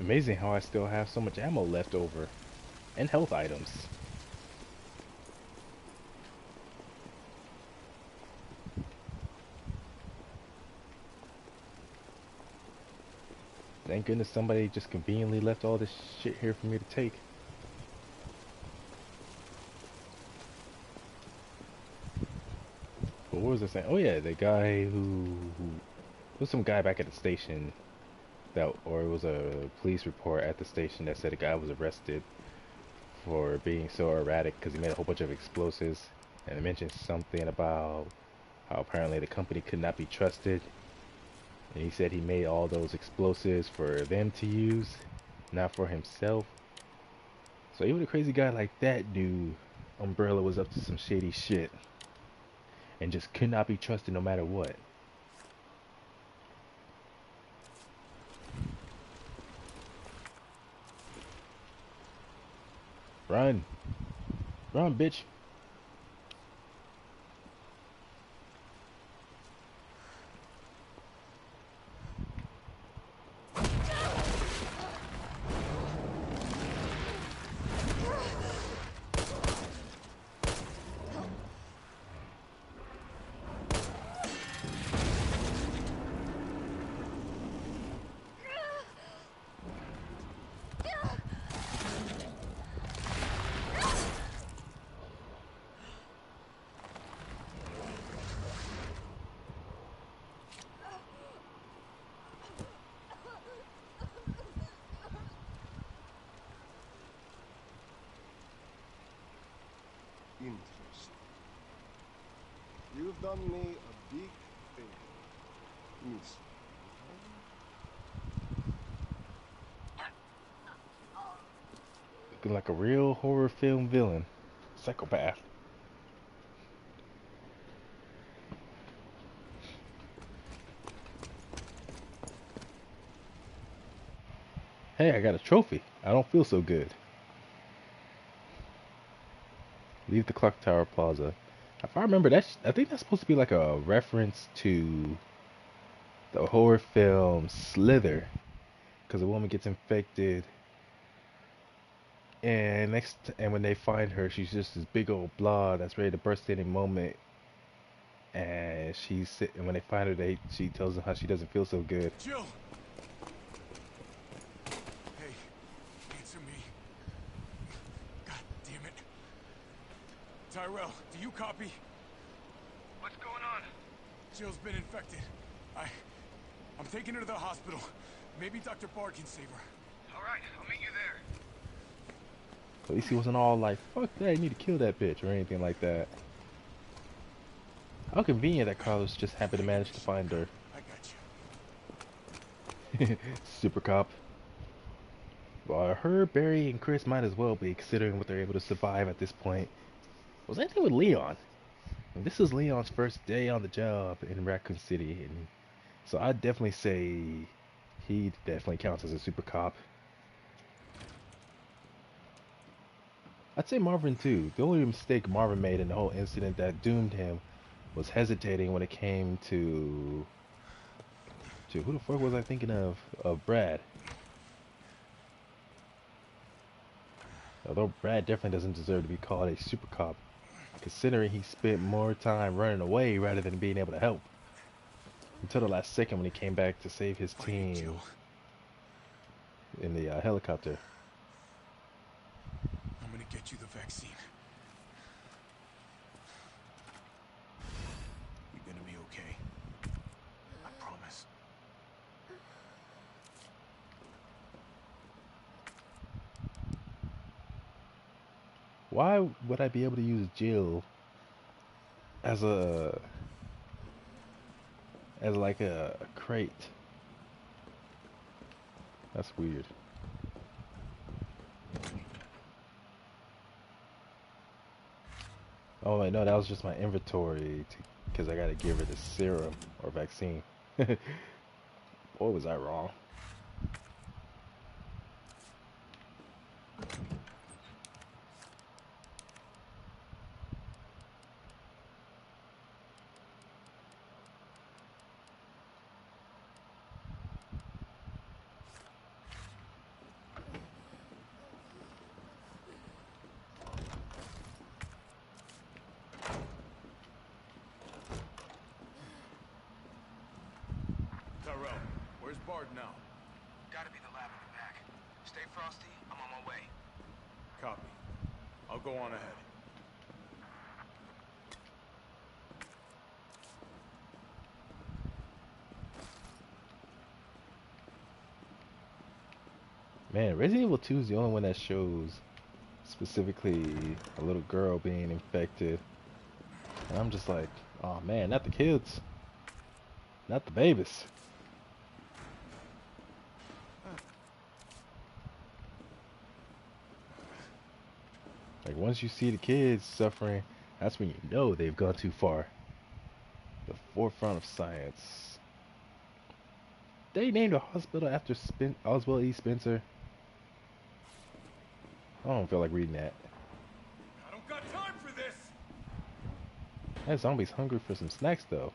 [SPEAKER 1] Amazing how I still have so much ammo left over. And health items. Thank goodness somebody just conveniently left all this shit here for me to take. But what was I saying? Oh yeah, the guy who was some guy back at the station that, or it was a police report at the station that said a guy was arrested for being so erratic because he made a whole bunch of explosives, and it mentioned something about how apparently the company could not be trusted, and he said he made all those explosives for them to use, not for himself. So even a crazy guy like that knew Umbrella was up to some shady shit and just could not be trusted no matter what. Run. Run, bitch.
[SPEAKER 9] Interesting. You've done me a big favor, Miss.
[SPEAKER 1] Looking like a real horror film villain. Psychopath. Hey, I got a trophy. I don't feel so good. Leave the Clock Tower Plaza. If I remember, I think that's supposed to be like a reference to the horror film Slither, because a woman gets infected, and when they find her, she's just this big old blob that's ready to burst any moment. And and when they find her, she tells them how she doesn't feel so good.
[SPEAKER 10] Jill! Hey, answer me. God damn it. Tyrell, do you copy?
[SPEAKER 4] What's going on?
[SPEAKER 10] Jill's been infected. I'm taking her to the hospital. Maybe Dr. Bard can save her.
[SPEAKER 4] All right, I'll meet you there.
[SPEAKER 1] At least he wasn't all like, fuck that, you need to kill that bitch, or anything like that. How convenient that Carlos just happened to manage to find her.
[SPEAKER 10] I got you.
[SPEAKER 1] Super cop. Well, her, Barry, and Chris might as well be, considering what they're able to survive at this point. Was anything with Leon? And this is Leon's first day on the job in Raccoon City, and so I'd definitely say he definitely counts as a super cop. I'd say Marvin too. The only mistake Marvin made in the whole incident that doomed him was hesitating when it came to who the fuck was I thinking of? Brad. Although Brad definitely doesn't deserve to be called a super cop, considering he spent more time running away rather than being able to help. Until the last second when he came back to save his team in the helicopter.
[SPEAKER 10] I'm gonna get you the vaccine. You're gonna be okay. I promise.
[SPEAKER 1] Why would I be able to use Jill as like a crate? That's weird. Oh wait, no, that was just my inventory because I gotta give her the serum or vaccine. Boy, was I wrong.
[SPEAKER 10] IRL. Where's Bart now?
[SPEAKER 4] Gotta be the lab in the back. Stay frosty, I'm on my way.
[SPEAKER 10] Copy. I'll go on ahead.
[SPEAKER 1] Man, Resident Evil 2 is the only one that shows specifically a little girl being infected. And I'm just like, oh man, not the kids. Not the babies. Like, once you see the kids suffering, that's when you know they've gone too far. The forefront of science. They named a hospital after Oswald E. Spencer. I don't feel like reading that.
[SPEAKER 10] I don't got time for this!
[SPEAKER 1] That zombie's hungry for some snacks, though.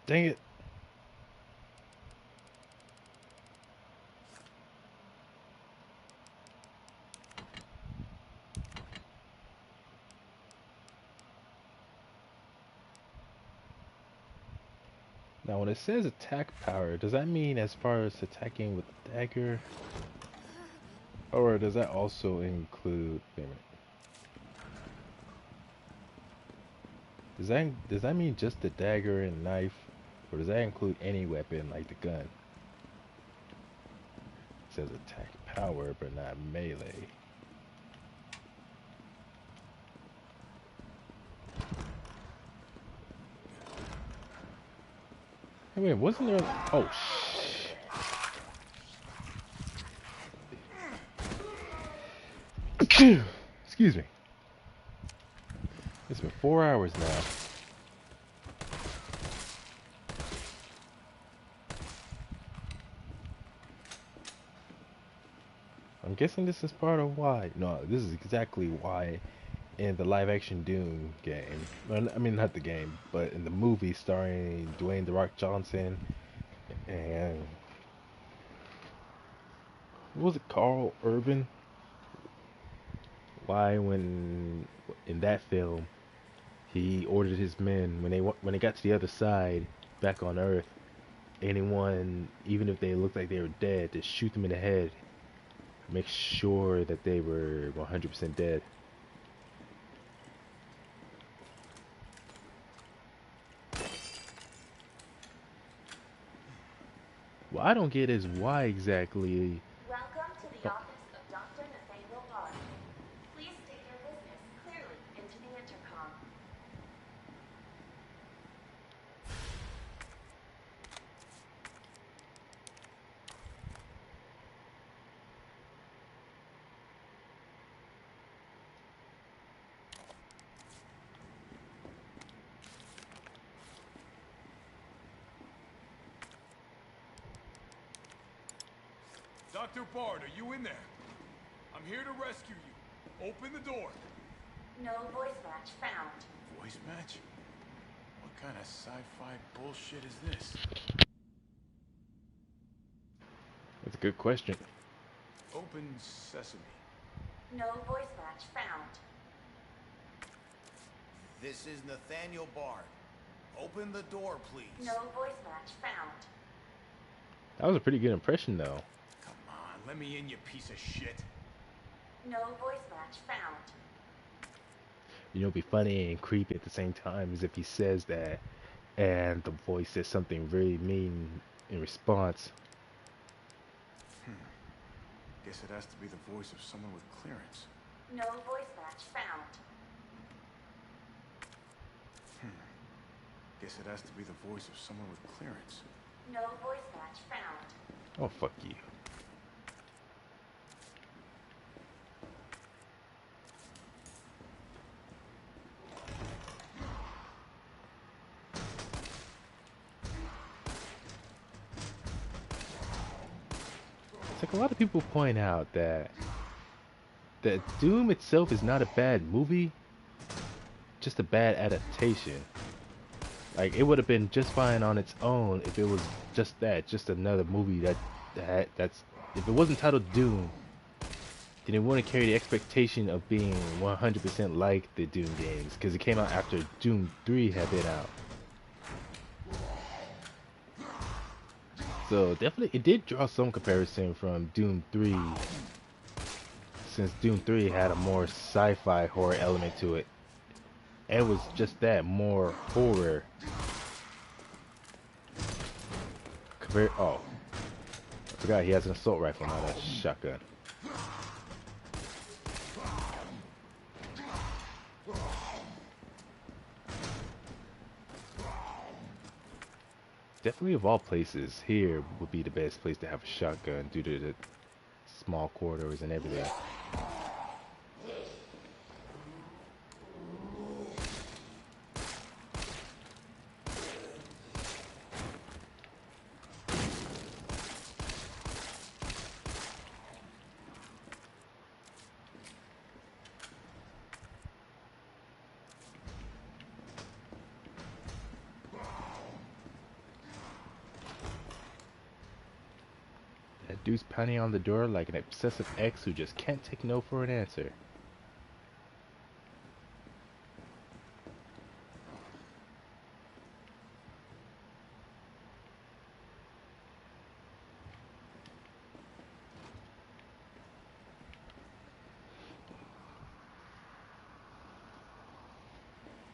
[SPEAKER 1] Dang it. Now, when it says attack power, does that mean as far as attacking with the dagger? Or does that also include... Wait a minute. Does that mean just the dagger and knife? Or does that include any weapon like the gun? It says attack power, but not melee. Hey, wait, wasn't there... Oh, shit. Excuse me. It's been 4 hours now. I'm guessing this is part of why. No, this is exactly why in the live action Doom game. Well, I mean, not the game, but in the movie starring Dwayne "The Rock" Johnson and... what was it? Carl Urban? Why, when in that film, he ordered his men when they got to the other side, back on Earth, anyone, even if they looked like they were dead, to shoot them in the head, make sure that they were 100% dead. What I don't get is why exactly.
[SPEAKER 11] Welcome to the office of Dr. Nathaniel Bart. Please state your business clearly into the intercom.
[SPEAKER 4] Dr. Bard, are you in there? I'm here to rescue you. Open the door.
[SPEAKER 11] No voice match found.
[SPEAKER 3] Voice match? What kind of sci-fi bullshit is this?
[SPEAKER 1] That's a good question.
[SPEAKER 3] Open sesame.
[SPEAKER 11] No voice match found.
[SPEAKER 10] This is Nathaniel Bard. Open the door, please.
[SPEAKER 11] No voice match found.
[SPEAKER 1] That was a pretty good impression, though.
[SPEAKER 3] Come on, let me in, you piece of shit.
[SPEAKER 11] No voice match found.
[SPEAKER 1] You know, it'd be funny and creepy at the same time as if he says that and the voice says something very mean in response.
[SPEAKER 3] Guess it has to be the voice of someone with clearance.
[SPEAKER 11] No voice match found.
[SPEAKER 3] Guess it has to be the voice of someone with clearance.
[SPEAKER 11] No voice match found.
[SPEAKER 1] Oh, fuck you. It's like a lot of people point out that Doom itself is not a bad movie, just a bad adaptation. Like, it would have been just fine on its own if it was just another movie that's if it wasn't titled Doom, then it wouldn't carry the expectation of being 100% like the Doom games, because it came out after Doom 3 had been out. So definitely it did draw some comparison from Doom 3, since Doom 3 had a more sci-fi horror element to it. And it was just that, more horror. Oh, I forgot he has an assault rifle, not a shotgun. Definitely, of all places, here would be the best place to have a shotgun due to the small corridors and everything. That dude's pounding on the door like an obsessive ex who just can't take no for an answer.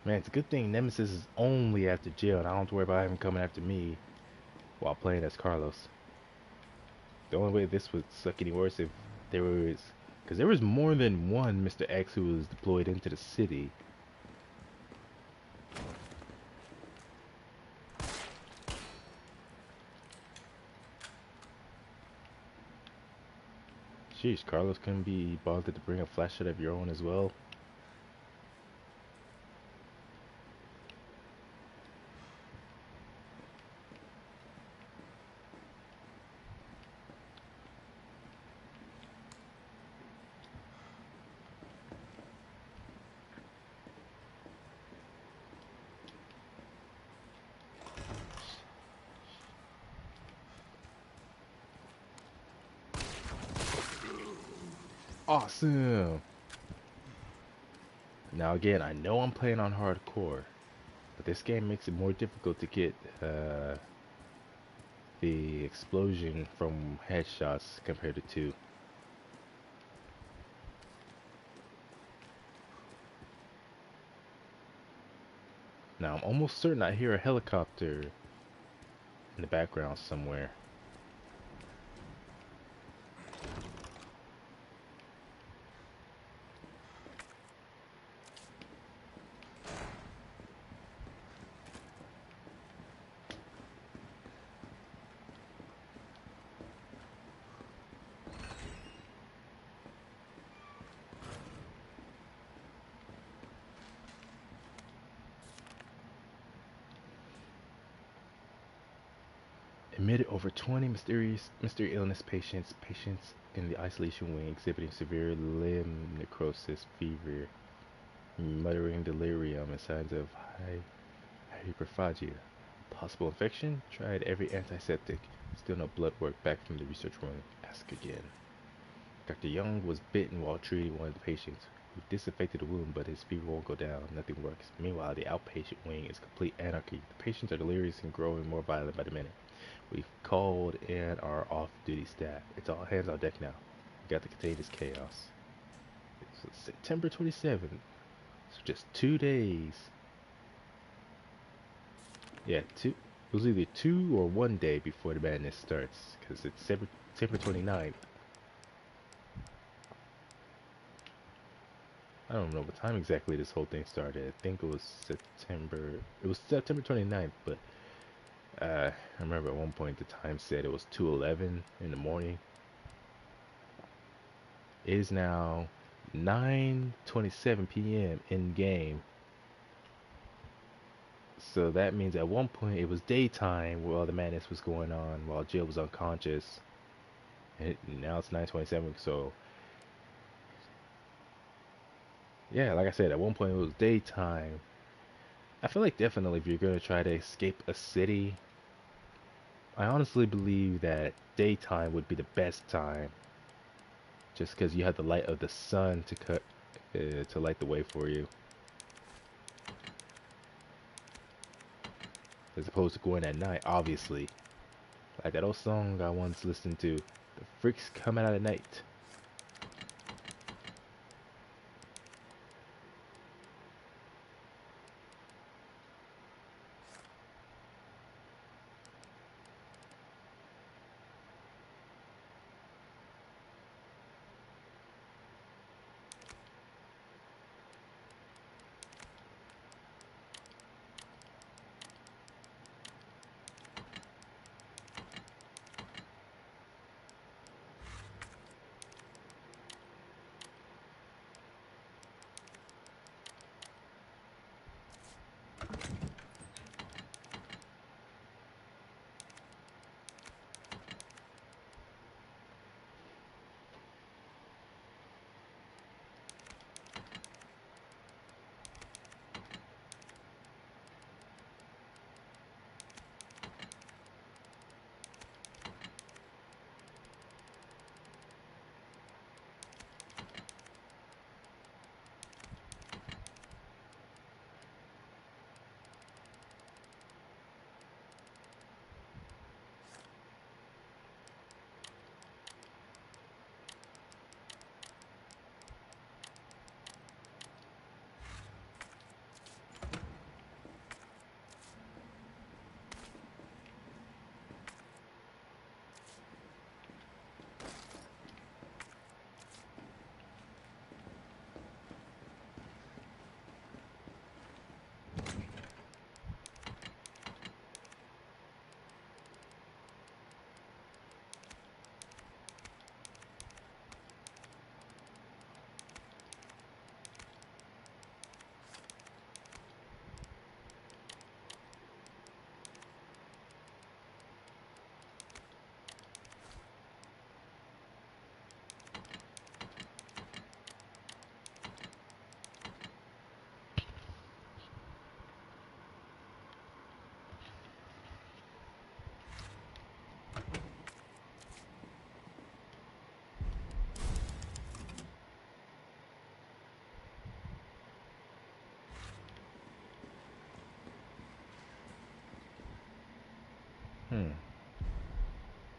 [SPEAKER 1] Man, it's a good thing Nemesis is only after jail and I don't have to worry about him coming after me while playing as Carlos. The only way this would suck any worse if there was... because there was more than one Mr. X who was deployed into the city. Jeez, Carlos couldn't be bothered to bring a flashlight of your own as well. Awesome! Now again, I know I'm playing on hardcore, but this game makes it more difficult to get the explosion from headshots compared to 2. Now I'm almost certain I hear a helicopter in the background somewhere. admitted over 20 mystery illness patients in the isolation wing exhibiting severe limb necrosis, fever, muttering delirium, and signs of hyperphagia. Possible infection? Tried every antiseptic. Still no blood work back from the research room. Ask again. Dr. Young was bitten while treating one of the patients. We've disinfected the wound, but his fever won't go down. Nothing works. Meanwhile, the outpatient wing is complete anarchy. The patients are delirious and growing more violent by the minute. We've called in our off-duty staff. It's all hands on deck now. We got to contain this chaos. It's September 27th. So just 2 days. Yeah, two. It was either 2 or 1 day before the madness starts, because it's September 29th. I don't know what time exactly this whole thing started. I think it was September. It was September 29th, but I remember at one point the time said it was 2:11 in the morning. It is now 9:27 p.m. in game. So that means at one point it was daytime while the madness was going on, while Jill was unconscious. And now it's 9:27, so yeah, like I said, at one point it was daytime. I feel like definitely if you're gonna try to escape a city, I honestly believe that daytime would be the best time, just because you have the light of the sun to light the way for you, as opposed to going at night. Obviously, like that old song I once listened to, "The freaks come out at night."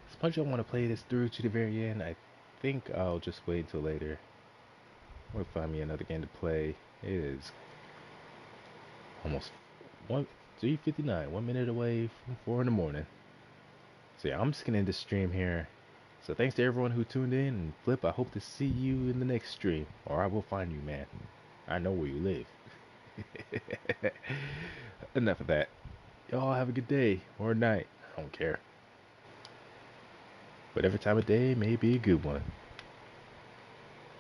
[SPEAKER 1] As much as I want to play this through to the very end, I think I'll just wait until later. Or find me another game to play. It is almost 3:59, 1 minute away from 4 in the morning. So yeah, I'm just gonna end this stream here. So thanks to everyone who tuned in, and Flip, I hope to see you in the next stream. Or I will find you, man. I know where you live. Enough of that. Y'all have a good day or night. I don't care. Whatever time of day may be a good one.